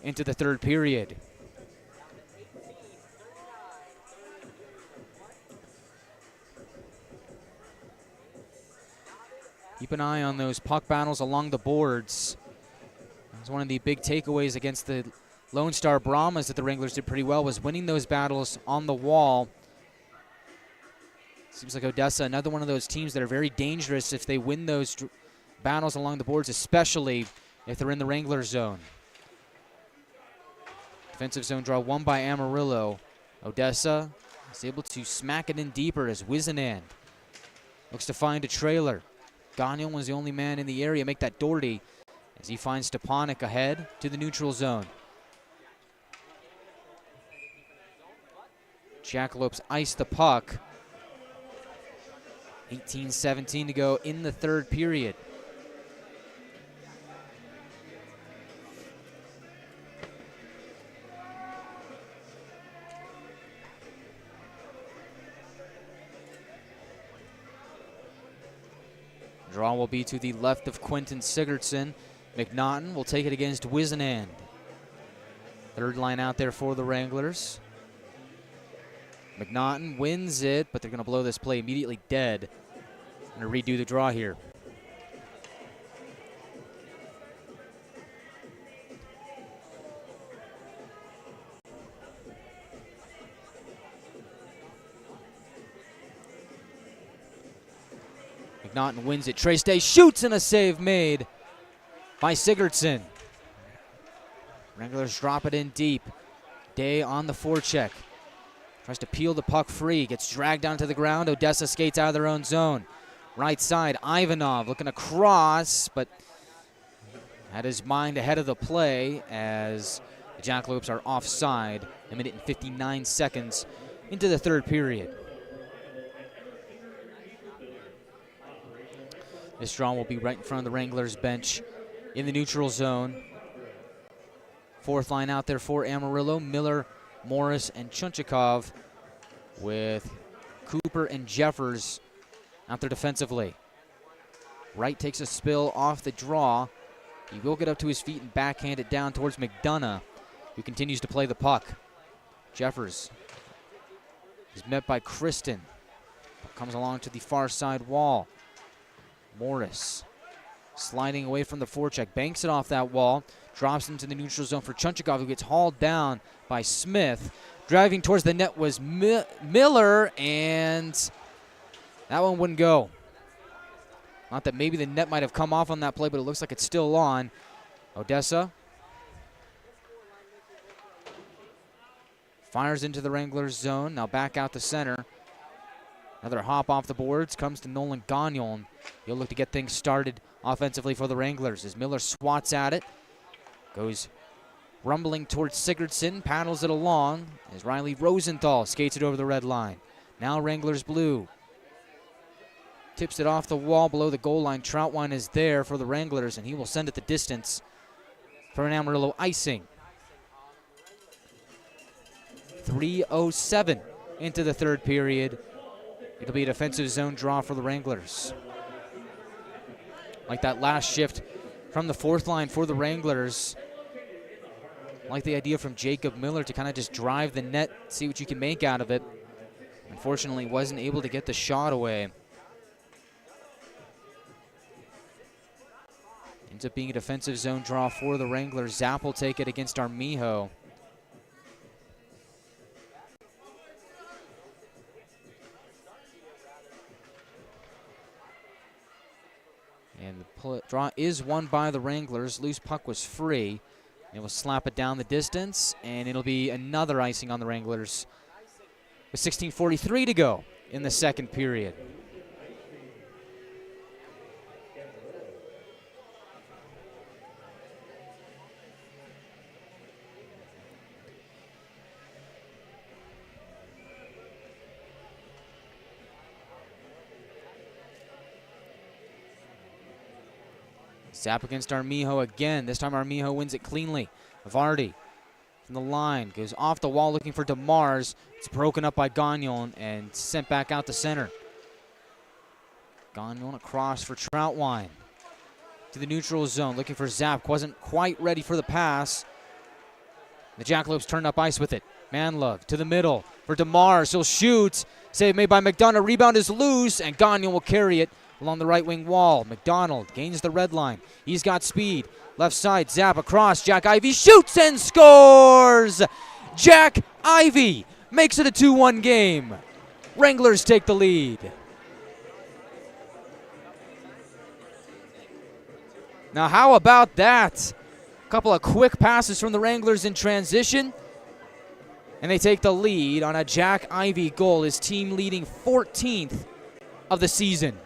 into the third period. Keep an eye on those puck battles along the boards. That's one of the big takeaways against the Lone Star Brahmas that the Wranglers did pretty well, was winning those battles on the wall. Seems like Odessa, another one of those teams that are very dangerous if they win those battles along the boards, especially if they're in the Wrangler zone. Defensive zone draw won by Amarillo. Odessa is able to smack it in deeper as Wizenan looks to find a trailer. Gagnon was the only man in the area. Make that Doherty as he finds Stepanek ahead to the neutral zone. Jackalopes ice the puck. 18-17 to go in the third period. Draw will be to the left of Quentin Sigurdsson. McNaughton will take it against Wizenan. Third line out there for the Wranglers. McNaughton wins it, but they're going to blow this play immediately dead. Going to redo the draw here. McNaughton wins it. Trace Day shoots and a save made by Sigurdsson. Wranglers drop it in deep. Day on the forecheck. Tries to peel the puck free. Gets dragged down to the ground. Odessa skates out of their own zone. Right side, Ivanov looking to cross, but had his mind ahead of the play as the Jackalopes are offside. A minute and 59 seconds into the third period. This draw will be right in front of the Wranglers bench in the neutral zone. Fourth line out there for Amarillo, Miller, Morris, and Chunchikov, with Cooper and Jeffers out there defensively. Wright takes a spill off the draw. He will get up to his feet and backhand it down towards McDonough, who continues to play the puck. Jeffers is met by Kristen. Comes along to the far side wall. Morris sliding away from the forecheck, banks it off that wall, drops into the neutral zone for Chunchikov, who gets hauled down by Smith. Driving towards the net was Miller, and that one wouldn't go. Not that maybe the net might have come off on that play, but it looks like it's still on. Odessa fires into the Wranglers zone, now back out the center. Another hop off the boards comes to Nolan Gagnon. He'll look to get things started offensively for the Wranglers as Miller swats at it. Goes rumbling towards Sigurdsson, paddles it along as Riley Rosenthal skates it over the red line. Now Wranglers blue. Tips it off the wall below the goal line. Troutwine is there for the Wranglers, and he will send it the distance for an Amarillo icing. 3:07 into the third period. It'll be a defensive zone draw for the Wranglers. Like that last shift from the fourth line for the Wranglers. Like the idea from Jacob Miller to kind of just drive the net, see what you can make out of it. Unfortunately, wasn't able to get the shot away. Ends up being a defensive zone draw for the Wranglers. Zapp will take it against Armijo. And the draw is won by the Wranglers. Loose puck was free. It will slap it down the distance, and it'll be another icing on the Wranglers with 16:43 to go in the second period. Zapp against Armijo again. This time Armijo wins it cleanly. Vardy from the line goes off the wall looking for DeMars. It's broken up by Gagnon and sent back out the center. Gagnon across for Troutwine to the neutral zone looking for Zapp. Wasn't quite ready for the pass. The Jackalopes turned up ice with it. Manlove to the middle for DeMars. He'll shoot. Save made by McDonough. Rebound is loose, and Gagnon will carry it along the right wing wall. McDonald gains the red line. He's got speed. Left side, Zapp across. Jack Ivey shoots and scores! Jack Ivey makes it a 2-1 game. Wranglers take the lead. Now how about that? A couple of quick passes from the Wranglers in transition. And they take the lead on a Jack Ivey goal, his team leading 14th of the season.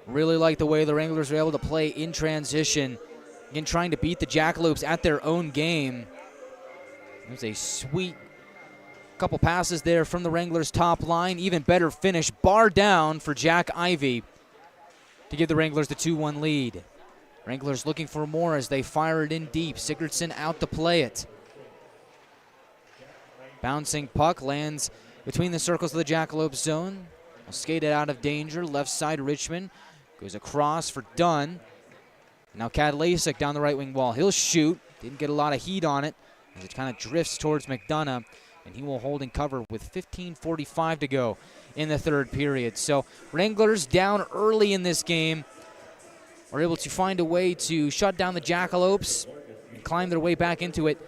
Really like the way the Wranglers were able to play in transition. Again, trying to beat the Jackalopes at their own game. There's a sweet couple passes there from the Wranglers' top line. Even better finish, bar down for Jack Ivey to give the Wranglers the 2-1 lead. Wranglers looking for more as they fire it in deep. Sigurdsson out to play it. Bouncing puck lands between the circles of the Jackalope zone. Will skate it out of danger. Left side, Richmond goes across for Dunn. Now Kadlasik down the right wing wall. He'll shoot. Didn't get a lot of heat on it as it kind of drifts towards McDonough, and he will hold and cover with 15:45 to go in the third period. So Wranglers down early in this game are able to find a way to shut down the Jackalopes and climb their way back into it.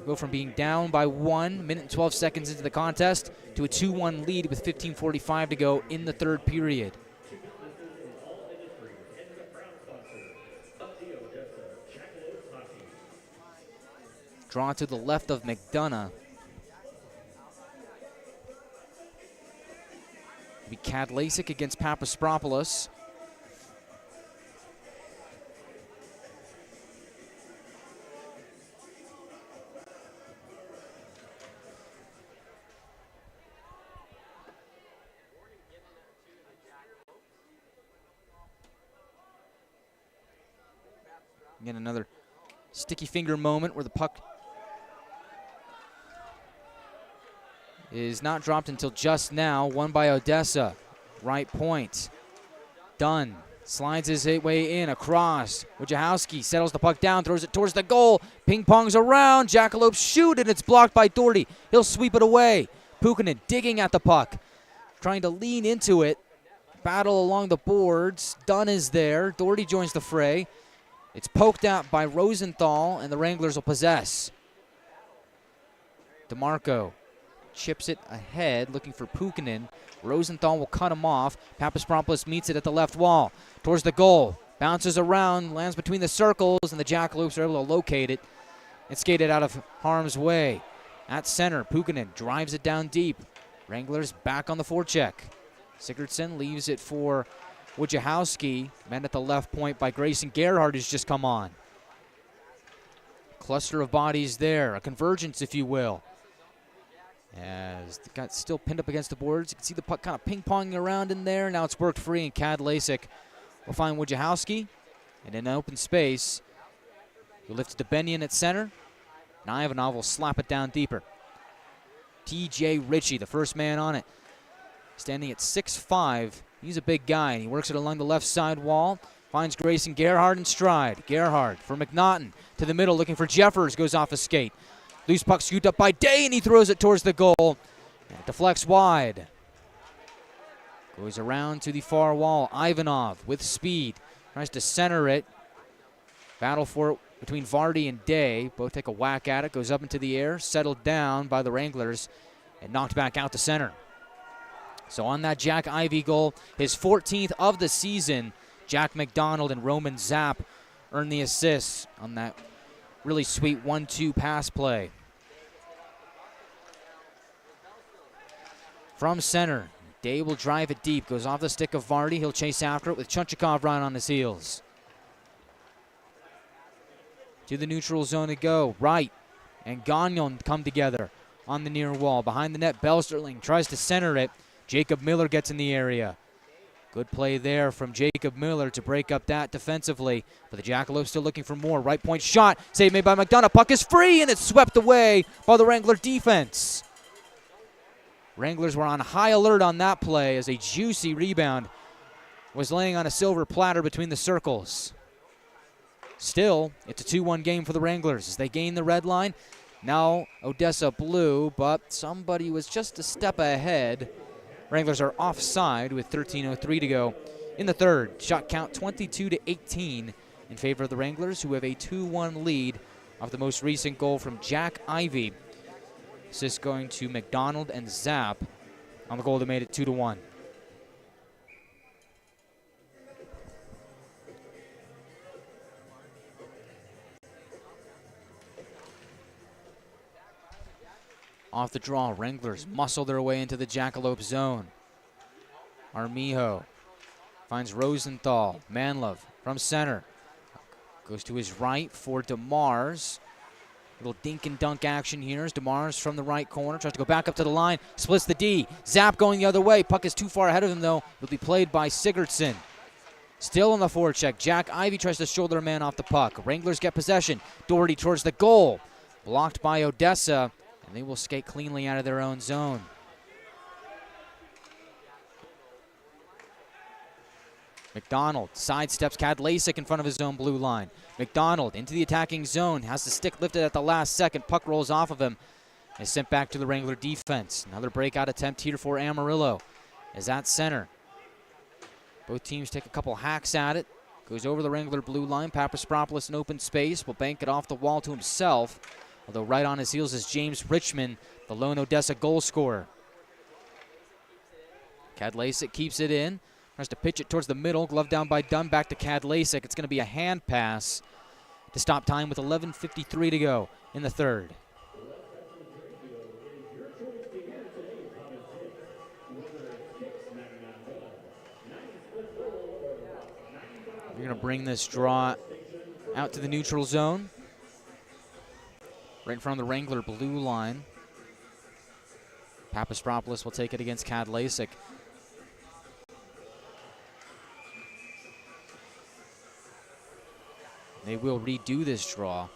Go from being down by 1 minute and 12 seconds into the contest to a 2-1 lead with 15:45 to go in the third period. Draw to the left of McDonough. It'll be Kadlasic against Papaspropoulos. Again, another sticky finger moment where the puck is not dropped until just now. Won by Odessa. Right point. Dunn slides his way in across. Wojciechowski settles the puck down, throws it towards the goal. Ping pongs around. Jackalopes shoot, and it's blocked by Doherty. He'll sweep it away. Puukkonen digging at the puck, trying to lean into it. Battle along the boards. Dunn is there. Doherty joins the fray. It's poked out by Rosenthal, and the Wranglers will possess. DeMarco chips it ahead, looking for Puukkonen. Rosenthal will cut him off. Papaspropoulos meets it at the left wall. Towards the goal. Bounces around, lands between the circles, and the Jackalopes are able to locate it and skate it out of harm's way. At center, Puukkonen drives it down deep. Wranglers back on the forecheck. Sigurdsson leaves it for Wojciechowski, met at the left point by Grayson Gerhardt, who's just come on. Cluster of bodies there, a convergence, if you will. As the guy still pinned up against the boards, you can see the puck kind of ping-ponging around in there. Now it's worked free, and Kadlasic will find Wojciechowski. And in an open space, he'll lift to Benyon at center. And Ivanov will slap it down deeper. T.J. Ritchie, the first man on it, standing at 6'5". He's a big guy, and he works it along the left side wall. Finds Grayson Gerhardt in stride. Gerhardt for McNaughton to the middle, looking for Jeffers, goes off a skate. Loose puck scooped up by Day, and he throws it towards the goal. And it deflects wide. Goes around to the far wall. Ivanov with speed. Tries to center it. Battle for it between Vardy and Day. Both take a whack at it. Goes up into the air. Settled down by the Wranglers. And knocked back out to center. So on that Jack Ivey goal, his 14th of the season, Jack McDonald and Roman Zapp earned the assists on that really sweet 1-2 pass play. From center, Day will drive it deep, goes off the stick of Vardy. He'll chase after it with Chunchikov right on his heels. To the neutral zone to go. Wright and Gagnon come together on the near wall. Behind the net, Belsterling tries to center it. Jacob Miller gets in the area. Good play there from Jacob Miller to break up that defensively. But the Jackalopes still looking for more. Right point shot. Save made by McDonough. Puck is free, and it's swept away by the Wrangler defense. Wranglers were on high alert on that play as a juicy rebound was laying on a silver platter between the circles. Still, it's a 2-1 game for the Wranglers as they gain the red line. Now Odessa blue, but somebody was just a step ahead. Wranglers are offside with 13:03 to go in the third. Shot count 22-18 in favor of the Wranglers, who have a 2-1 lead off the most recent goal from Jack Ivey. Assist going to McDonald and Zapp on the goal that made it 2-1. Off the draw, Wranglers muscle their way into the Jackalope zone. Armijo finds Rosenthal. Manlove from center. Goes to his right for DeMars. Little dink and dunk action here as DeMars from the right corner. Tries to go back up to the line. Splits the D. Zapp going the other way. Puck is too far ahead of him, though. Will be played by Sigurdsson. Still on the forecheck. Jack Ivey tries to shoulder a man off the puck. Wranglers get possession. Doherty towards the goal. Blocked by Odessa. And they will skate cleanly out of their own zone. McDonald sidesteps Kadlasic in front of his own blue line. McDonald into the attacking zone. Has the stick lifted at the last second. Puck rolls off of him. Is sent back to the Wrangler defense. Another breakout attempt here for Amarillo. is at center. Both teams take a couple hacks at it. Goes over the Wrangler blue line. Papaspropoulos in open space will bank it off the wall to himself. Although right on his heels is James Richmond, the lone Odessa goal scorer. Kadlacik keeps it in. Tries to pitch it towards the middle. Glove down by Dunn. Back to Kadlacik. It's going to be a hand pass to stop time with 11:53 to go in the third. You're going to bring this draw out to the neutral zone. Right in front of the Wrangler blue line. Papaspropoulos will take it against Kadlacik. They will redo this draw.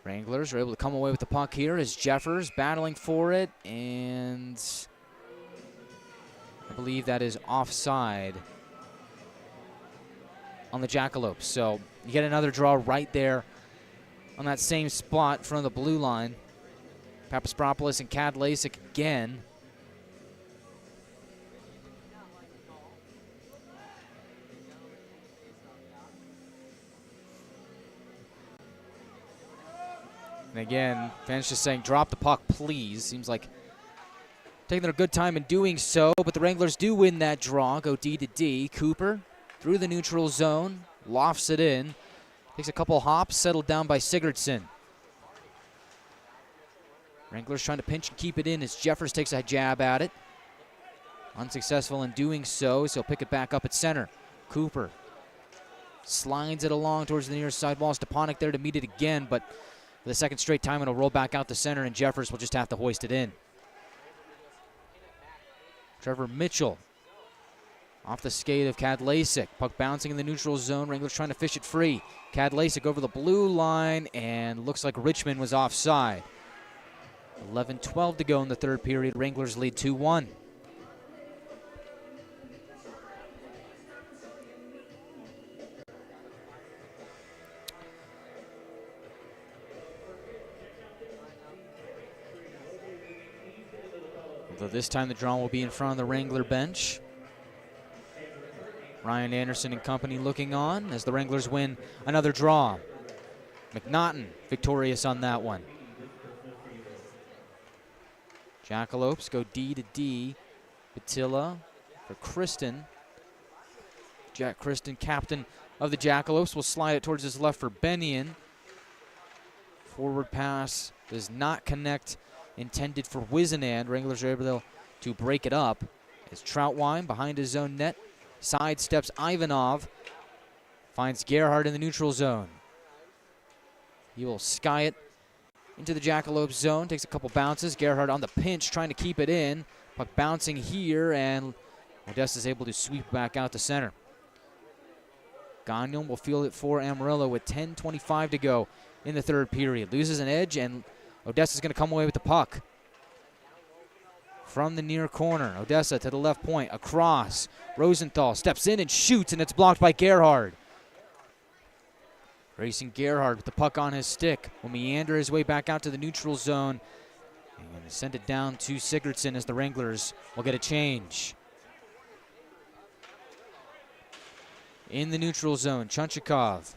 Wranglers are able to come away with the puck here as Jeffers battling for it, and I believe that is offside on the Jackalopes. So you get another draw right there on that same spot in front of the blue line. Papaspropoulos and Kadlacik again. And again, fans just saying, drop the puck, please. Seems like taking their good time in doing so, but the Wranglers do win that draw. Go D to D. Cooper through the neutral zone, lofts it in. Takes a couple hops, settled down by Sigurdsson. Wranglers trying to pinch and keep it in as Jeffers takes a jab at it. Unsuccessful in doing so, so he'll pick it back up at center. Cooper slides it along towards the near side wall. Stepanek there to meet it again, but for the second straight time, it'll roll back out the center, and Jeffers will just have to hoist it in. Trevor Mitchell off the skate of Kadlacik. Puck bouncing in the neutral zone. Wranglers trying to fish it free. Kadlacik over the blue line, and looks like Richmond was offside. 11:12 to go in the third period. Wranglers lead 2-1. Although this time the draw will be in front of the Wrangler bench. Ryan Anderson and company looking on as the Wranglers win another draw. McNaughton victorious on that one. Jackalopes go D to D. Batilla for Kristen. Jack Kristen, captain of the Jackalopes, will slide it towards his left for Bennion. Forward pass does not connect. Intended for Wizenand. Wranglers are able to break it up as Troutwine behind his own net. Sidesteps Ivanov. Finds Gerhard in the neutral zone. He will sky it into the Jackalope zone. Takes a couple bounces. Gerhard on the pinch trying to keep it in. Puck bouncing here, and Odessa is able to sweep back out to center. Gagnon will field it for Amarillo with 10:25 to go in the third period. Loses an edge, and Odessa's going to come away with the puck. From the near corner, Odessa to the left point, across. Rosenthal steps in and shoots, and it's blocked by Gerhard. Racing Gerhard with the puck on his stick will meander his way back out to the neutral zone. And going to send it down to Sigurdsson as the Wranglers will get a change. In the neutral zone, Chunchikov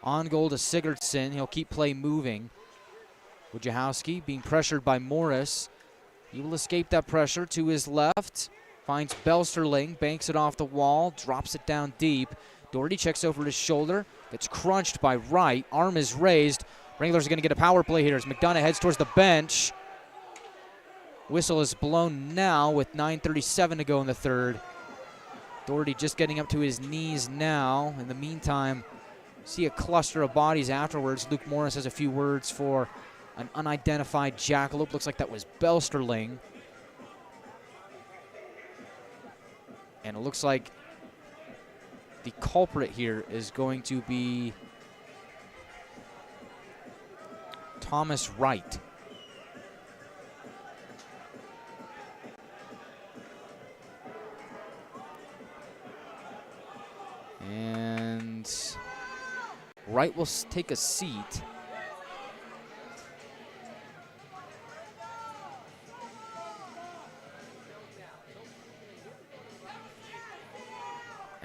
on goal to Sigurdsson. He'll keep play moving. Wojciechowski being pressured by Morris. He will escape that pressure to his left. Finds Belsterling, banks it off the wall, drops it down deep. Doherty checks over his shoulder, gets crunched by Wright. Arm is raised. Wranglers are going to get a power play here as McDonough heads towards the bench. Whistle is blown now with 9:37 to go in the third. Doherty just getting up to his knees now. In the meantime, see a cluster of bodies afterwards. Luke Morris has a few words for an unidentified Jackalope. Looks like that was Belsterling. And it looks like the culprit here is going to be Thomas Wright. And Wright will take a seat.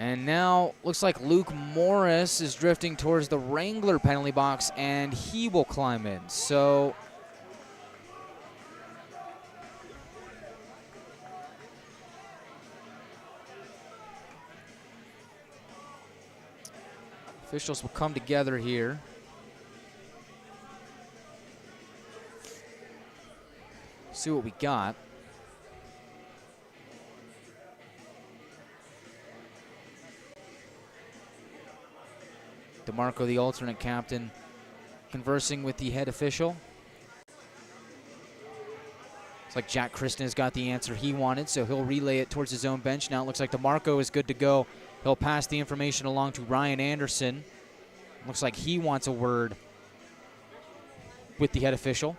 And now looks like Luke Morris is drifting towards the Wrangler penalty box, and he will climb in. So officials will come together here. See what we got. DeMarco, the alternate captain, conversing with the head official. It's like Jack Kristen has got the answer he wanted, so he'll relay it towards his own bench. Now it looks like DeMarco is good to go. He'll pass the information along to Ryan Anderson. Looks like he wants a word with the head official.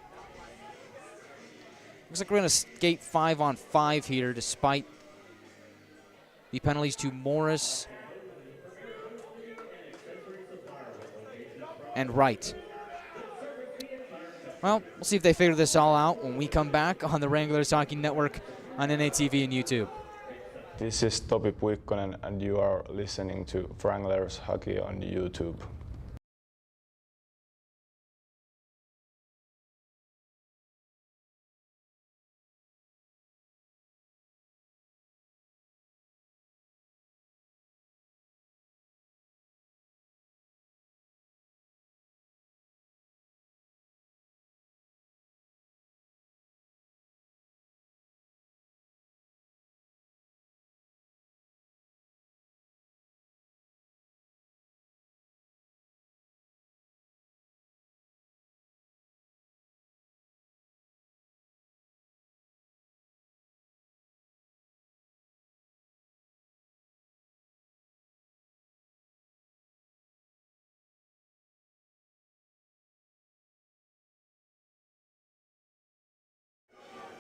Looks like we're going to skate 5-on-5 here despite the penalties to Morris and Wright. Well, we'll see if they figure this all out when we come back on the Wranglers Hockey Network on NATV and YouTube. This is Topi Puikkonen and you are listening to Wranglers Hockey on YouTube.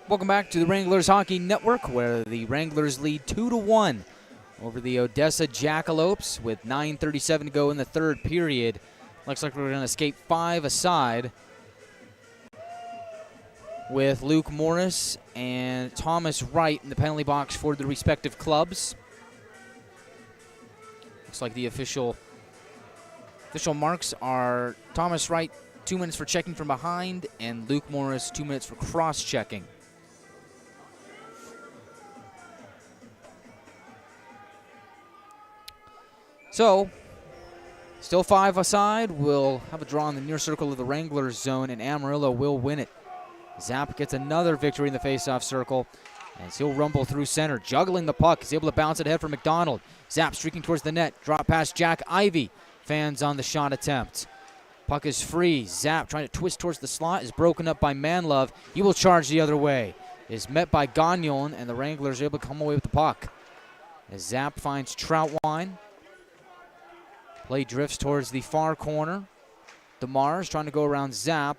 Welcome back to the Wranglers Hockey Network, where the Wranglers lead 2-1 over the Odessa Jackalopes with 9:37 to go in the third period. Looks like we're going to skate 5 aside with Luke Morris and Thomas Wright in the penalty box for the respective clubs. Looks like the official marks are Thomas Wright 2 minutes for checking from behind and Luke Morris 2 minutes for cross-checking. So, still 5 aside. We'll have a draw in the near circle of the Wranglers zone, and Amarillo will win it. Zapp gets another victory in the faceoff circle as he'll rumble through center, juggling the puck. He's able to bounce it ahead for McDonald. Zapp streaking towards the net. Drop past Jack Ivey. Fans on the shot attempt. Puck is free. Zapp trying to twist towards the slot is broken up by Manlove. He will charge the other way. Is met by Gagnon, and the Wranglers are able to come away with the puck. As Zapp finds Troutwine. Play drifts towards the far corner. DeMars trying to go around Zapp.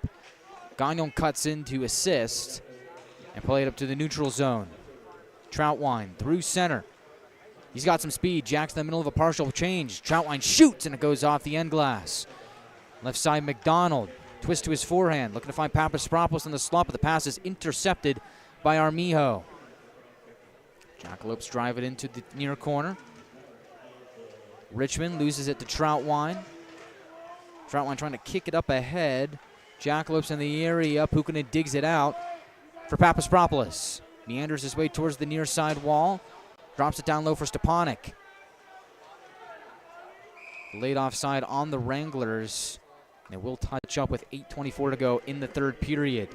Gagnon cuts in to assist and play it up to the neutral zone. Troutwine through center. He's got some speed. Jack's in the middle of a partial change. Troutwine shoots and it goes off the end glass. Left side McDonald. Twist to his forehand. Looking to find Papaspropoulos in the slot, but the pass is intercepted by Armijo. Jackalopes drive it into the near corner. Richmond loses it to Troutwine. Troutwine trying to kick it up ahead. Jackalopes in the area. Pukkanen digs it out for Papaspropoulos. Meanders his way towards the near side wall. Drops it down low for Stepanek. Laid offside on the Wranglers. And it will touch up with 8:24 to go in the third period.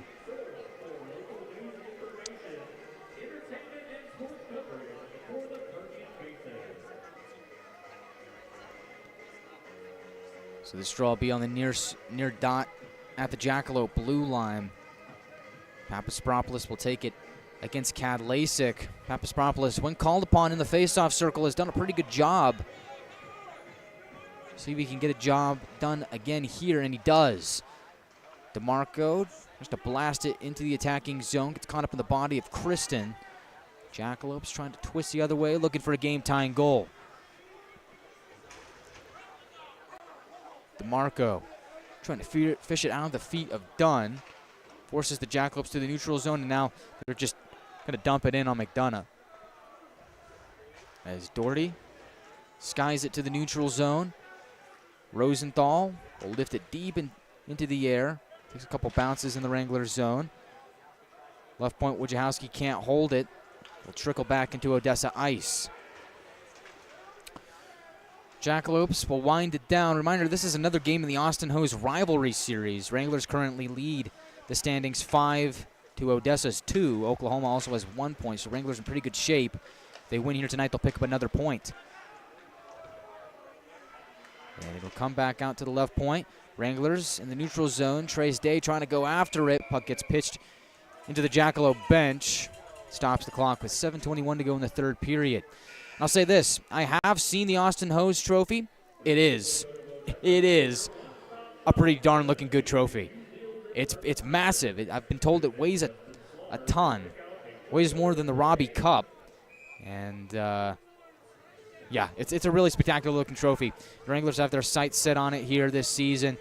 So this draw will be on the near dot at the Jackalope blue line. Papaspropoulos will take it against Cad Lasik. Papaspropoulos, when called upon in the faceoff circle, has done a pretty good job. See if he can get a job done again here, and he does. DeMarco just to blast it into the attacking zone. Gets caught up in the body of Kristen. Jackalopes trying to twist the other way, looking for a game-tying goal. DeMarco trying to fish it out of the feet of Dunn. Forces the Jackalopes to the neutral zone, and now they're just going to dump it in on McDonough. As Doherty skies it to the neutral zone. Rosenthal will lift it deep into the air. Takes a couple bounces in the Wranglers zone. Left point, Wojciechowski can't hold it. Will trickle back into Odessa ice. Jackalopes will wind it down. Reminder, this is another game in the Austin Hose rivalry series. Wranglers currently lead the standings 5 to Odessa's 2. Oklahoma also has 1 point, so Wranglers in pretty good shape. If they win here tonight, they'll pick up another point. And it'll come back out to the left point. Wranglers in the neutral zone. Trace Day trying to go after it. Puck gets pitched into the Jackalope bench. Stops the clock with 7:21 to go in the third period. And I'll say this. I have seen the Austin Hose trophy. It is a pretty darn looking good trophy. It's massive. I've been told it weighs a ton. Weighs more than the Robbie Cup. And yeah, it's a really spectacular looking trophy. The Wranglers have their sights set on it here this season.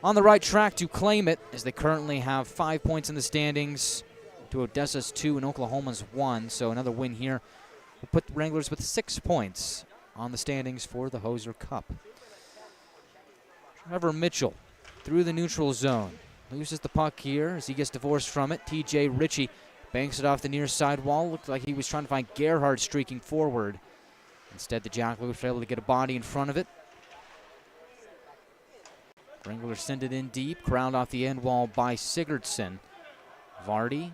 On the right track to claim it, as they currently have 5 points in the standings to Odessa's 2 and Oklahoma's 1. So another win here will put the Wranglers with 6 points on the standings for the Hoser Cup. Trevor Mitchell through the neutral zone. Loses the puck here as he gets divorced from it. TJ Ritchie banks it off the near side wall. Looked like he was trying to find Gerhard streaking forward. Instead, the Jackalopes were able to get a body in front of it. Wranglers send it in deep, crowned off the end wall by Sigurdsson. Vardy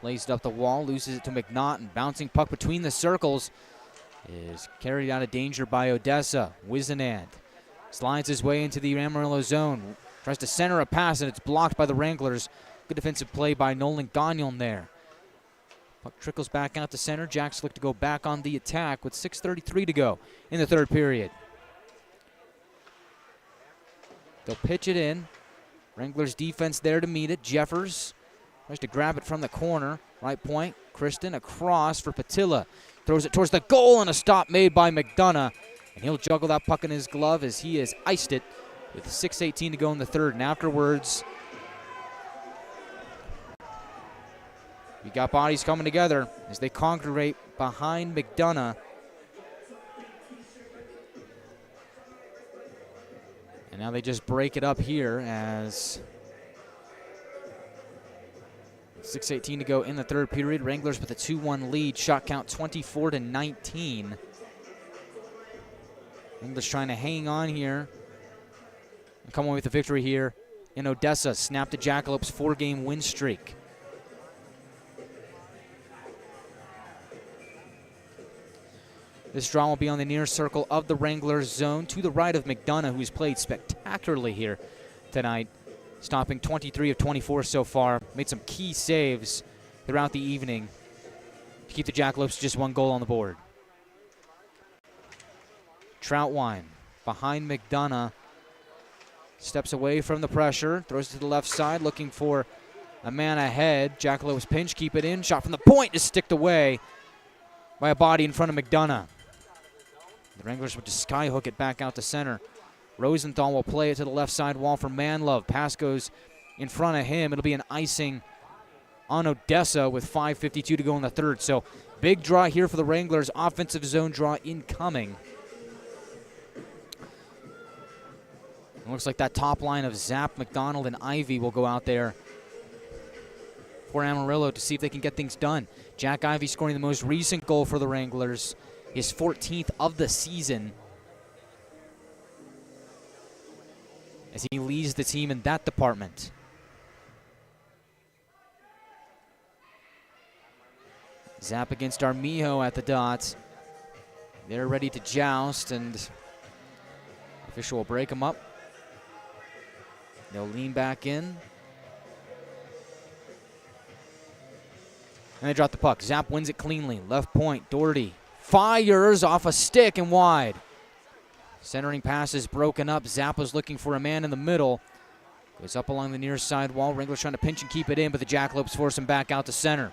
plays it up the wall, loses it to McNaughton. Bouncing puck between the circles is carried out of danger by Odessa. Wizenand slides his way into the Amarillo zone. Tries to center a pass, and it's blocked by the Wranglers. Good defensive play by Nolan Gagnon there. Puck trickles back out to center. Jacks look to go back on the attack with 6:33 to go in the third period. They'll pitch it in. Wranglers defense there to meet it. Jeffers tries to grab it from the corner. Right point. Kristen across for Patilla. Throws it towards the goal, and a stop made by McDonough. And he'll juggle that puck in his glove as he has iced it with 6:18 to go in the third. And afterwards, we got bodies coming together as they congregate behind McDonough. And now they just break it up here as 6:18 to go in the third period. Wranglers with a 2-1 lead. Shot count 24-19. Wranglers trying to hang on here and come away with a victory here in Odessa. Snap the Jackalopes' 4-game win streak. This draw will be on the near circle of the Wranglers zone to the right of McDonough, who's played spectacularly here tonight, stopping 23 of 24 so far. Made some key saves throughout the evening to keep the Jackalopes to just 1 goal on the board. Troutwine behind McDonough. Steps away from the pressure, throws it to the left side, looking for a man ahead. Jackalopes pinch, keep it in. Shot from the point is sticked away by a body in front of McDonough. The Wranglers would just skyhook it back out to center. Rosenthal will play it to the left side wall for Manlove. Pass goes in front of him. It'll be an icing on Odessa with 5:52 to go in the third. So big draw here for the Wranglers. Offensive zone draw incoming. It looks like that top line of Zapp, McDonald, and Ivy will go out there for Amarillo to see if they can get things done. Jack Ivy scoring the most recent goal for the Wranglers, his 14th of the season, as he leads the team in that department. Zapp against Armijo at the dot. They're ready to joust, and the official will break them up. They'll lean back in. And they drop the puck. Zapp wins it cleanly. Left point, Doherty fires off a stick and wide. Centering pass is broken up. Zapp was looking for a man in the middle. Goes up along the near side wall. Wranglers trying to pinch and keep it in, but the Jackalopes force him back out to center.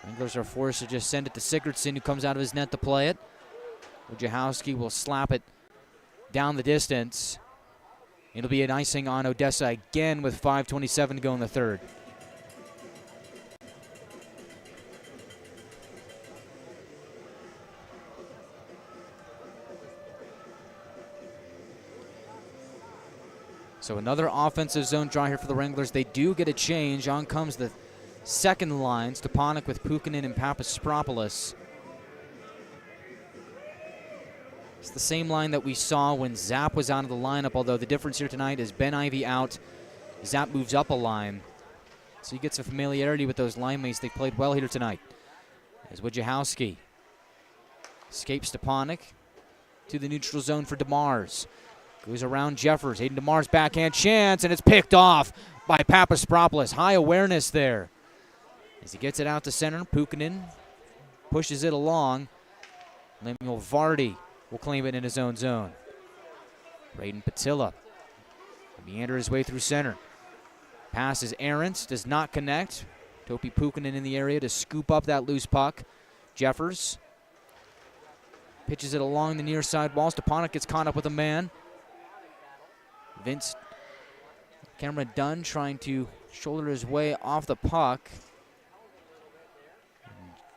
Wranglers are forced to just send it to Sigurdsson, who comes out of his net to play it. Wojciechowski will slap it down the distance. It'll be an icing on Odessa again with 5:27 to go in the third. So another offensive zone draw here for the Wranglers. They do get a change. On comes the second line, Stepanek with Pukinen and Papaspropoulos. It's the same line that we saw when Zapp was out of the lineup, although the difference here tonight is Ben Ivy out. Zapp moves up a line. So he gets a familiarity with those line mates. They played well here tonight. As Wojciechowski escapes Stepanek to the neutral zone for DeMars. Goes around Jeffers. Hayden DeMars backhand chance, and it's picked off by Papaspropoulos. High awareness there. As he gets it out to center, Pukinen pushes it along. Lemuel Vardy will claim it in his own zone. Braden Patilla will meander his way through center. Pass is errant, does not connect. Topi Pukinen in the area to scoop up that loose puck. Jeffers pitches it along the near side wall. Stepanek gets caught up with a man. Vince Cameron Dunn trying to shoulder his way off the puck.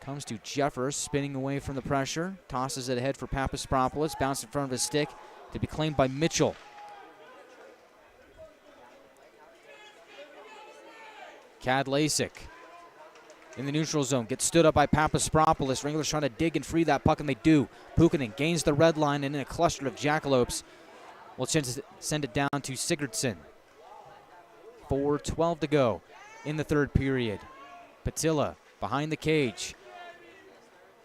Comes to Jeffers, spinning away from the pressure. Tosses it ahead for Papaspropoulos. Bounced in front of his stick to be claimed by Mitchell. Kadlacik in the neutral zone. Gets stood up by Papaspropoulos. Wranglers trying to dig and free that puck, and they do. Pukinen gains the red line, and in a cluster of Jackalopes will send it down to Sigurdsson. 4:12 to go in the third period. Patilla behind the cage.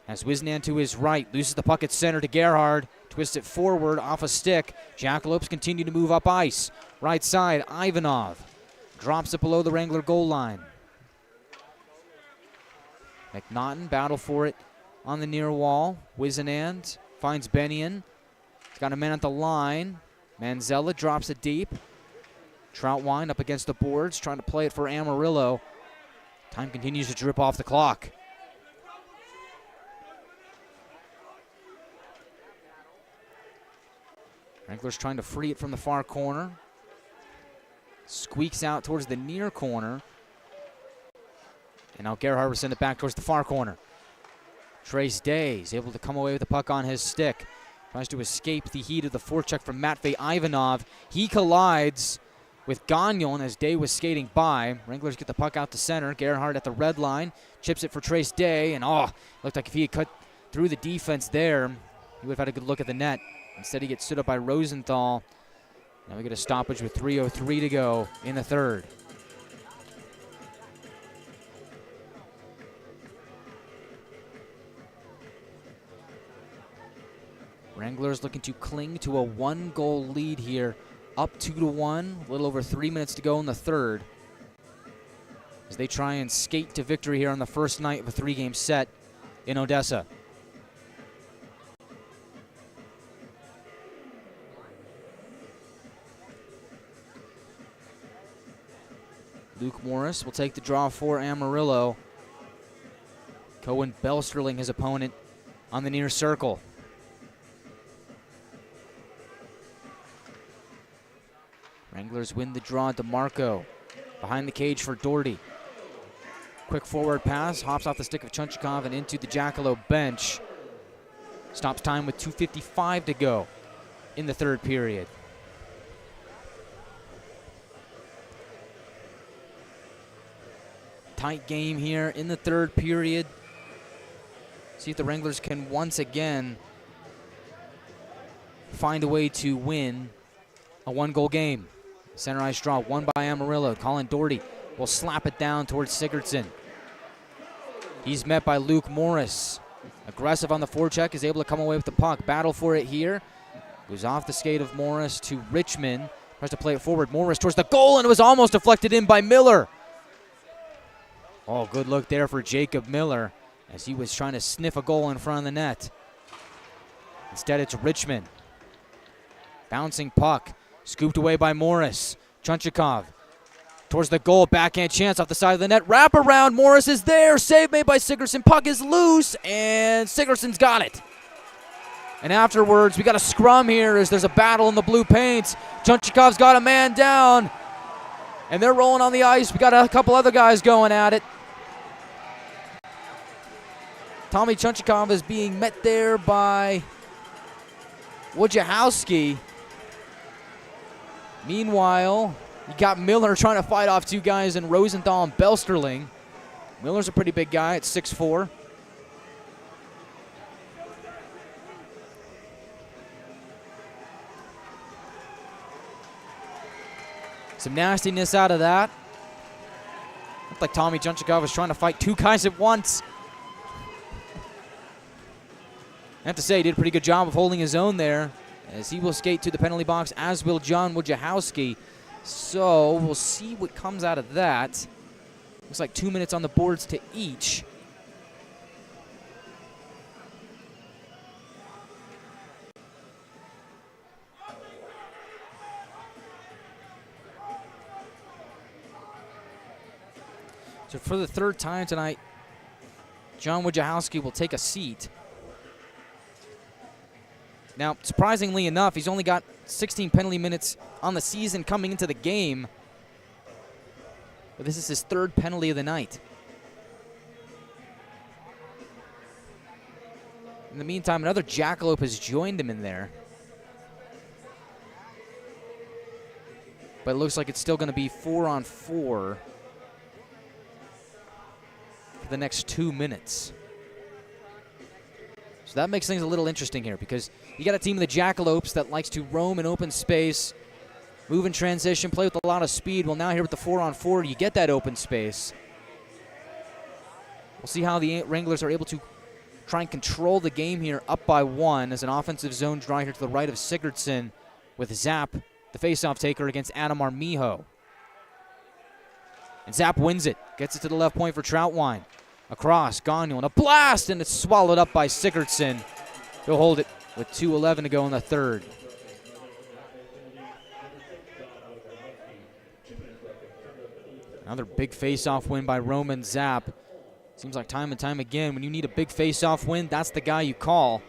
Has Wisnan to his right. Loses the puck at center to Gerhard. Twists it forward off a stick. Jackalopes continue to move up ice. Right side, Ivanov. Drops it below the Wrangler goal line. McNaughton battle for it on the near wall. Wisnan finds Bennion. He's got a man at the line. Manzella drops it deep. Troutwine up against the boards, trying to play it for Amarillo. Time continues to drip off the clock. Wranglers trying to free it from the far corner. Squeaks out towards the near corner. And now Gerhard will send it back towards the far corner. Trace Day is able to come away with the puck on his stick. Tries to escape the heat of the forecheck from Matvei Ivanov. He collides with Gagnon as Day was skating by. Wranglers get the puck out to center. Gerhard at the red line. Chips it for Trace Day. And looked like if he had cut through the defense there, he would have had a good look at the net. Instead, he gets stood up by Rosenthal. Now we get a stoppage with 3:03 to go in the third. Wranglers looking to cling to a one-goal lead here, up 2-1, a little over 3 minutes to go in the third, as they try and skate to victory here on the first night of a three-game set in Odessa. Luke Morris will take the draw for Amarillo. Cohen Belsterling, his opponent, on the near circle. Wranglers win the draw. DeMarco behind the cage for Doherty. Quick forward pass, hops off the stick of Chunchikov and into the Jackalope bench. Stops time with 2:55 to go in the third period. Tight game here in the third period. See if the Wranglers can once again find a way to win a one-goal game. Center ice draw won by Amarillo. Colin Doherty will slap it down towards Sigurdsson. He's met by Luke Morris. Aggressive on the forecheck, is able to come away with the puck. Battle for it here. Goes off the skate of Morris to Richmond. Tries to play it forward. Morris towards the goal, and it was almost deflected in by Miller. Oh, good look there for Jacob Miller as he was trying to sniff a goal in front of the net. Instead, it's Richmond. Bouncing puck. Scooped away by Morris. Chunchikov towards the goal. Backhand chance off the side of the net. Wrap around. Morris is there. Save made by Sigurdsson. Puck is loose, and Sigurdsson's got it. And afterwards, we got a scrum here as there's a battle in the blue paints. Chunchikov's got a man down, and they're rolling on the ice. We got a couple other guys going at it. Tommy Chunchikov is being met there by Wojciechowski. Meanwhile, you got Miller trying to fight off two guys in Rosenthal and Belsterling. Miller's a pretty big guy at 6'4". Some nastiness out of that. Looked like Tommy Junchikov was trying to fight two guys at once. I have to say, he did a pretty good job of holding his own there, as he will skate to the penalty box, as will John Wojciechowski. So we'll see what comes out of that. Looks like 2 minutes on the boards to each. So for the third time tonight, John Wojciechowski will take a seat. Now, surprisingly enough, he's only got 16 penalty minutes on the season coming into the game. But this is his third penalty of the night. In the meantime, another Jackalope has joined him in there. But it looks like it's still going to be 4-on-4 for the next 2 minutes. So that makes things a little interesting here, because you got a team of the Jackalopes that likes to roam in open space, move in transition, play with a lot of speed. Well, now here with the 4-on-4, you get that open space. We'll see how the Wranglers are able to try and control the game here, up by 1, as an offensive zone draw here to the right of Sigurdsson, with Zapp, the faceoff taker, against Adam Armijo. And Zapp wins it, gets it to the left point for Troutwine. Across, Gagnon, and a blast, and it's swallowed up by Sigurdsson. He'll hold it with 2:11 to go in the third. Another big face-off win by Roman Zapp. Seems like time and time again, when you need a big face-off win, that's the guy you call.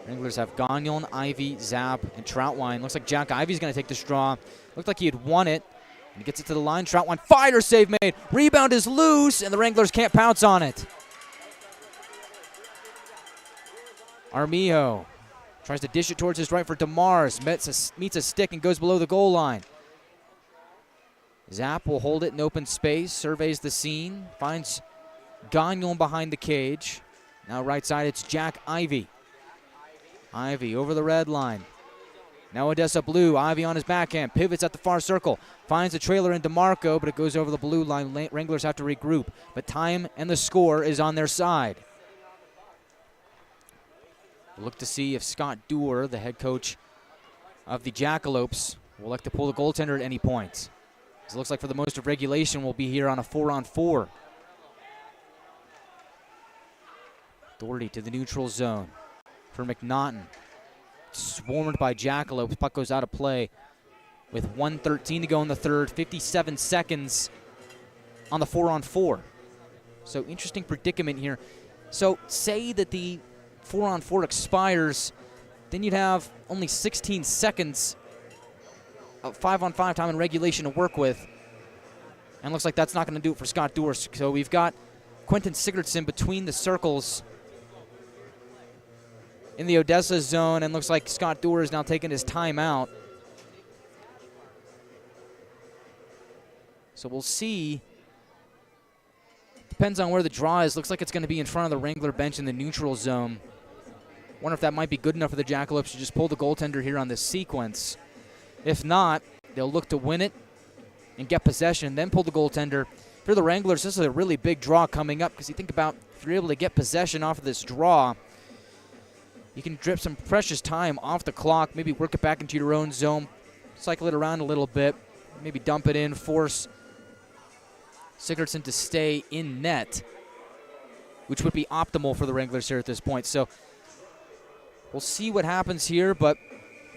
Wranglers have Gagnon, Ivy, Zapp, and Troutwine. Looks like Jack Ivy's going to take this draw. Looked like he had won it. And he gets it to the line. Troutwine, fire save made. Rebound is loose, and the Wranglers can't pounce on it. Armijo tries to dish it towards his right for DeMars. Meets a stick and goes below the goal line. Zapp will hold it in open space, surveys the scene, finds Gagnon behind the cage. Now right side, it's Jack Ivy. Ivy over the red line. Now Odessa blue, Ivy on his backhand, pivots at the far circle, finds a trailer in DeMarco, but it goes over the blue line. Wranglers have to regroup, but time and the score is on their side. We'll look to see if Scott Dewar, the head coach of the Jackalopes, will like to pull the goaltender at any point. It looks like for the most of regulation, we'll be here on a 4-on-4. Doherty to the neutral zone for McNaughton. Swarmed by Jackalopes. Puck goes out of play with 1:13 to go in the third. 57 seconds on the 4-on-4. So interesting predicament here. So say that the 4-on-4 expires, then you'd have only 16 seconds of 5-on-5 time in regulation to work with. And looks like that's not going to do it for Scott Dewar. So we've got Quentin Sigurdsson between the circles in the Odessa zone, and looks like Scott Dewar is now taking his timeout. So we'll see. Depends on where the draw is. Looks like it's going to be in front of the Wrangler bench in the neutral zone. Wonder if that might be good enough for the Jackalopes to just pull the goaltender here on this sequence. If not, they'll look to win it and get possession, then pull the goaltender. For the Wranglers, this is a really big draw coming up, because you think about if you're able to get possession off of this draw, you can drip some precious time off the clock, maybe work it back into your own zone, cycle it around a little bit, maybe dump it in, force Sigurdsson to stay in net, which would be optimal for the Wranglers here at this point. So we'll see what happens here, but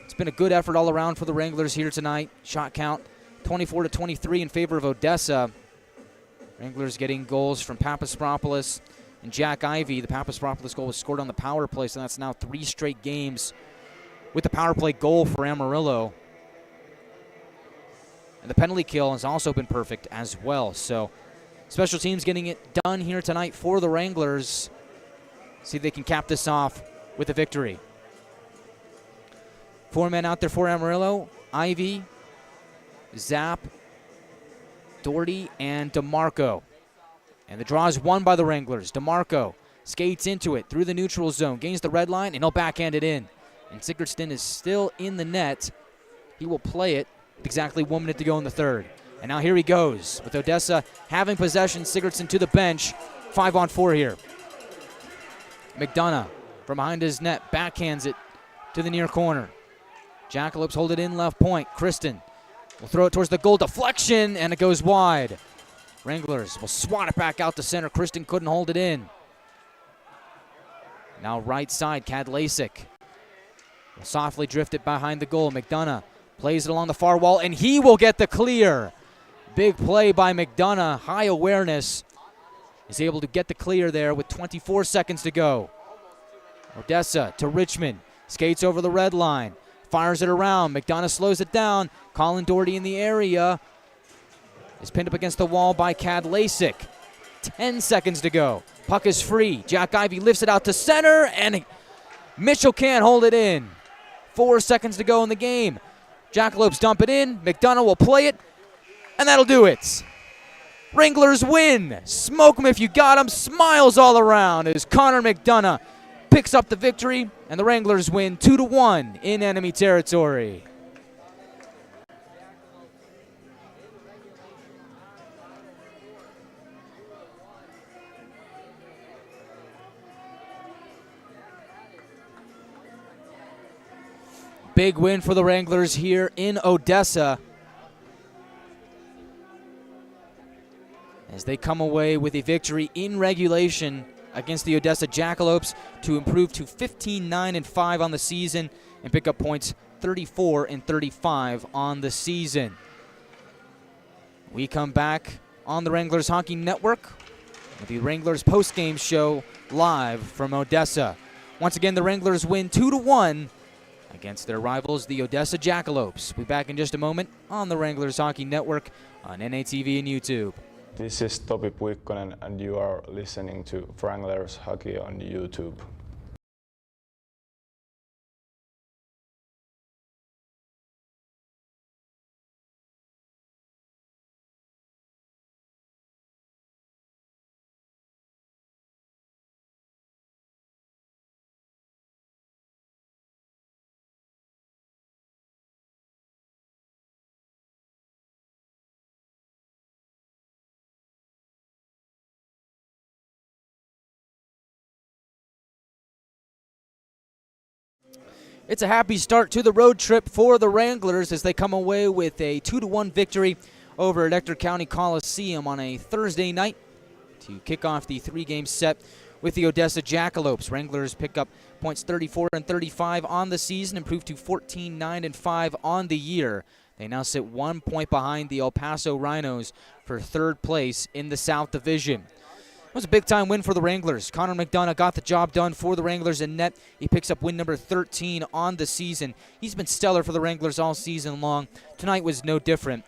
it's been a good effort all around for the Wranglers here tonight. Shot count 24-23 in favor of Odessa. Wranglers getting goals from Papaspropoulos and Jack Ivy. The Papaspropoulos goal was scored on the power play, so that's now 3 straight games with the power play goal for Amarillo. And the penalty kill has also been perfect as well. So special teams getting it done here tonight for the Wranglers. See if they can cap this off with a victory. Four men out there for Amarillo: Ivy, Zapp, Doherty, and DeMarco. And the draw is won by the Wranglers. DeMarco skates into it through the neutral zone, gains the red line, and he'll backhand it in. And Sigurdsson is still in the net. He will play it with exactly 1 minute to go in the third. And now here he goes with Odessa having possession. Sigurdsson to the bench. 5-on-4 here. McDonough from behind his net backhands it to the near corner. Jackalopes hold it in left point. Kristen will throw it towards the goal. Deflection, and it goes wide. Wranglers will swat it back out to center. Kristen couldn't hold it in. Now right side, Kadlasik will softly drift it behind the goal. McDonough plays it along the far wall, and he will get the clear. Big play by McDonough. High awareness. Is able to get the clear there with 24 seconds to go. Odessa to Richmond. Skates over the red line. Fires it around. McDonough slows it down. Colin Doherty in the area. Is pinned up against the wall by Kadlasik. 10 seconds to go. Puck is free. Jack Ivy lifts it out to center, and Mitchell can't hold it in. 4 seconds to go in the game. Jackalopes dump it in. McDonough will play it, and that'll do it. Wranglers win. Smoke 'em if you got 'em. Smiles all around as Connor McDonough picks up the victory, and the Wranglers win 2-1 in enemy territory. Big win for the Wranglers here in Odessa, as they come away with a victory in regulation against the Odessa Jackalopes to improve to 15-9-5 on the season and pick up points 34-35 on the season. We come back on the Wranglers Hockey Network with the Wranglers post-game show live from Odessa. Once again, the Wranglers win 2-1 against their rivals, the Odessa Jackalopes. We'll be back in just a moment on the Wranglers Hockey Network on NATV and YouTube. This is Topi Puikkonen, and you are listening to Wranglers Hockey on YouTube. It's a happy start to the road trip for the Wranglers as they come away with a 2-1 victory over at Ector County Coliseum on a Thursday night to kick off the three-game set with the Odessa Jackalopes. Wranglers pick up points 34-35 on the season, improve to 14-9-5 on the year. They now sit 1 point behind the El Paso Rhinos for third place in the South Division. It was a big-time win for the Wranglers. Connor McDonough got the job done for the Wranglers in net. He picks up win number 13 on the season. He's been stellar for the Wranglers all season long. Tonight was no different,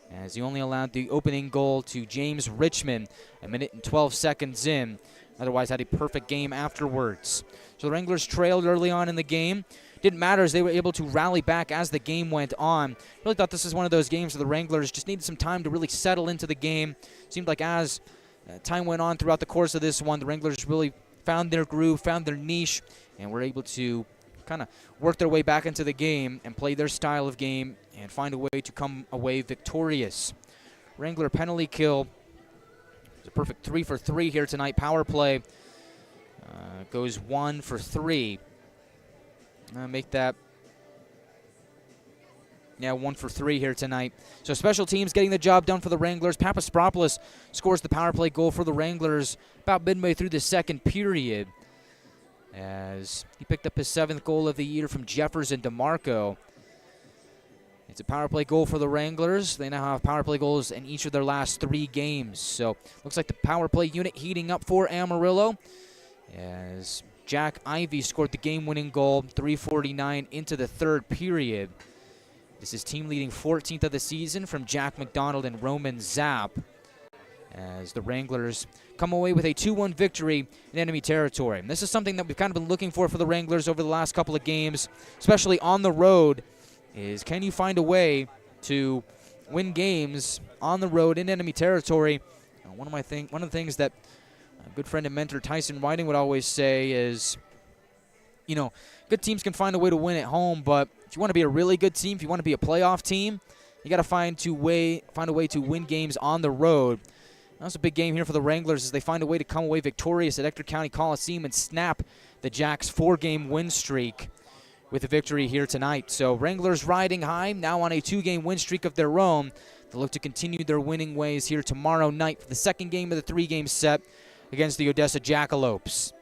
as he only allowed the opening goal to James Richmond a minute and 12 seconds in. Otherwise had a perfect game afterwards. So the Wranglers trailed early on in the game. Didn't matter as they were able to rally back as the game went on. Really thought this was one of those games where the Wranglers just needed some time to really settle into the game. Seemed like as time went on throughout the course of this one, the Wranglers really found their groove, found their niche, and were able to kind of work their way back into the game and play their style of game and find a way to come away victorious. Wrangler penalty kill. It's a perfect 3 for 3 here tonight. Power play goes 1 for 3. Make that 1 for 3 here tonight. So special teams getting the job done for the Wranglers. Papaspropoulos scores the power play goal for the Wranglers about midway through the second period, as he picked up his 7th goal of the year from Jefferson DeMarco. It's a power play goal for the Wranglers. They now have power play goals in each of their last 3 games. So looks like the power play unit heating up for Amarillo, as Jack Ivy scored the game-winning goal 3:49 into the third period. This is team leading 14th of the season from Jack McDonald and Roman Zapp. as the Wranglers come away with a 2-1 victory in enemy territory. And this is something that we've kind of been looking for the Wranglers over the last couple of games, especially on the road, is can you find a way to win games on the road in enemy territory? One of the things that a good friend and mentor Tyson Whiting would always say is, you know, good teams can find a way to win at home, but if you want to be a really good team, if you want to be a playoff team, you got to find a way to win games on the road. That was a big game here for the Wranglers as they find a way to come away victorious at Ector County Coliseum and snap the Jacks' 4-game win streak with a victory here tonight. So Wranglers riding high, now on a 2-game win streak of their own. They look to continue their winning ways here tomorrow night for the second game of the 3-game set against the Odessa Jackalopes.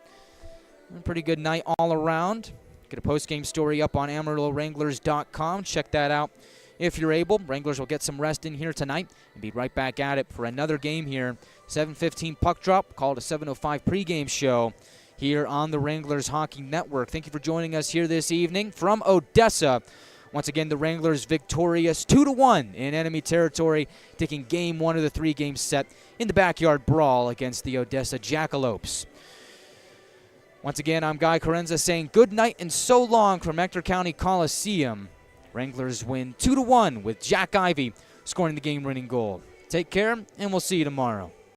A pretty good night all around. Get a post-game story up on AmarilloWranglers.com. Check that out if you're able. Wranglers will get some rest in here tonight and be right back at it for another game here. 7:15 puck drop, called a 7:05 pregame show here on the Wranglers Hockey Network. Thank you for joining us here this evening from Odessa. Once again, the Wranglers victorious 2-1 in enemy territory, taking game 1 of the 3-game set in the backyard brawl against the Odessa Jackalopes. Once again, I'm Guy Chiarenza saying good night and so long from Ector County Coliseum. Wranglers win 2-1 with Jack Ivey scoring the game-winning goal. Take care, and we'll see you tomorrow.